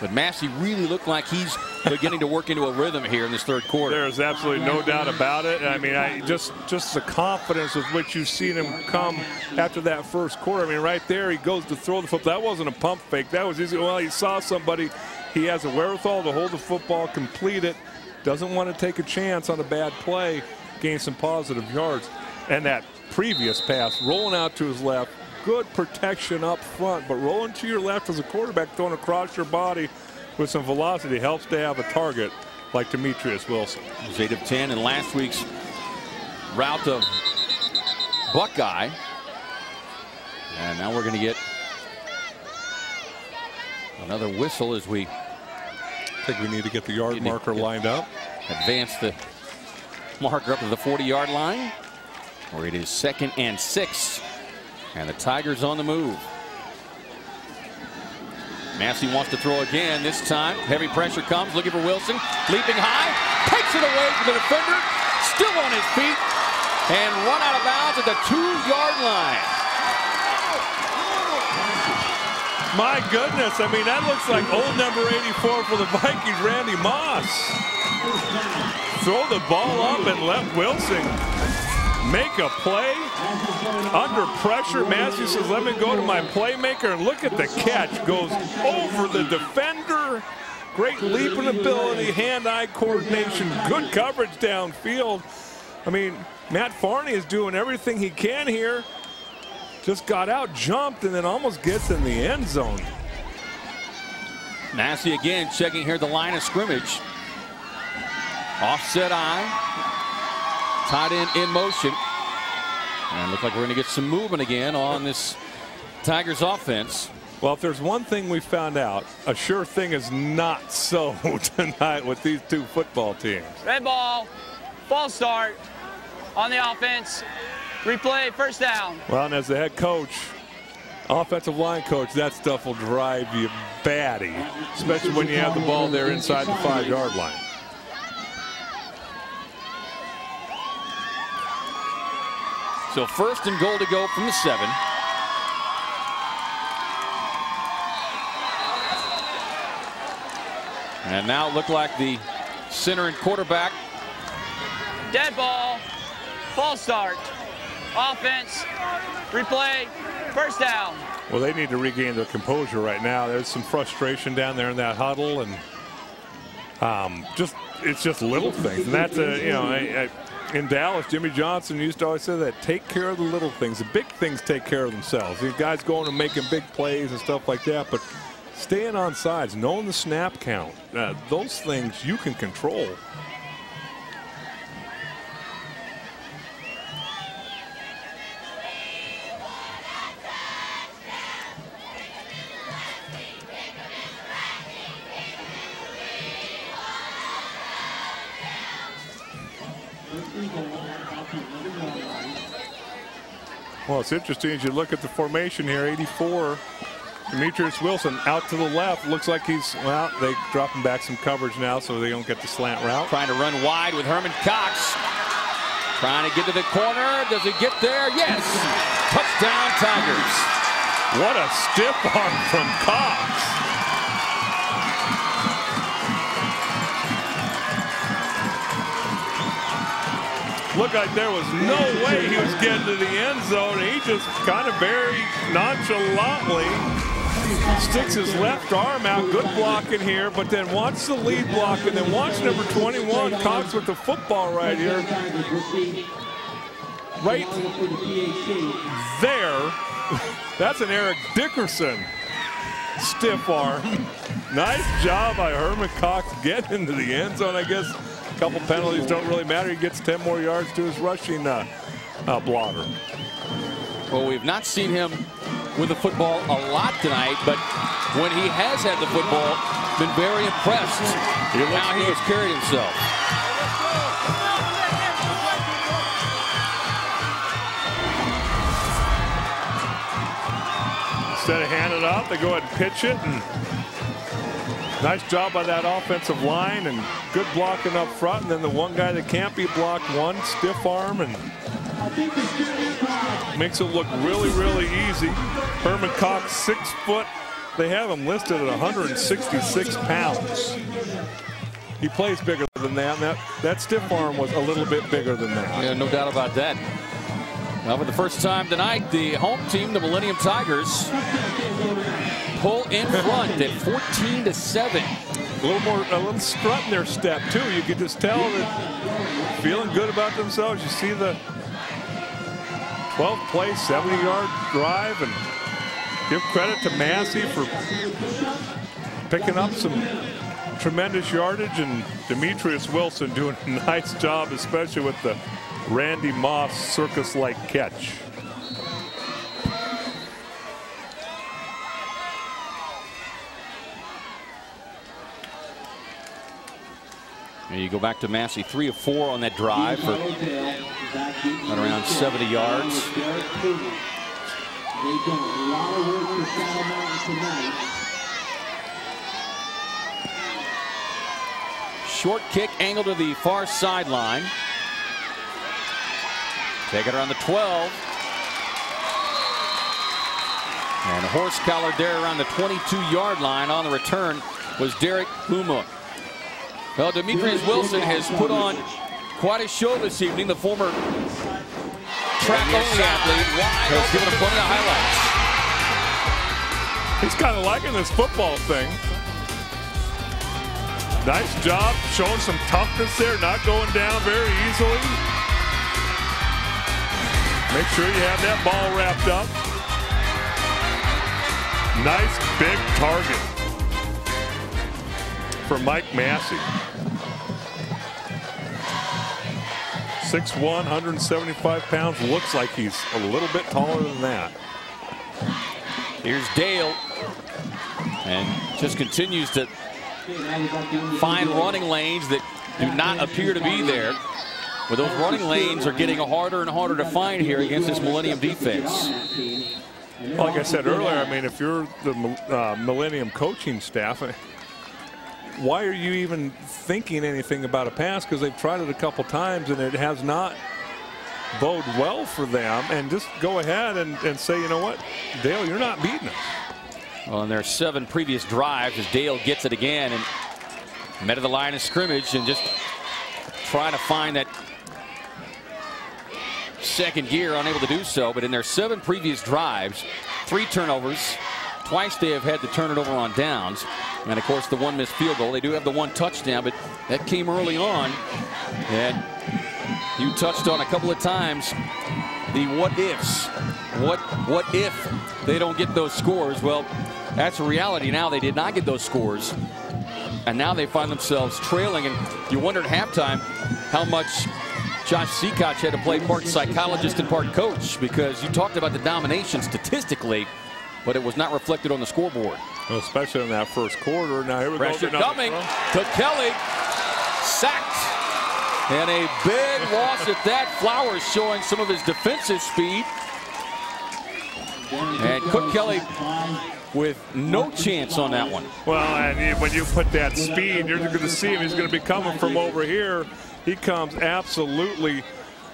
But Massey really looked like he's beginning to work into a rhythm here in this third quarter. There's absolutely no doubt about it. I mean, just the confidence with which you've seen him come after that first quarter. I mean, right there, he goes to throw the football. That wasn't a pump fake. That was easy. Well, he saw somebody. He has a wherewithal to hold the football, complete it. Doesn't want to take a chance on a bad play, gain some positive yards. And that previous pass, rolling out to his left, good protection up front, but rolling to your left as a quarterback, throwing across your body with some velocity helps to have a target like Demetrius Wilson. He was 8 of 10 in last week's route of Buckeye. And now we're going to get another whistle as we think we need to get the yard marker lined up. Advance the marker up to the 40-yard line, where it is 2nd and 6. And the Tigers on the move. Massey wants to throw again. This time, heavy pressure comes, looking for Wilson. Leaping high, takes it away from the defender. Still on his feet. And run out of bounds at the 2-yard line. My goodness, I mean, that looks like old number 84 for the Vikings, Randy Moss. Throw the ball up and let Wilson make a play. Under pressure, Massey says, let me go to my playmaker, and look at the catch. Goes over the defender. Great leaping ability, hand-eye coordination, good coverage downfield. I mean, Matt Farney is doing everything he can here. Just got out, jumped, and then almost gets in the end zone. Massey again checking here the line of scrimmage. Offset eye. Tight end in motion. And look like we're going to get some movement again on this Tigers offense. Well, if there's one thing we found out, a sure thing is not so tonight with these two football teams. Red ball, false start on the offense. Replay, first down. Well, and as the head coach, offensive line coach, that stuff will drive you batty, especially when you have the ball there inside the 5-yard line. So 1st and goal to go from the 7. And now it looked like the center and quarterback. Dead ball, false start, offense, replay, first down. Well, they need to regain their composure right now. There's some frustration down there in that huddle, and it's just little things. And that's in Dallas, Jimmy Johnson used to always say that, take care of the little things. The big things take care of themselves. These guys going and making big plays and stuff like that, but staying on sides, knowing the snap count, those things you can control. Well, it's interesting as you look at the formation here. 84, Demetrius Wilson out to the left. Looks like he's, well, they dropping back some coverage now so they don't get the slant route. Trying to run wide with Herman Cox. Trying to get to the corner. Does he get there? Yes. Touchdown Tigers. What a stiff arm from Cox. Looked like there was no way he was getting to the end zone. He just kind of very nonchalantly sticks his left arm out. Good blocking here, but then watch the lead block, and then watch number 21, Cox with the football right here. Right there. That's an Eric Dickerson stiff arm. Nice job by Herman Cox getting into the end zone. I guess a couple penalties don't really matter. He gets 10 more yards to his rushing blocker. Well, we've not seen him with the football a lot tonight, but when he has had the football, been very impressed how he has carried himself. Instead of handing it off, they go ahead and pitch it. And nice job by that offensive line and good blocking up front. And then the one guy that can't be blocked, one stiff arm, and makes it look really, really easy. Herman Cox, 6 foot. They have him listed at 166 pounds. He plays bigger than that, and that stiff arm was a little bit bigger than that. Yeah, no doubt about that. Well, for the first time tonight, the home team, the Millenium Tigers, pull in front at 14-7. A little strut in their step too. You could just tell that feeling good about themselves. You see the 12th play, 70-yard drive, and give credit to Massey for picking up some tremendous yardage, and Demetrius Wilson doing a nice job, especially with the Randy Moss circus-like catch. And you go back to Massey, 3 of 4 on that drive for at around 70 yards. They've done a lot of work for Shadow Mountain tonight. Short kick angled to the far sideline. Take it around the 12. And a horse collar there around the 22-yard line. On the return was Derek Huma. Well, Demetrius Wilson has put on quite a show this evening. The former track-only athlete has given him plenty of highlights. He's kind of liking this football thing. Nice job showing some toughness there, not going down very easily. Make sure you have that ball wrapped up. Nice big target for Mike Massey. 6'1", 175 pounds. Looks like he's a little bit taller than that. Here's Dale. And just continues to find running lanes that do not appear to be there. But those running lanes are getting harder and harder to find here against this Millenium defense. Like I said earlier, I mean, if you're the Millenium coaching staff, why are you even thinking anything about a pass? Because they've tried it a couple times and it has not bode well for them. And just go ahead and say, you know what, Dale, you're not beating us. Well, in their 7 previous drives, as Dale gets it again and met at the line of scrimmage and just trying to find that second gear, unable to do so. But in their 7 previous drives, 3 turnovers. Twice they have had to turn it over on downs. And of course the 1 missed field goal. They do have the 1 touchdown, but that came early on. And you touched on a couple of times the what ifs. What if they don't get those scores? Well, that's a reality now. They did not get those scores. And now they find themselves trailing. And you wonder at halftime how much Josh Seacock had to play part psychologist and part coach, because you talked about the domination statistically, but it was not reflected on the scoreboard. Well, especially in that first quarter. Now here we Pressure go. Coming to Kelly. Sacked. And a big loss at that. Flowers showing some of his defensive speed. And Cook Kelly with no chance on that one. Well, and when you put that speed, you're going to see him. He's going to be coming from over here. He comes absolutely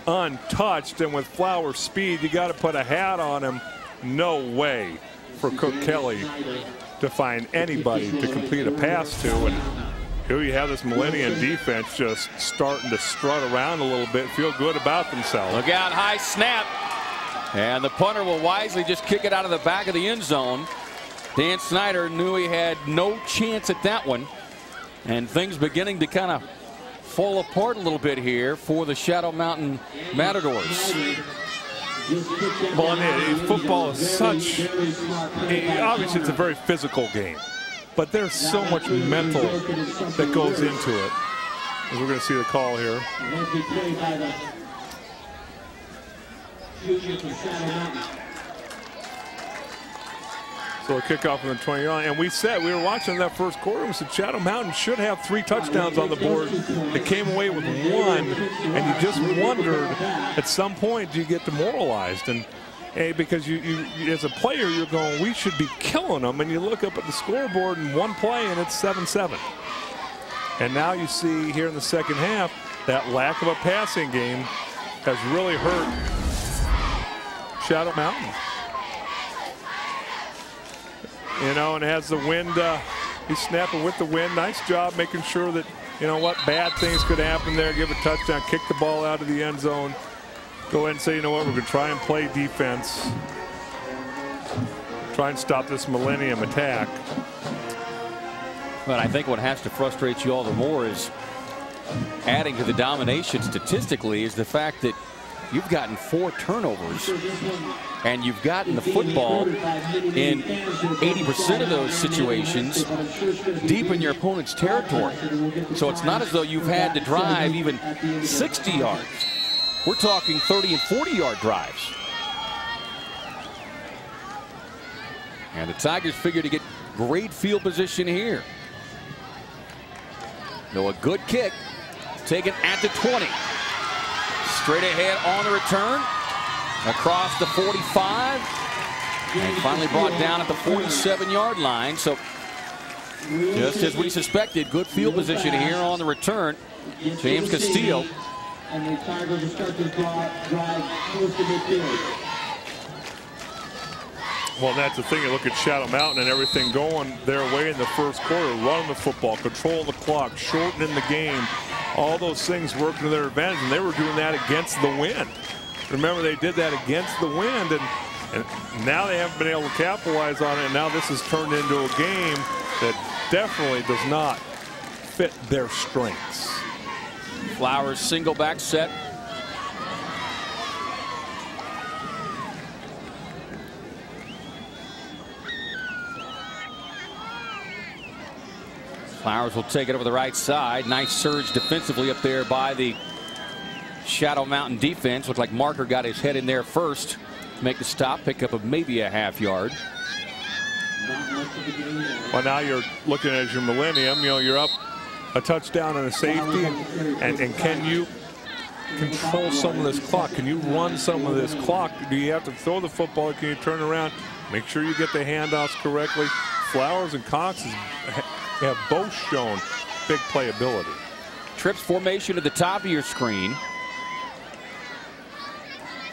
untouched. And with Flowers' speed, you got to put a hat on him. No way for Cook Kelly to find anybody to complete a pass to. And here you have this Millenium defense just starting to strut around a little bit, feel good about themselves. Look out, high snap. And the punter will wisely just kick it out of the back of the end zone. Dan Snyder knew he had no chance at that one. And things beginning to kind of fall apart a little bit here for the Shadow Mountain Matadors. Well, and football is such, obviously it's a very physical game, but there's so much mental that goes into it. As we're going to see the call here. So a kickoff from the 20-yard line. And we said, we were watching that first quarter, we said Shadow Mountain should have 3 touchdowns on the board. They came away with 1, and you just wondered at some point, do you get demoralized? And because you as a player, you're going, we should be killing them. And you look up at the scoreboard in 1 play, and it's 7-7. And now you see here in the second half, that lack of a passing game has really hurt Shadow Mountain. You know, and has the wind, he's snapping with the wind. Nice job making sure that, you know what, bad things could happen there. Give a touchdown, kick the ball out of the end zone. Go ahead and say, you know what, we're going to try and play defense. Try and stop this Millenium attack. But I think what has to frustrate you all the more is adding to the domination statistically is the fact that you've gotten 4 turnovers and you've gotten the football in 80% of those situations deep in your opponent's territory. So it's not as though you've had to drive even 60 yards. We're talking 30 and 40-yard drives. And the Tigers figure to get great field position here. No, a good kick taken at the 20. Straight ahead on the return, across the 45, and finally brought down at the 47-yard line. So just as we suspected, good field position here on the return. James Castillo. And the Tigers will start this drive close to midfield. Well, that's the thing. You look at Shadow Mountain and everything going their way in the first quarter, running the football, controlling the clock, shortening the game. All those things working to their advantage, and they were doing that against the wind. Remember, they did that against the wind, and now they haven't been able to capitalize on it, and now this has turned into a game that definitely does not fit their strengths. Flowers single back set. Flowers will take it over the right side. Nice surge defensively up there by the Shadow Mountain defense. Looked like Marker got his head in there first. Make the stop, pick up maybe a half yard. Well, now you're looking at your Millenium. You know, you're up a touchdown and a safety. And can you control some of this clock? Can you run some of this clock? Do you have to throw the football? Can you turn around? Make sure you get the handoffs correctly. Flowers and Cox have both shown big playability. Trips formation at the top of your screen.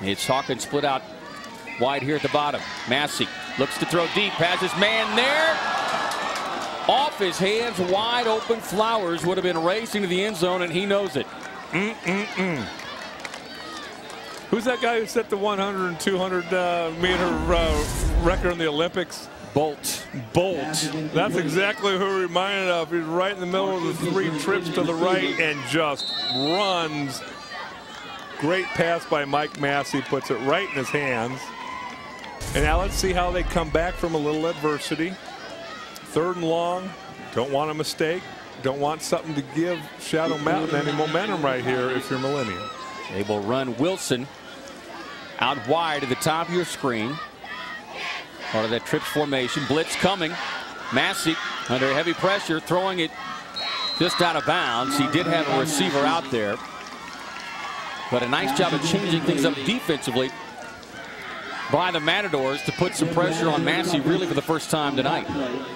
It's Hawkins split out wide here at the bottom. Massey looks to throw deep, has his man there. Off his hands, wide open. Flowers would have been racing to the end zone, and he knows it. Who's that guy who set the 100 and 200 meter record in the Olympics? Bolt. That's exactly who he reminded of. He's right in the middle of the 3 trips to the right and just runs. Great pass by Mike Massey, puts it right in his hands. And now let's see how they come back from a little adversity. 3rd and long. Don't want a mistake. Don't want something to give Shadow Mountain any momentum right here if you're Millenium. They will run Wilson out wide at the top of your screen. Part of that trips formation. Blitz coming. Massey under heavy pressure, throwing it just out of bounds. He did have a receiver out there. But a nice job of changing things up defensively by the Matadors to put some pressure on Massey really for the first time tonight.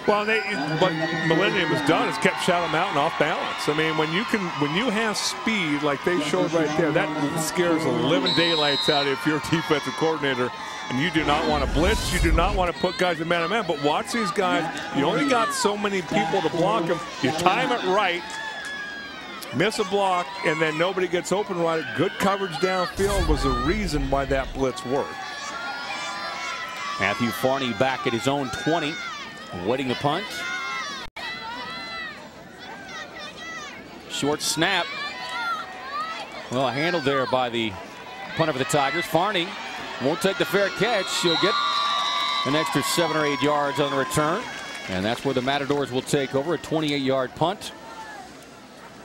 Well, what Millenium has done is kept Shadow Mountain off balance. I mean, when you have speed like they showed right there, that scares the living daylights out if you're a defensive coordinator. And you do not want to blitz. You do not want to put guys in man-to-man. But watch these guys. You only got so many people to block them. You time it right, miss a block, and then nobody gets open right. Good coverage downfield was the reason why that blitz worked. Matthew Farney back at his own 20, waiting the punt. Short snap. Well, handled there by the punter for the Tigers. Farney Won't take the fair catch. She'll get an extra 7 or 8 yards on the return. And that's where the Matadors will take over, a 28-yard punt.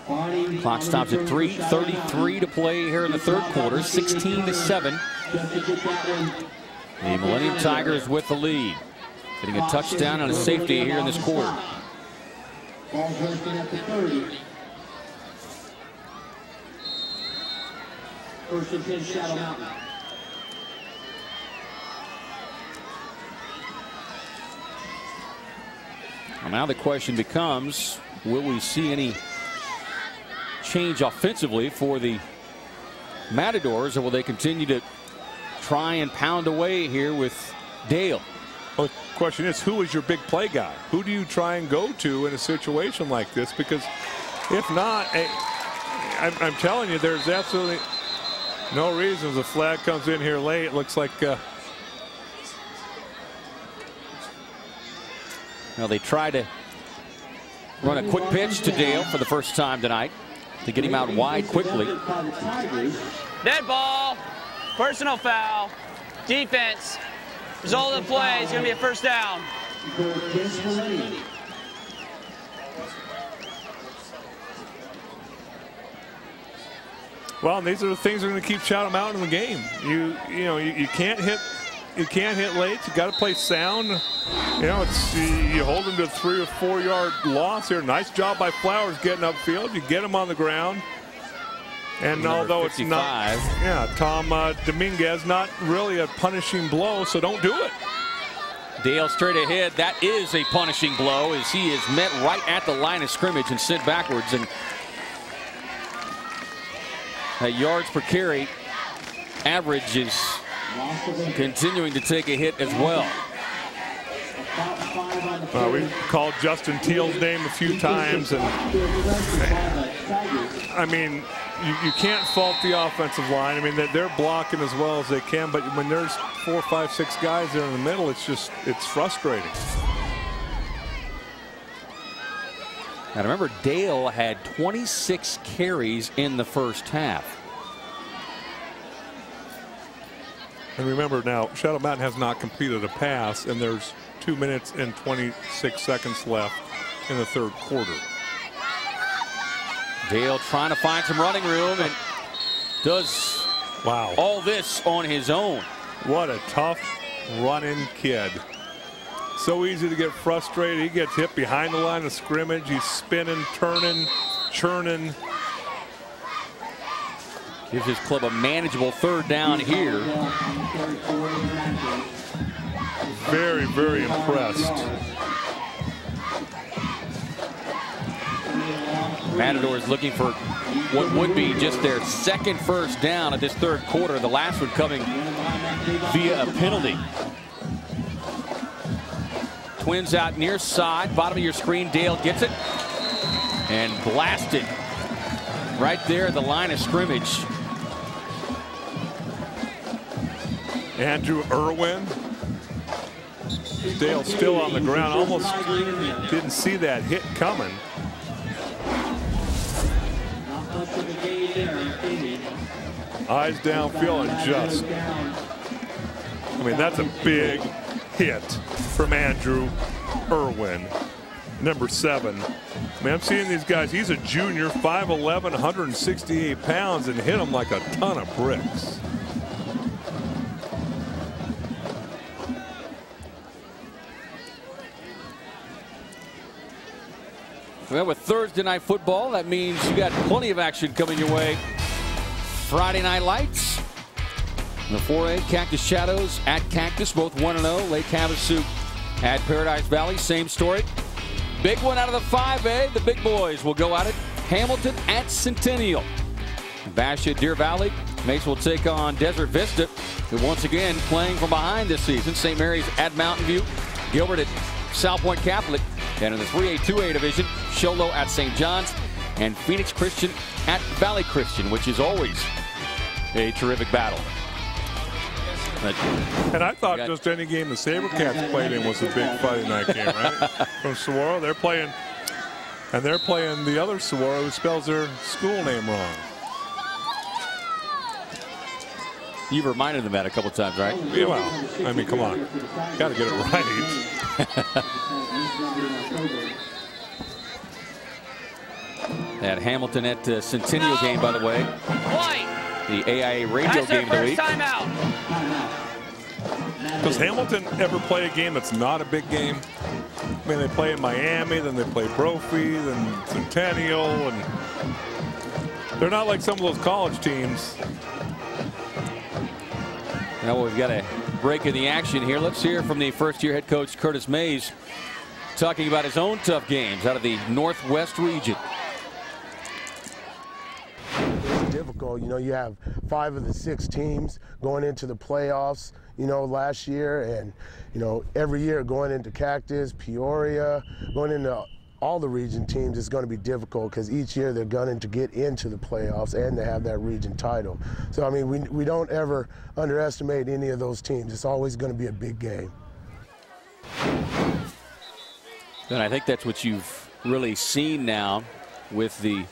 Clock stops at 3:33 to play here in the third quarter, 16-7. The Millennium Tigers with the lead. Getting a touchdown and a safety here in this quarter. First and 10, Shadow Mountain. Well, now the question becomes, will we see any change offensively for the Matadors, or will they continue to try and pound away here with Dale? Well, the question is, who is your big play guy? Who do you try and go to in a situation like this? Because if not, I'm telling you, there's absolutely no reason. The flag comes in here late. It looks like well, they try to run a quick pitch to Dale for the first time tonight to get him out wide quickly. Dead ball. Personal foul. Defense. Result of the play is going to be a first down. well, and these are the things that are going to keep Shadow Mountain in the game. You can't hit. You can't hit late. You got to play sound. You hold them to a 3 or 4 yard loss here. Nice job by Flowers getting upfield. You get them on the ground. And Number although 55. It's not, Tom Dominguez, not really a punishing blow, so don't do it. Dale straight ahead. That is a punishing blow as he is met right at the line of scrimmage and sent backwards. And yards per carry average is continuing to take a hit as well. We've called Justin Teal's name a few times, and I mean, you can't fault the offensive line. I mean, they're blocking as well as they can, but when there's 4, 5, 6 guys there in the middle, it's frustrating. Now remember, Dale had 26 carries in the first half. And remember now, Shadow Mountain has not completed a pass, and there's 2 minutes and 26 seconds left in the third quarter. Dale trying to find some running room and does all this on his own. What a tough running kid. So easy to get frustrated. He gets hit behind the line of scrimmage. He's spinning, turning, churning. Gives his club a manageable third down here. Very, very impressed. Matadors looking for what would be just their second first down at this third quarter. The last one coming via a penalty. Twins out near side, bottom of your screen. Dale gets it and blasted right there at the line of scrimmage. Andrew Irwin. Dale still on the ground. Almost didn't see that hit coming. Eyes downfield and just. I mean, that's a big hit from Andrew Irwin, number 7. I mean, I'm seeing these guys. He's a junior, 5'11", 168 pounds, and hit him like a ton of bricks. Well, with Thursday night football, that means you got plenty of action coming your way. Friday night lights. The 4A, Cactus Shadows at Cactus, both 1-0. Lake Havasu at Paradise Valley, same story. Big one out of the 5A. The big boys will go at it. Hamilton at Centennial. Bash at Deer Valley. Mace will take on Desert Vista, who once again playing from behind this season. St. Mary's at Mountain View. Gilbert at South Point Catholic. And in the 3A, 2A division, Sholo at St. John's and Phoenix Christian at Valley Christian, which is always a terrific battle. And I thought just any game the SaberCats played in was a big Friday night game, right? From Saguaro, they're playing the other Saguaro who spells their school name wrong. You've reminded them that a couple times, right? Yeah, well, I mean, come on. Got to get it right. That Hamilton at Centennial game, by the way. The AIA radio game of the week. Does Hamilton ever play a game that's not a big game? I mean, they play in Miami, then they play Brophy, then Centennial, and they're not like some of those college teams. Now we've got a break in the action here. Let's hear from the first-year head coach Curtis Mays talking about his own tough games out of the Northwest region. It's difficult. You know, you have 5 of the 6 teams going into the playoffs, you know, last year, and, you know, every year going into Cactus, Peoria, going into all the region teams, it's going to be difficult because each year they're going to get into the playoffs and they have that region title. So, I mean, we don't ever underestimate any of those teams. It's always going to be a big game. And I think that's what you've really seen now with the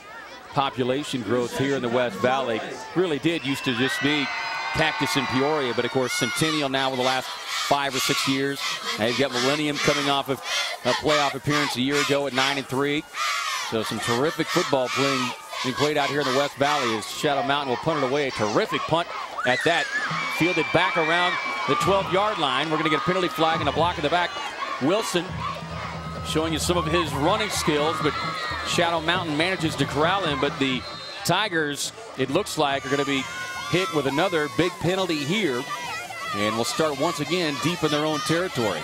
population growth here in the West Valley. Really did used to just be Cactus and Peoria, but of course Centennial now with the last 5 or 6 years. And you've got Millenium coming off of a playoff appearance a year ago at 9-3. So some terrific football being played out here in the West Valley as Shadow Mountain will punt it away. A terrific punt at that. Fielded back around the 12-yard line. We're going to get a penalty flag and a block in the back. Wilson showing you some of his running skills, but Shadow Mountain manages to corral him. But the Tigers, it looks like, are going to be hit with another big penalty here. And will start once again deep in their own territory.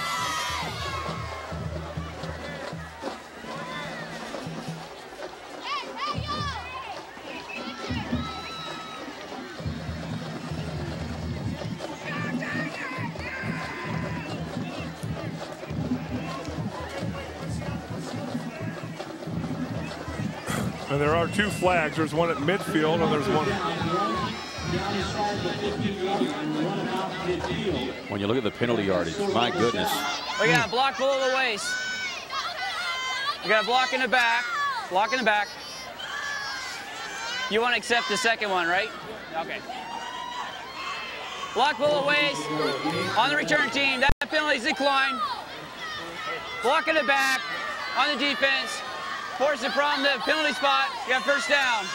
And there are 2 flags. There's one at midfield and there's one. When you look at the penalty yardage, my goodness. We got a block below the waist. We got a block in the back. Block in the back. You want to accept the second one, right? Okay. Block below the waist. On the return team, that penalty's declined. Block in the back. On the defense. Force it from the penalty spot. You got first down.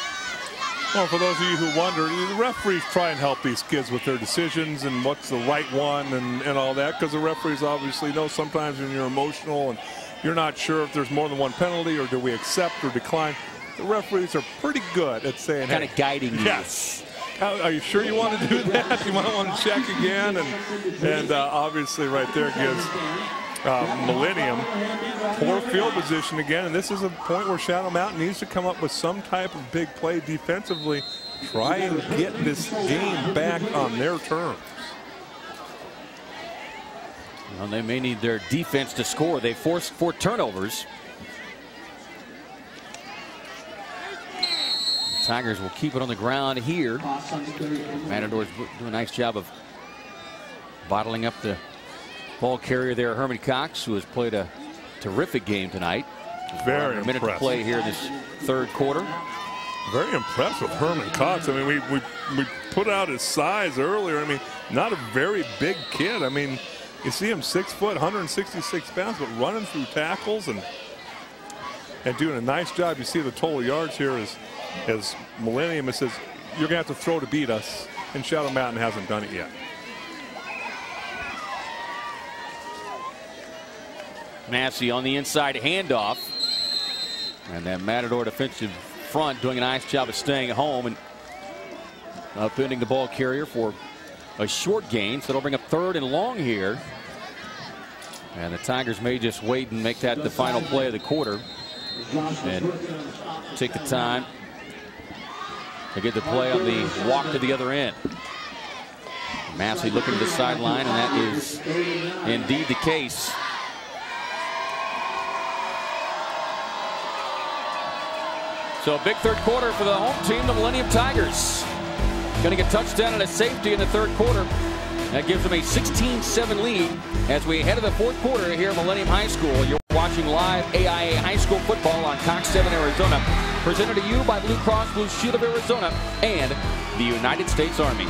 Well, for those of you who wonder, the referees try and help these kids with their decisions and what's the right one and all that, because the referees obviously know sometimes when you're emotional and you're not sure if there's more than one penalty or do we accept or decline. The referees are pretty good at saying, kind of guiding you. Yes. Are you sure you want to do that? You might want to check again. And obviously right there gives Millenium poor field position again, and this is a point where Shadow Mountain needs to come up with some type of big play defensively, try and get this game back on their terms. Well, they may need their defense to score. They forced 4 turnovers. The Tigers will keep it on the ground here. Matadors do a nice job of bottling up the ball carrier there, Herman Cox, who has played a terrific game tonight. Very a minute impressive. to play here in this 3rd quarter. Very impressed with Herman Cox. I mean, we put out his size earlier. I mean, not a very big kid. I mean, you see him 6 foot, 166 pounds, but running through tackles and doing a nice job. You see the total yards here as Millenium. It says you're going to have to throw to beat us, and Shadow Mountain hasn't done it yet. Massey on the inside handoff. And that Matador defensive front doing a nice job of staying at home and upending the ball carrier for a short gain. So they'll bring up 3rd and long here. And the Tigers may just wait and make that the final play of the quarter and take the time to get the play on the walk to the other end. Massey looking to the sideline, and that is indeed the case. So a big 3rd quarter for the home team, the Millenium Tigers. Going to get touchdown and a safety in the 3rd quarter. That gives them a 16-7 lead as we head to the 4th quarter here at Millenium High School. You're watching live AIA High School football on Cox 7, Arizona. Presented to you by Blue Cross Blue Shield of Arizona and the United States Army.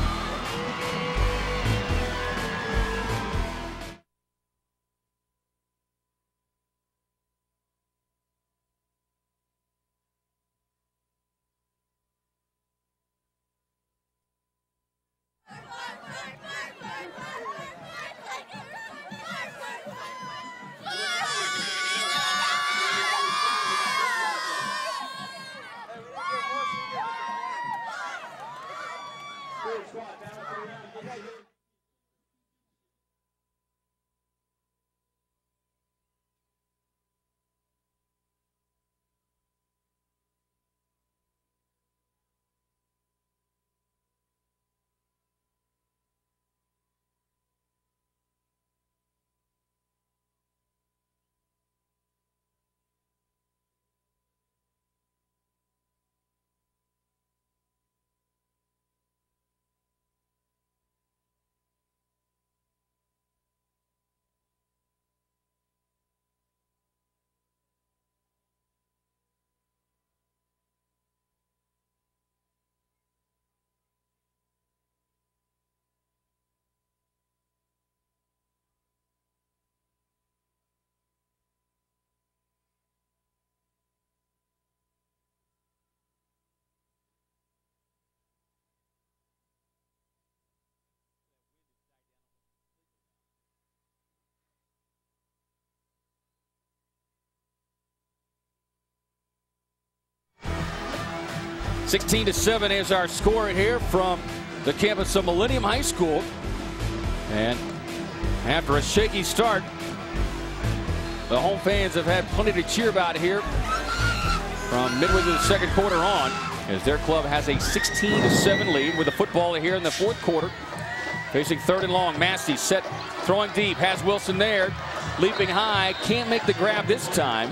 16-7 is our score here from the campus of Millenium High School. And after a shaky start, the home fans have had plenty to cheer about here from midway through the second quarter on, as their club has a 16-7 lead with the football here in the fourth quarter. Facing third and long, Massey set, throwing deep, has Wilson there, leaping high, can't make the grab this time.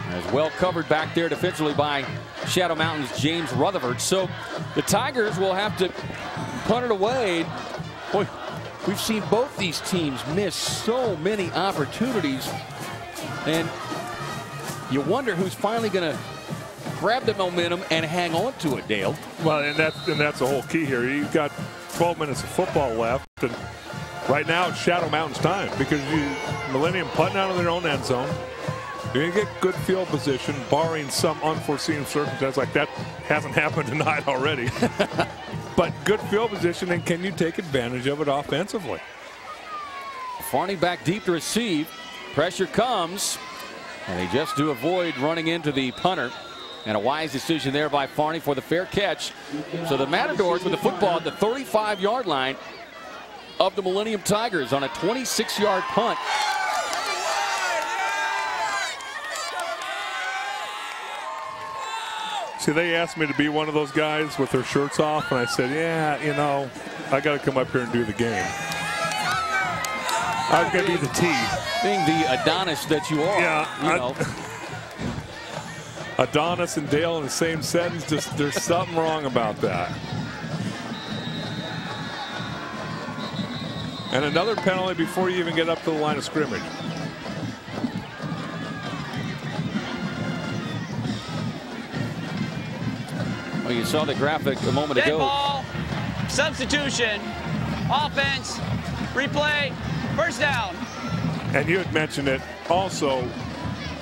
As well covered back there defensively by Shadow Mountain's James Rutherford. So the Tigers will have to punt it away. Boy, we've seen both these teams miss so many opportunities, and you wonder who's finally going to grab the momentum and hang on to it, Dale. Well, and that's the whole key here. You've got 12 minutes of football left, and right now it's Shadow Mountain's time, because Millenium punting out of their own end zone. You're going to get good field position, barring some unforeseen circumstance like that hasn't happened tonight already. But good field position, and can you take advantage of it offensively? Farney back deep to receive. Pressure comes, and they just do avoid running into the punter. And a wise decision there by Farney for the fair catch. So the Matadors with the football at the 35-yard line of the Millenium Tigers on a 26-yard punt. See, they asked me to be one of those guys with their shirts off, and I said, yeah, you know, I got to come up here and do the game. I'm going to be the T. Being the Adonis that you are. Yeah, you know. Adonis and Dale in the same sentence, just there's something wrong about that. And another penalty before you even get up to the line of scrimmage. Well, you saw the graphic a moment Dead ago. Ball, substitution, offense, replay, first down. And you had mentioned it also.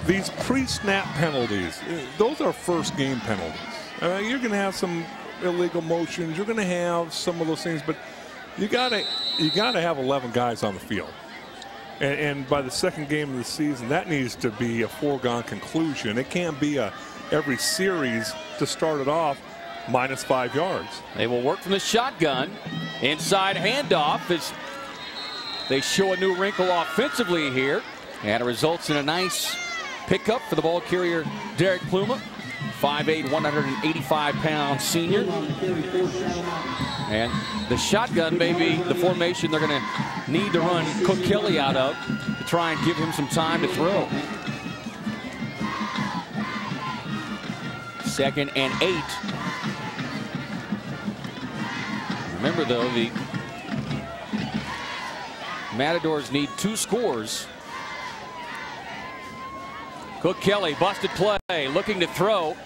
These pre-snap penalties, those are first game penalties. You're going to have some illegal motions. You're going to have some of those things, but you got to have 11 guys on the field. And by the second game of the season, that needs to be a foregone conclusion. It can't be every series to start it off minus 5 yards. They will work from the shotgun. Inside handoff as they show a new wrinkle offensively here, and it results in a nice pickup for the ball carrier Derek Pluma, 5'8", 185-pound senior. And the shotgun may be the formation they're going to need to run Cook Kelly out of to try and give him some time to throw. 2nd and 8. Remember, though, the Matadors need 2 scores. Cook Kelly, busted play, looking to throw.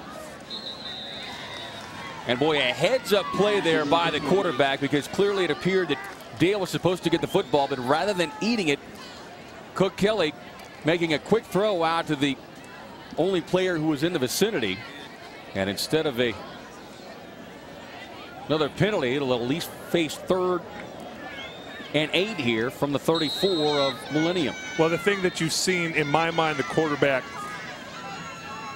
And boy, a heads-up play there by the quarterback, because clearly it appeared that Dale was supposed to get the football, but rather than eating it, Cook Kelly making a quick throw out to the only player who was in the vicinity. And instead of another penalty, it'll at least face 3rd and 8 here from the 34 of Millenium. Well, the thing that you've seen, in my mind, the quarterback,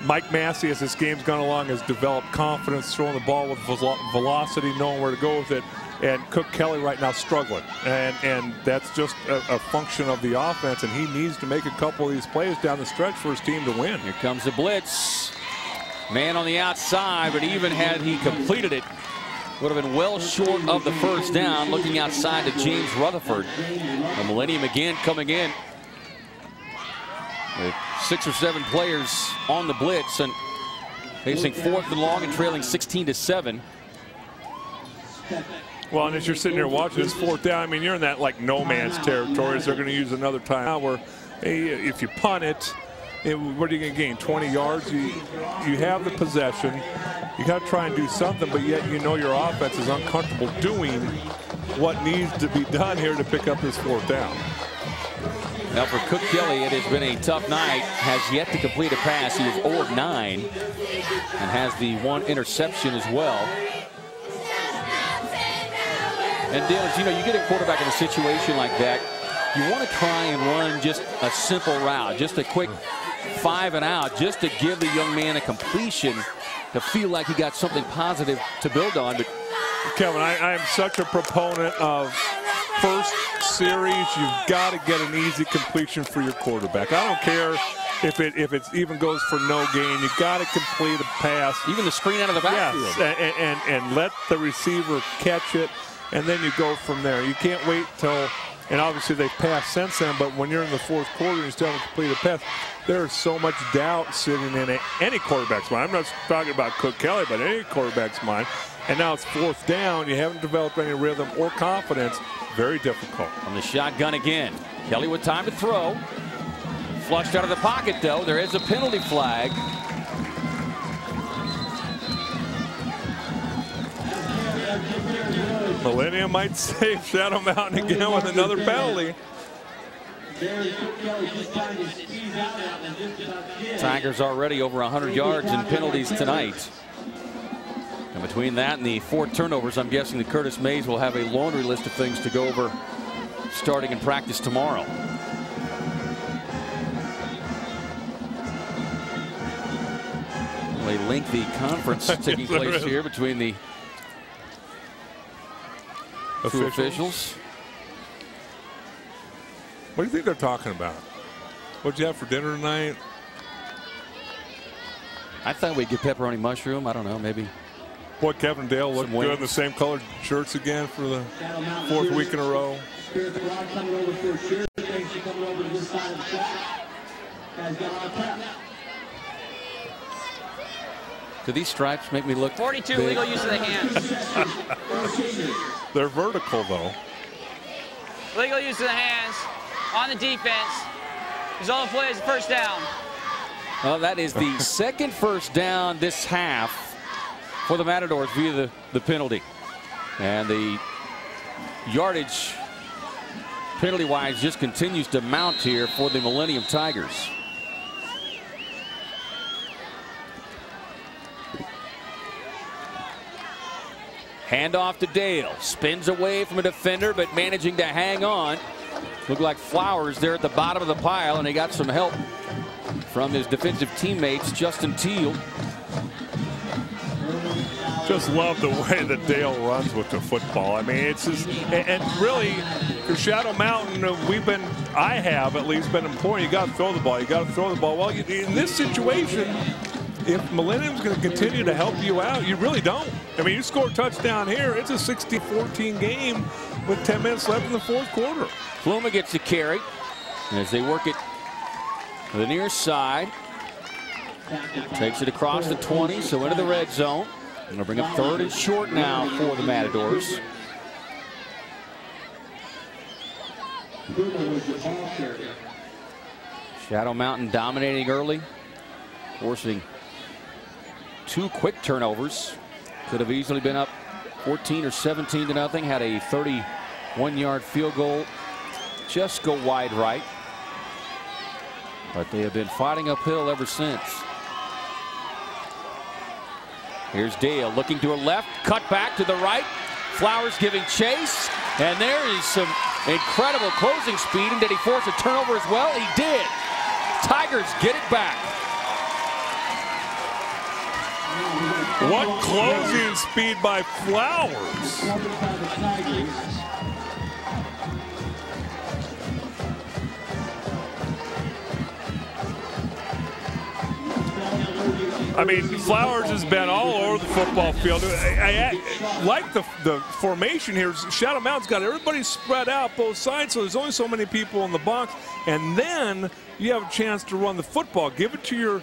Mike Massey, as this game's gone along, has developed confidence, throwing the ball with velocity, knowing where to go with it. And Cook Kelly right now struggling. And that's just a function of the offense, and he needs to make a couple of these plays down the stretch for his team to win. Here comes the blitz. Man on the outside, but even had he completed it, would have been well short of the first down. Looking outside to James Rutherford. The Millenium again coming in with 6 or 7 players on the blitz and facing 4th and long and trailing 16-7. Well, and as you're sitting there watching this 4th down, I mean, you're in that like no man's territory. They're going to use another time where, hey, if you punt it, what are you going to gain? 20 yards? You have the possession. You got to try and do something, but yet you know your offense is uncomfortable doing what needs to be done here to pick up this 4th down. Now for Cook Kelly, it has been a tough night. Has yet to complete a pass. He is 0 of 9 and has the 1 interception as well. And Dale, you know, you get a quarterback in a situation like that, you want to try and run just a simple route, just a quick 5 and out just to give the young man a completion to feel like he got something positive to build on. But Kevin, I am such a proponent of first series, you've got to get an easy completion for your quarterback. I don't care if it even goes for no gain. You got to complete a pass. Even the screen out of the backfield. Yes, and let the receiver catch it, and then you go from there. You can't wait till, and obviously they've passed since then, but when you're in the fourth quarter and you still haven't completed a pass, there's so much doubt sitting in any quarterback's mind. I'm not talking about Cook Kelly, but any quarterback's mind. And now it's fourth down. You haven't developed any rhythm or confidence. Very difficult. On the shotgun again. Kelly with time to throw. Flushed out of the pocket, though. There is a penalty flag. Millenium might save Shadow Mountain again with another penalty. Tigers already over 100 yards in penalties tonight. And between that and the 4 turnovers, I'm guessing that Curtis Mays will have a laundry list of things to go over starting in practice tomorrow. A lengthy conference taking place here between the two officials. What do you think they're talking about? What'd you have for dinner tonight? I thought we'd get pepperoni mushroom. I don't know, maybe. Boy, Kevin and Dale look good in the same colored shirts again for the 4th week in a row. Do these stripes make me look 42 big? legal use of the hands. They're vertical, though. Legal use of the hands on the defense. Result of play is first down. Well, that is the second first down this half for the Matadors via the penalty. And the yardage penalty-wise just continues to mount here for the Millenium Tigers. Handoff to Dale. Spins away from a defender, but managing to hang on. Looked like Flowers there at the bottom of the pile, and he got some help from his defensive teammates, Justin Teal. Just love the way that Dale runs with the football. I mean, it's just, and really, for Shadow Mountain, I have at least been imploring, you got to throw the ball. You got to throw the ball. Well, in this situation, if Millennium's going to continue to help you out, you really don't. I mean, you score a touchdown here, it's a 60-14 game with 10 minutes left in the 4th quarter. Fluma gets the carry as they work it to the near side. Takes it across the 20, so into the red zone. Going to bring up 3rd and short now for the Matadors. Shadow Mountain dominating early, forcing 2 quick turnovers. Could have easily been up 14 or 17 to nothing. Had a 31-yard field goal just go wide right. But they have been fighting uphill ever since. Here's Dale looking to her left, cut back to the right. Flowers giving chase, and there is some incredible closing speed. And did he force a turnover as well? He did. Tigers get it back. What closing speed by Flowers. I mean, Flowers has been all over the football field. I like the formation here. Shadow Mountain's got everybody spread out both sides, so there's only so many people in the box. And then you have a chance to run the football. Give it to your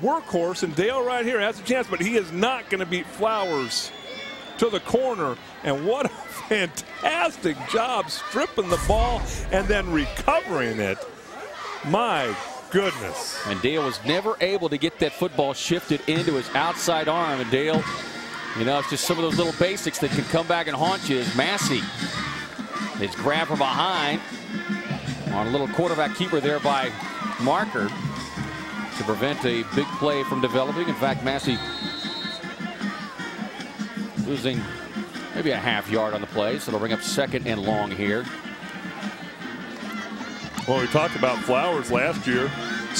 workhorse, and Dale right here has a chance, but he is not going to beat Flowers to the corner. And what a fantastic job stripping the ball and then recovering it. My goodness. And Dale was never able to get that football shifted into his outside arm. And Dale, you know, it's just some of those little basics that can come back and haunt you. As Massey is grabbed from behind on a little quarterback keeper there by Marker to prevent a big play from developing. In fact, Massey losing maybe a half yard on the play, so it'll bring up 2nd and long here. Well, we talked about Flowers last year.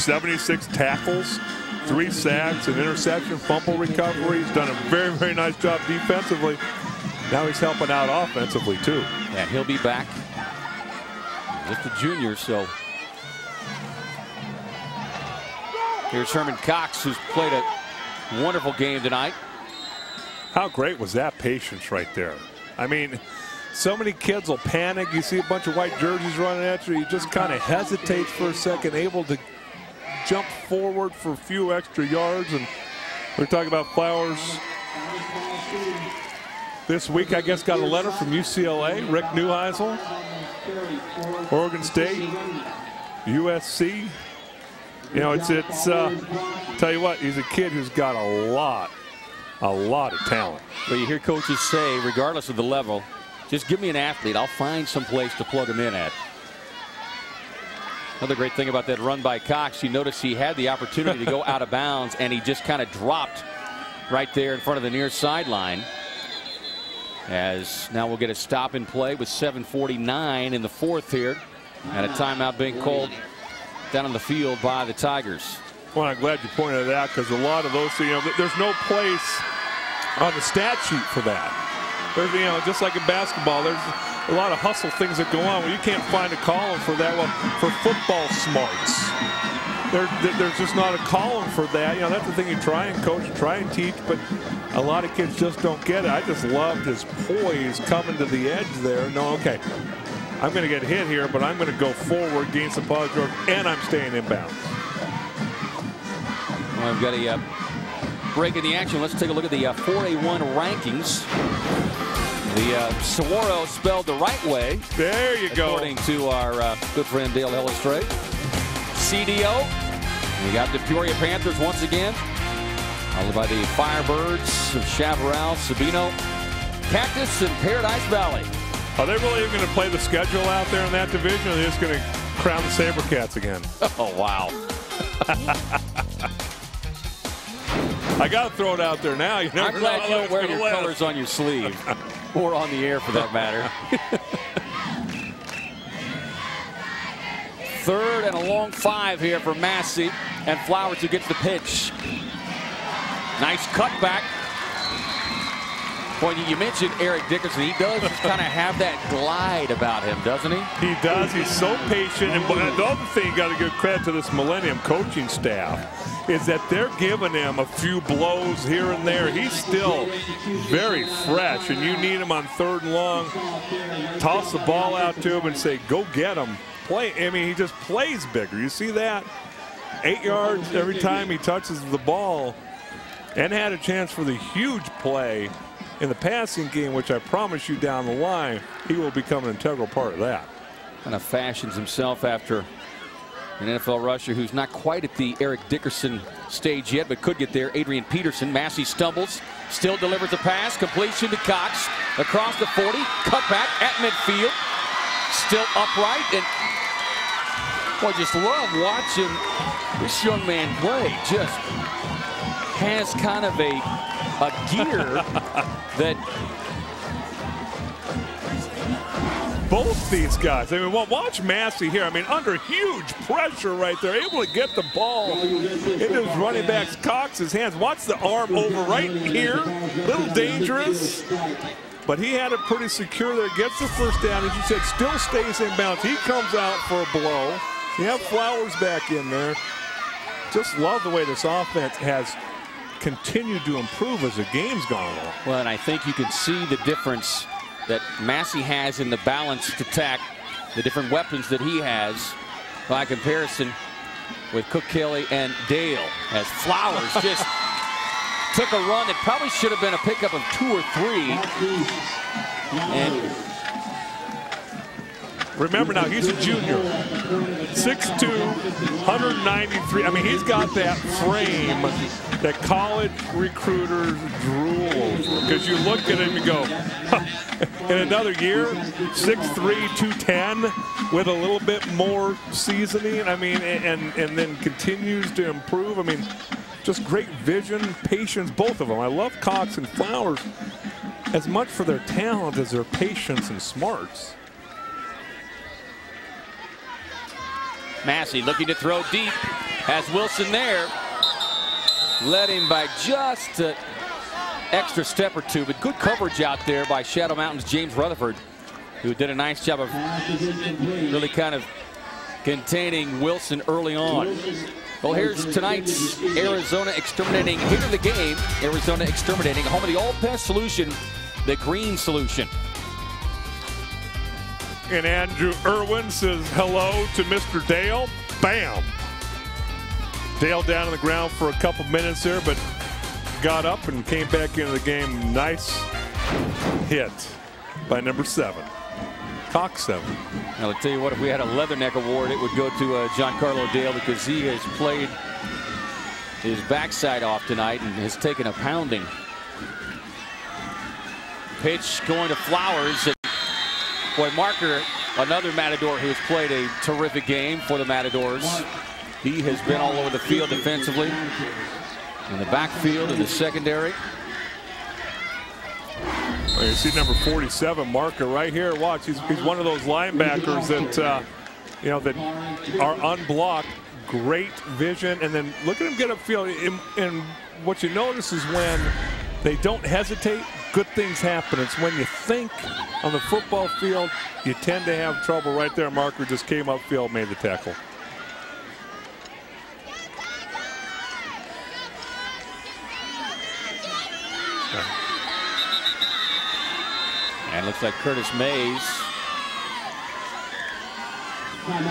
76 tackles, 3 sacks, an interception, fumble recovery. He's done a very, very nice job defensively. Now he's helping out offensively, too. Yeah, he'll be back. Just a junior, so. Here's Herman Cox, who's played a wonderful game tonight. How great was that patience right there? I mean, so many kids will panic. You see a bunch of white jerseys running at you. He just kind of hesitates for a second, able to jump forward for a few extra yards. And we're talking about Flowers. This week, I guess, got a letter from UCLA, Rick Neuheisel, Oregon State, USC. You know, tell you what, he's a kid who's got a lot of talent. But you hear coaches say, regardless of the level, just give me an athlete. I'll find some place to plug him in at. Another great thing about that run by Cox, you notice he had the opportunity to go out of bounds, and he just kind of dropped right there in front of the near sideline. As now we'll get a stop in play with 7:49 in the 4th here, and a timeout being called down on the field by the Tigers. Well, I'm glad you pointed that, because a lot of those, you know, there's no place on the stat sheet for that. There's, you know, just like in basketball, there's a lot of hustle things that go on where you can't find a column for that. Well, for football smarts, there's just not a column for that. You know, that's the thing you try and coach, try and teach, but a lot of kids just don't get it. I just loved his poise coming to the edge there. No, okay, I'm going to get hit here, but I'm going to go forward, gain some positive, and I'm staying inbounds. Well, I've got a break in the action. Let's take a look at the 4A1 rankings. The Saguaro spelled the right way. There you go. According to our good friend Dale Hillestrade. CDO. We got the Peoria Panthers once again. Followed by the Firebirds of Chaparral, Sabino, Cactus, and Paradise Valley. Are they really going to play the schedule out there in that division, or are they just going to crown the Sabercats again? Oh, wow. I got to throw it out there now. You I'm glad you don't wear your colors on your sleeve, or on the air for that matter. 3rd and a long 5 here for Massey, and Flowers who gets the pitch. Nice cutback. Boy, you mentioned Eric Dickerson. He does kind of have that glide about him, doesn't he? He does. He's so patient. And the other thing you got to give credit to this Millennium coaching staff is that they're giving him a few blows here and there. He's still very fresh, and you need him on 3rd and long. Toss the ball out to him and say, go get him. Play. I mean, he just plays bigger. You see that? 8 yards every time he touches the ball, and had a chance for the huge play in the passing game, which I promise you down the line, he will become an integral part of that. Kind of fashions himself after an NFL rusher who's not quite at the Eric Dickerson stage yet, but could get there. Adrian Peterson. Massey stumbles, still delivers a pass, completion to Cox, across the 40, cut back at midfield, still upright, and boy, just love watching this young man play. Just has kind of a gear that both these guys. I mean, well, watch Massey here. I mean, under huge pressure right there, able to get the ball into his running back's Cox's hands. Watch the arm over right here. A little dangerous, but he had it pretty secure there. Gets the first down. As you said, still stays in bounds. He comes out for a blow. You have Flowers back in there. Just love the way this offense has continued to improve as the game's gone along. Well, and I think you can see the difference that Massey has in the balanced attack, the different weapons that he has by comparison with Cook Kelly and Dale, as Flowers just took a run that probably should have been a pickup of 2 or 3. And remember now, he's a junior. 6'2", 193. I mean, he's got that frame that college recruiters drool over. Because you look at him and go, in another year, 6'3", 210, with a little bit more seasoning. I mean, and then continues to improve. I mean, just great vision, patience, both of them. I love Cox and Flowers as much for their talent as their patience and smarts. Massey looking to throw deep. Has Wilson there. Led him by just an extra step or two, but good coverage out there by Shadow Mountain's James Rutherford, who did a nice job of really kind of containing Wilson early on. Well, here's tonight's Arizona Exterminating hit of the game. Arizona Exterminating, home of the all-pest solution, the green solution. And Andrew Irwin says hello to Mr. Dale. Bam! Dale down on the ground for a couple minutes there, but got up and came back into the game. Nice hit by number 7. Cox 7. Now, I'll tell you what, if we had a Leatherneck Award, it would go to Giancarlo Dale, because he has played his backside off tonight and has taken a pounding. Pitch going to Flowers. And boy, Marker, another Matador who has played a terrific game for the Matadors. He has been all over the field defensively, in the backfield, in the secondary. Well, you see number 47, Marker, right here. Watch, he's one of those linebackers that that are unblocked. Great vision, and then look at him get upfield. And what you notice is when they don't hesitate, good things happen. It's when you think on the football field, you tend to have trouble. Right there, Marker just came upfield, made the tackle. And looks like Curtis Mays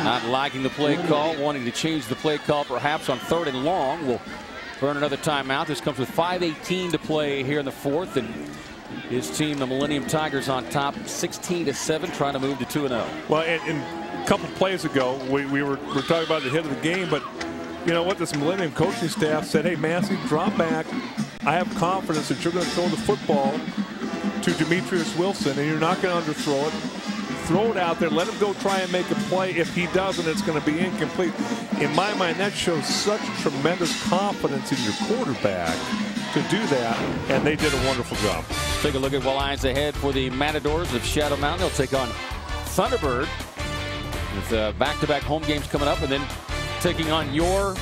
not liking the play call, wanting to change the play call perhaps on 3rd and long. We'll burn another timeout. This comes with 5:18 to play here in the 4th, and his team, the Millennium Tigers, on top 16-7, trying to move to 2-0. Well, and a couple plays ago, we were talking about the hit of the game, but you know what? This Millennium coaching staff said, hey, Massey, drop back. I have confidence that you're going to throw the football to Demetrius Wilson, and you're not going to underthrow it. Throw it out there. Let him go try and make a play. If he doesn't, it's going to be incomplete. In my mind, that shows such tremendous confidence in your quarterback to do that, and they did a wonderful job. Take a look at what lies ahead for the Matadors of Shadow Mountain. They'll take on Thunderbird with back-to-back home games coming up, and then taking on your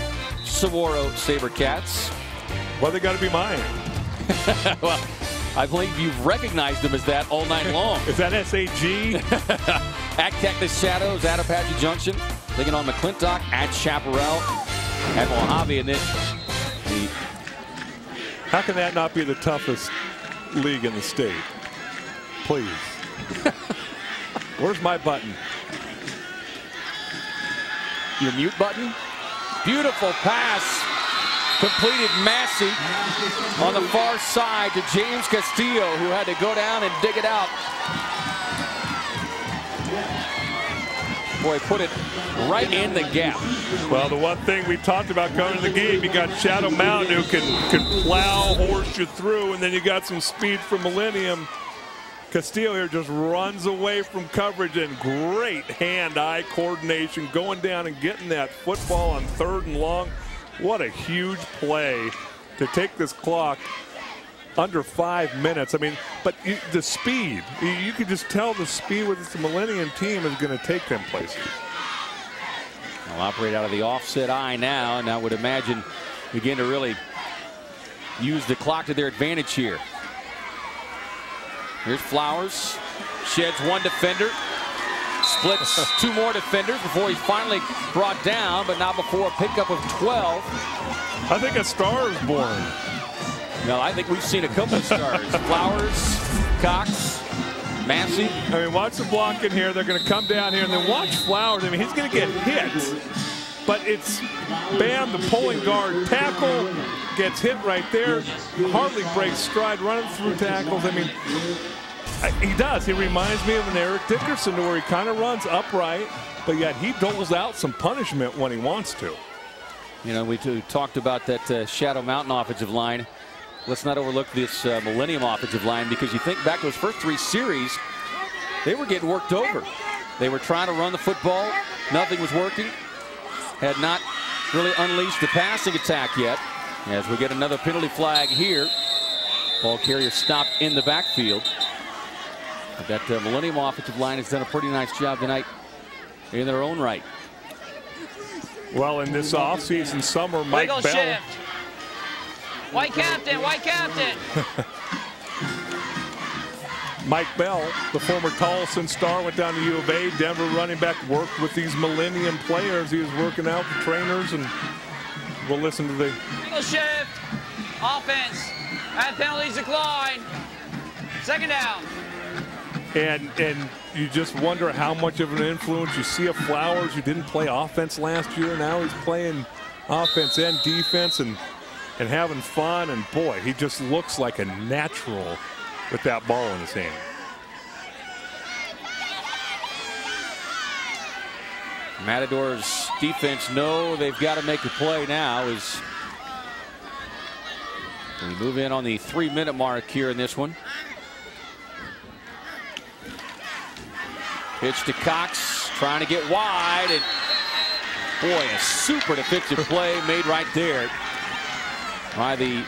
Saguaro SaberCats. Well, they got to be mine. Well, I believe you've recognized them as that all night long. Is that SAG? At Cactus Shadows, at Apache Junction. Taking on McClintock, at Chaparral, at Mojave, and then the... How can that not be the toughest league in the state? Please. Where's my button? Your mute button? Beautiful pass. Completed Massey on the far side to James Castillo, who had to go down and dig it out. Boy, put it right in the gap. Well, the one thing we talked about coming to the game, you got Shadow Mountain who can plow, horse you through, and then you got some speed from Millennium. Castillo here just runs away from coverage, and great hand-eye coordination, going down and getting that football on 3rd and long. What a huge play to take this clock under 5 minutes. I mean, but the speed, you could just tell the speed with this Millennium team is going to take them places. They'll operate out of the offset eye now, and I would imagine begin to really use the clock to their advantage here. Here's Flowers, sheds one defender, splits 2 more defenders before he's finally brought down, but not before a pickup of 12. I think a star is born. No, I think we've seen a couple of stars. Flowers, Cox, Massey. I mean, watch the block in here. They're going to come down here, and then watch Flowers. I mean, he's going to get hit, but it's bam, the pulling guard tackle gets hit right there. Hardly breaks stride, running through tackles. I mean, he does. He reminds me of an Eric Dickerson, where he kind of runs upright, but yet he doles out some punishment when he wants to. You know, we talked about that Shadow Mountain offensive line. Let's not overlook this Millennium offensive line, because you think back to those first 3 series, they were getting worked over. They were trying to run the football. Nothing was working. Had not really unleashed the passing attack yet. As we get another penalty flag here. Ball carrier stopped in the backfield. But that Millennium offensive line has done a pretty nice job tonight in their own right. Well, in this offseason summer, Mike Wiggle Bell. shift. White captain, white captain. Mike Bell, the former Tolleson star, went down to U of A. Denver running back, worked with these Millennium players. He was working out the trainers, and we'll listen to the Wiggle shift. Offense. At penalties decline. Second down. And you just wonder how much of an influence you see of Flowers, who didn't play offense last year. Now he's playing offense and defense and having fun. And boy, he just looks like a natural with that ball in his hand. Matadors defense know they've got to make a play now as we move in on the 3-minute mark here in this one. Pitch to Cox, trying to get wide, and boy, a super defensive play made right there by the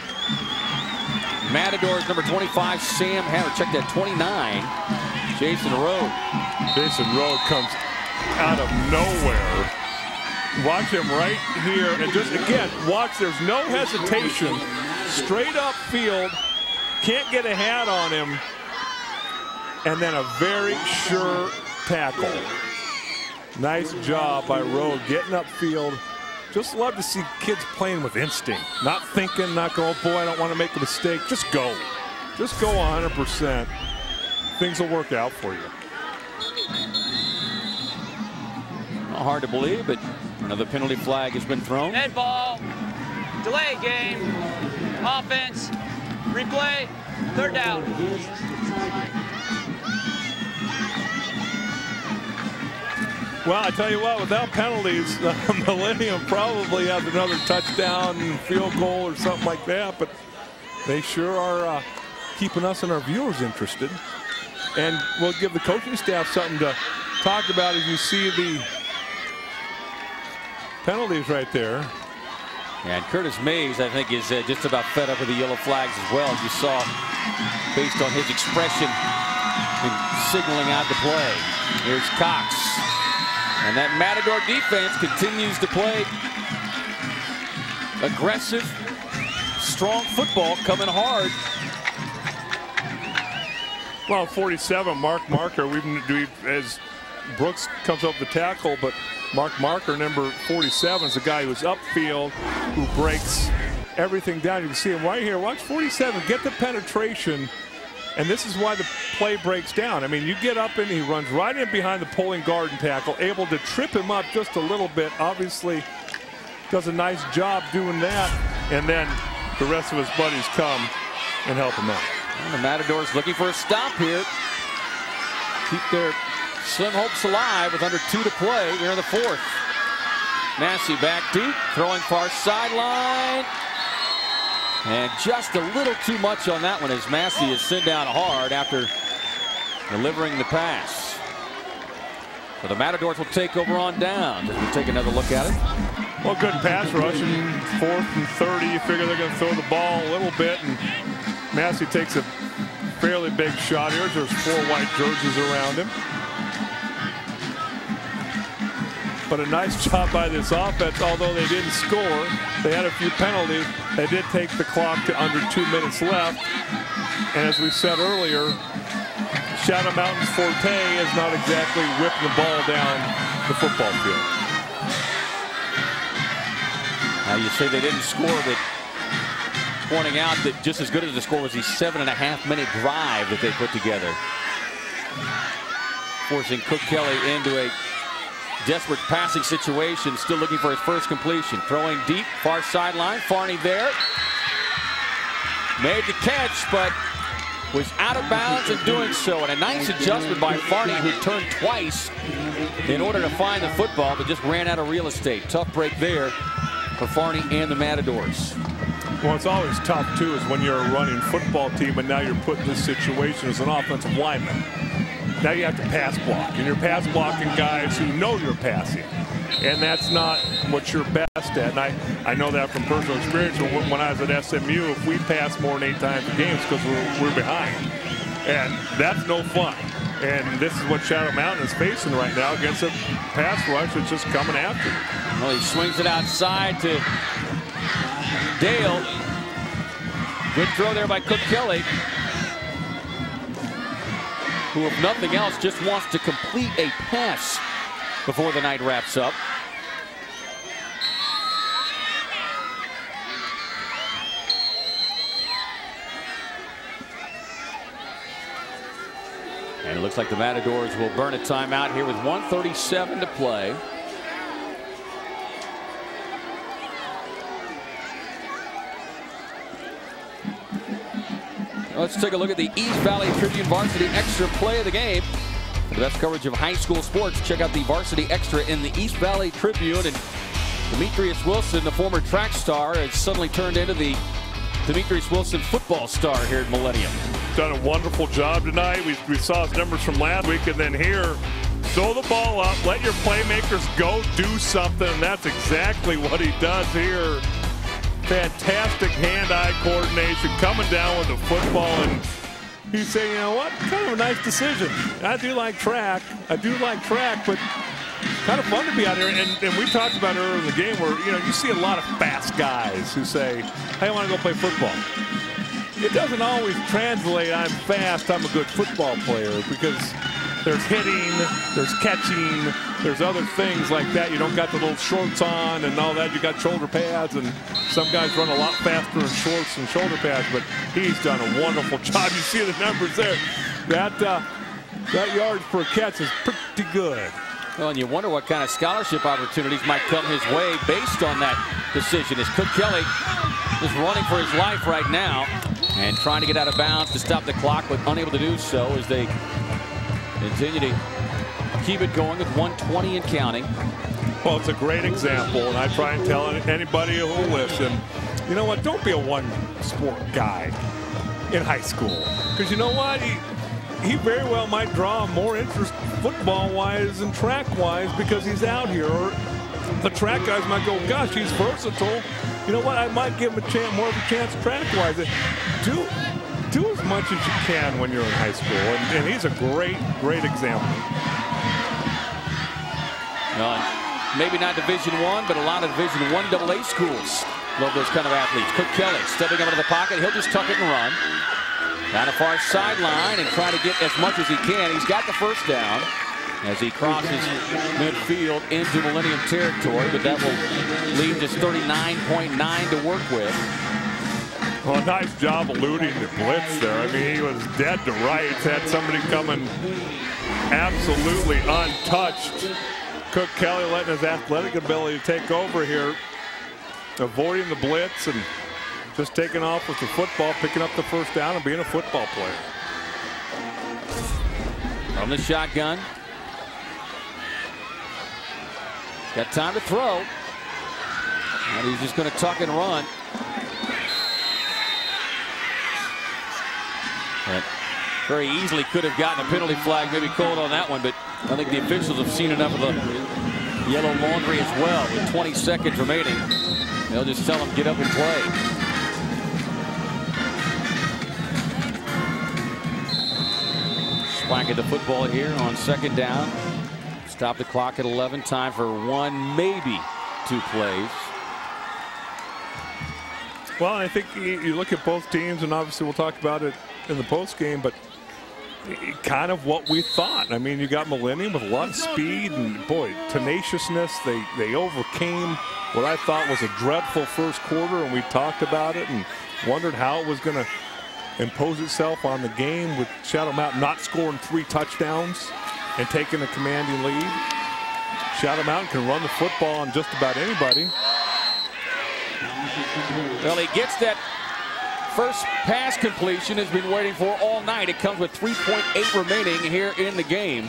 Matadors. Number 25, Sam Hammer. Check that, 29, Jason Rode. Jason Rode comes out of nowhere. Watch him right here, and just again, watch, there's no hesitation. Straight up field, can't get a hat on him, and then a very sure tackle. Nice job by Rode getting upfield. Just love to see kids playing with instinct, not thinking, not going, boy, I don't want to make a mistake. Just go. Just go 100%. Things will work out for you. Not hard to believe, but another penalty flag has been thrown. Dead ball. Delay game. Offense. Replay. Third down. Well, I tell you what, without penalties, Millennium probably has another touchdown, field goal, or something like that. But they sure are keeping us and our viewers interested. And we'll give the coaching staff something to talk about as you see the penalties right there. And Curtis Mays, I think, is just about fed up with the yellow flags as well. You saw, based on his expression in signaling out the play. Here's Cox. And that Matador defense continues to play aggressive, strong football, coming hard. Well, 47, Mark Marker, as Brooks comes up the tackle, but Mark Marker, number 47, is the guy who's upfield, who breaks everything down. You can see him right here. Watch 47 get the penetration, and this is why the play breaks down. I mean, you get up and he runs right in behind the pulling guard and tackle, able to trip him up just a little bit. Obviously, does a nice job doing that, and then the rest of his buddies come and help him out. And the Matadors looking for a stop here. Keep their slim hopes alive with under 2 to play here in the 4th. Massey back deep, throwing far sideline. And just a little too much on that one as Massey is sent down hard after delivering the pass. So the Matadors will take over on down as we take another look at it. Well, good pass rush, and 4th and 30. You figure they're going to throw the ball a little bit, and Massey takes a fairly big shot here. There's 4 white jerseys around him. But a nice job by this offense. Although they didn't score, they had a few penalties. They did take the clock to under 2 minutes left. And as we said earlier, Shadow Mountain's forte is not exactly whipping the ball down the football field. Now you say they didn't score, but pointing out that just as good as the score was the 7.5-minute drive that they put together, forcing Cook Kelly into a desperate passing situation, still looking for his first completion. Throwing deep, far sideline. Farney there. Made the catch, but was out of bounds in doing so. And a nice adjustment by Farney, who turned twice in order to find the football, but just ran out of real estate. Tough break there for Farney and the Matadors. Well, it's always tough, too, is when you're a running football team and now you're put in this situation as an offensive lineman. Now you have to pass block, and you're pass blocking guys who know you're passing, and that's not what you're best at. And I know that from personal experience. When I was at SMU, if we pass more than 8 times a game, it's because we're behind, and that's no fun. And this is what Shadow Mountain is facing right now against a pass rush that's just coming after him. Well, he swings it outside to Dale. Good throw there by Cook Kelly, who, if nothing else, just wants to complete a pass before the night wraps up. And it looks like the Matadors will burn a timeout here with 1:37 to play. Let's take a look at the East Valley Tribune Varsity Extra play of the game. For the best coverage of high school sports, check out the Varsity Extra in the East Valley Tribune. And Demetrius Wilson, the former track star, has suddenly turned into the Demetrius Wilson football star here at Millennium. Done a wonderful job tonight. We saw his numbers from last week, and then here, throw the ball up, let your playmakers go do something, and that's exactly what he does here. Fantastic hand-eye coordination, coming down with the football, and you say, you know what, kind of a nice decision. I do like track, but kind of fun to be out here. And we talked about earlier in the game where, you know, you see a lot of fast guys who say, hey, I want to go play football. It doesn't always translate, I'm fast, I'm a good football player, because there's hitting, there's catching, there's other things like that. You don't got the little shorts on and all that. You got shoulder pads, and some guys run a lot faster in shorts and shoulder pads, but he's done a wonderful job. You see the numbers there. That yards per catch is pretty good. Well, and you wonder what kind of scholarship opportunities might come his way based on that decision, as Cook Kelly is running for his life right now and trying to get out of bounds to stop the clock, but unable to do so as they continue to keep it going with 1:20 and counting. Well, it's a great example, and I try and tell anybody who will listen, you know what, don't be a one-sport guy in high school. Because you know what, he very well might draw more interest football-wise and track-wise because he's out here. Or the track guys might go, gosh, he's versatile. You know what, I might give him a chance, more of a chance track-wise. Do as much as you can when you're in high school, and he's a great example. Maybe not Division I, but a lot of Division I AA schools love those kind of athletes. Cook Kelly stepping up into the pocket. He'll just tuck it and run. Down the far sideline and try to get as much as he can. He's got the first down as he crosses midfield into Millennium territory, but that will leave just 39.9 to work with. Well, nice job eluding the blitz there. I mean, he was dead to rights, had somebody coming absolutely untouched. Cook Kelly letting his athletic ability take over here, avoiding the blitz and just taking off with the football, picking up the first down and being a football player. From the shotgun. Got time to throw. And he's just going to tuck and run. And very easily could have gotten a penalty flag, maybe called on that one, but I think the officials have seen enough of the yellow laundry as well. With 20 seconds remaining, they'll just tell him get up and play. Swag at the football here on second down. Stop the clock at 11. Time for one, maybe two plays. Well, I think you look at both teams, and obviously we'll talk about it in the post game, but kind of what we thought. I mean, you got Millennium with a lot of speed and, boy, tenaciousness. They overcame what I thought was a dreadful first quarter, and we talked about it and wondered how it was going to impose itself on the game with Shadow Mountain not scoring 3 touchdowns and taking a commanding lead. Shadow Mountain can run the football on just about anybody. Well, he gets that first pass completion has been waiting for all night. It comes with 3.8 remaining here in the game.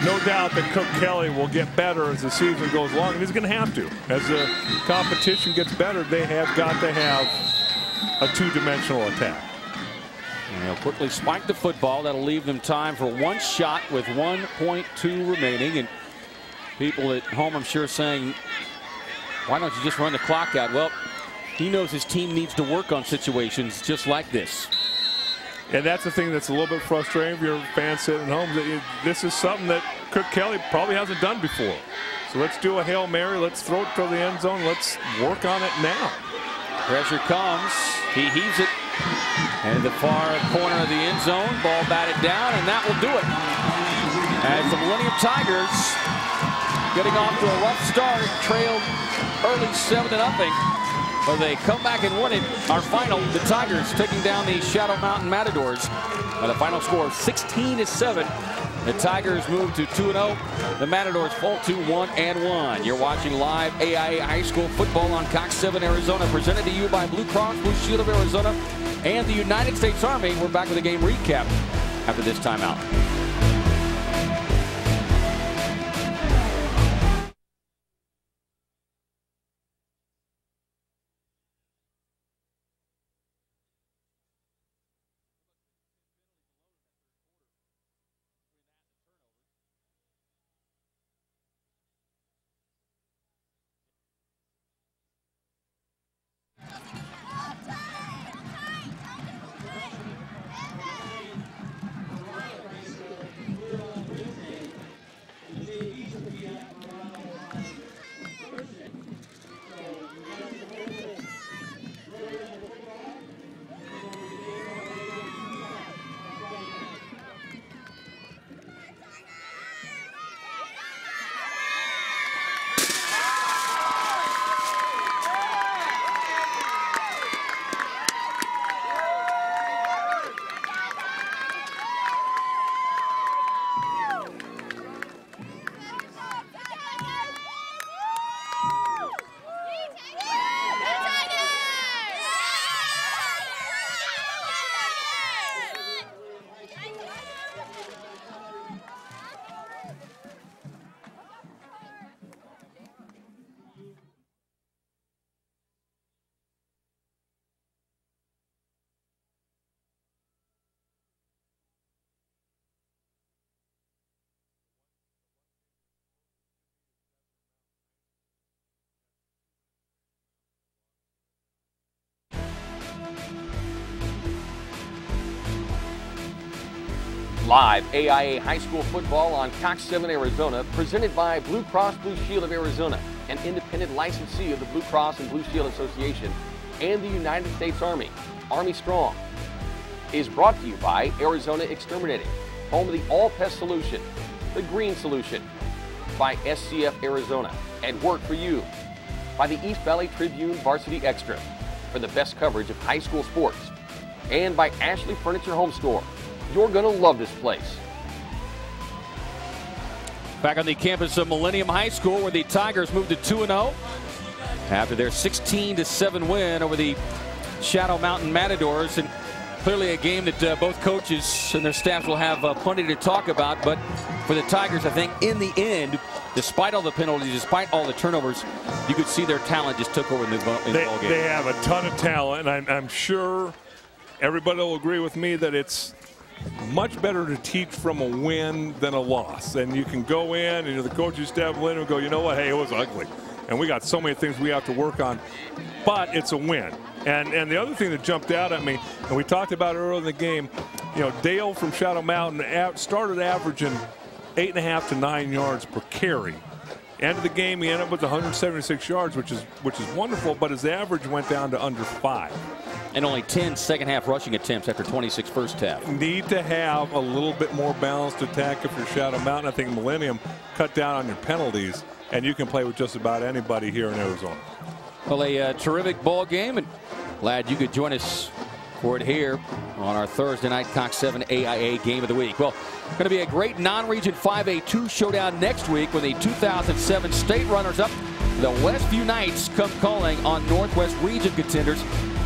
No doubt that Cook Kelly will get better as the season goes along, and he's going to have to. As the competition gets better, they have got to have a two-dimensional attack. And he'll quickly spike the football. That'll leave them time for one shot with 1.2 remaining. And people at home, I'm sure, saying, why don't you just run the clock out? Well, he knows his team needs to work on situations just like this. And that's the thing that's a little bit frustrating for your fans sitting at home. This is something that Cook Kelly probably hasn't done before. So let's do a Hail Mary. Let's throw it to the end zone. Let's work on it now. Pressure comes. He heaves it. And in the far corner of the end zone, ball batted down, and that will do it. As the Millenium Tigers getting off to a rough start, trailed early 7-0. But they come back and win it. Our final, the Tigers taking down the Shadow Mountain Matadors by the final score of 16-7. The Tigers move to 2-0. The Matadors fall to 1-1. You're watching live AIA High School football on Cox 7 Arizona, presented to you by Blue Cross Blue Shield of Arizona and the United States Army. We're back with a game recap after this timeout. Live AIA High School football on Cox 7 Arizona, presented by Blue Cross Blue Shield of Arizona, an independent licensee of the Blue Cross and Blue Shield Association and the United States Army. Army Strong is brought to you by Arizona Exterminating, home of the all-pest solution, the green solution, by SCF Arizona, and Work for You, by the East Valley Tribune Varsity Extra for the best coverage of high school sports, and by Ashley Furniture Home Store. You're going to love this place. Back on the campus of Millenium High School, where the Tigers moved to 2-0 after their 16-7 win over the Shadow Mountain Matadors. And clearly a game that both coaches and their staffs will have plenty to talk about. But for the Tigers, I think in the end, despite all the penalties, despite all the turnovers, you could see their talent just took over in the ball game. They have a ton of talent, and I'm sure everybody will agree with me that it's much better to teach from a win than a loss. And you can go in and the coaching staff will in and go, you know what, hey, it was ugly. And we got so many things we have to work on. But it's a win. And the other thing that jumped out at me, and we talked about earlier in the game, you know, Dale from Shadow Mountain started averaging 8.5 to 9 yards per carry. End of the game, he ended up with 176 yards, which is wonderful, but his average went down to under 5. And only 10 second-half rushing attempts after 26 first half. Need to have a little bit more balanced attack if you're Shadow Mountain. I think Millenium cut down on your penalties, and you can play with just about anybody here in Arizona. Well, a terrific ball game, and glad you could join us for it here on our Thursday night Cox 7 AIA Game of the Week. Well, going to be a great non-region 5A2 showdown next week when the 2007 state runners-up, the Westview Knights, come calling on Northwest region contenders,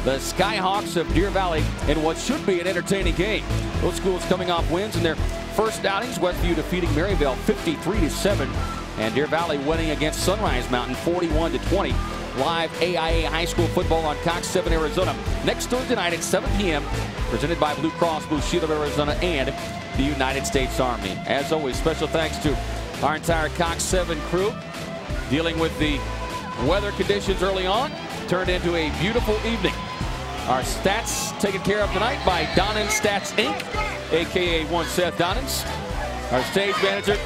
the Skyhawks of Deer Valley, in what should be an entertaining game. Those schools coming off wins in their first outings. Westview defeating Maryville 53-7, and Deer Valley winning against Sunrise Mountain 41-20. Live AIA High School football on Cox 7 Arizona next Thursday night at 7 p.m. presented by Blue Cross Blue Shield of Arizona and the United States Army. As always, special thanks to our entire Cox 7 crew dealing with the weather conditions early on. Turned into a beautiful evening Our stats taken care of tonight by Donnan Stats Inc., a.k.a. one Seth Donnans. Our stage manager,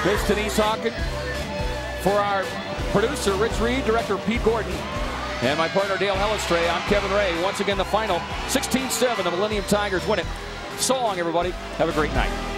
Miss Denise Hawkins. For our producer, Rich Reed, director Pete Gordon, and my partner Dale Hellestray, I'm Kevin Ray. Once again, the final 16-7, the Millennium Tigers win it. So long, everybody. Have a great night.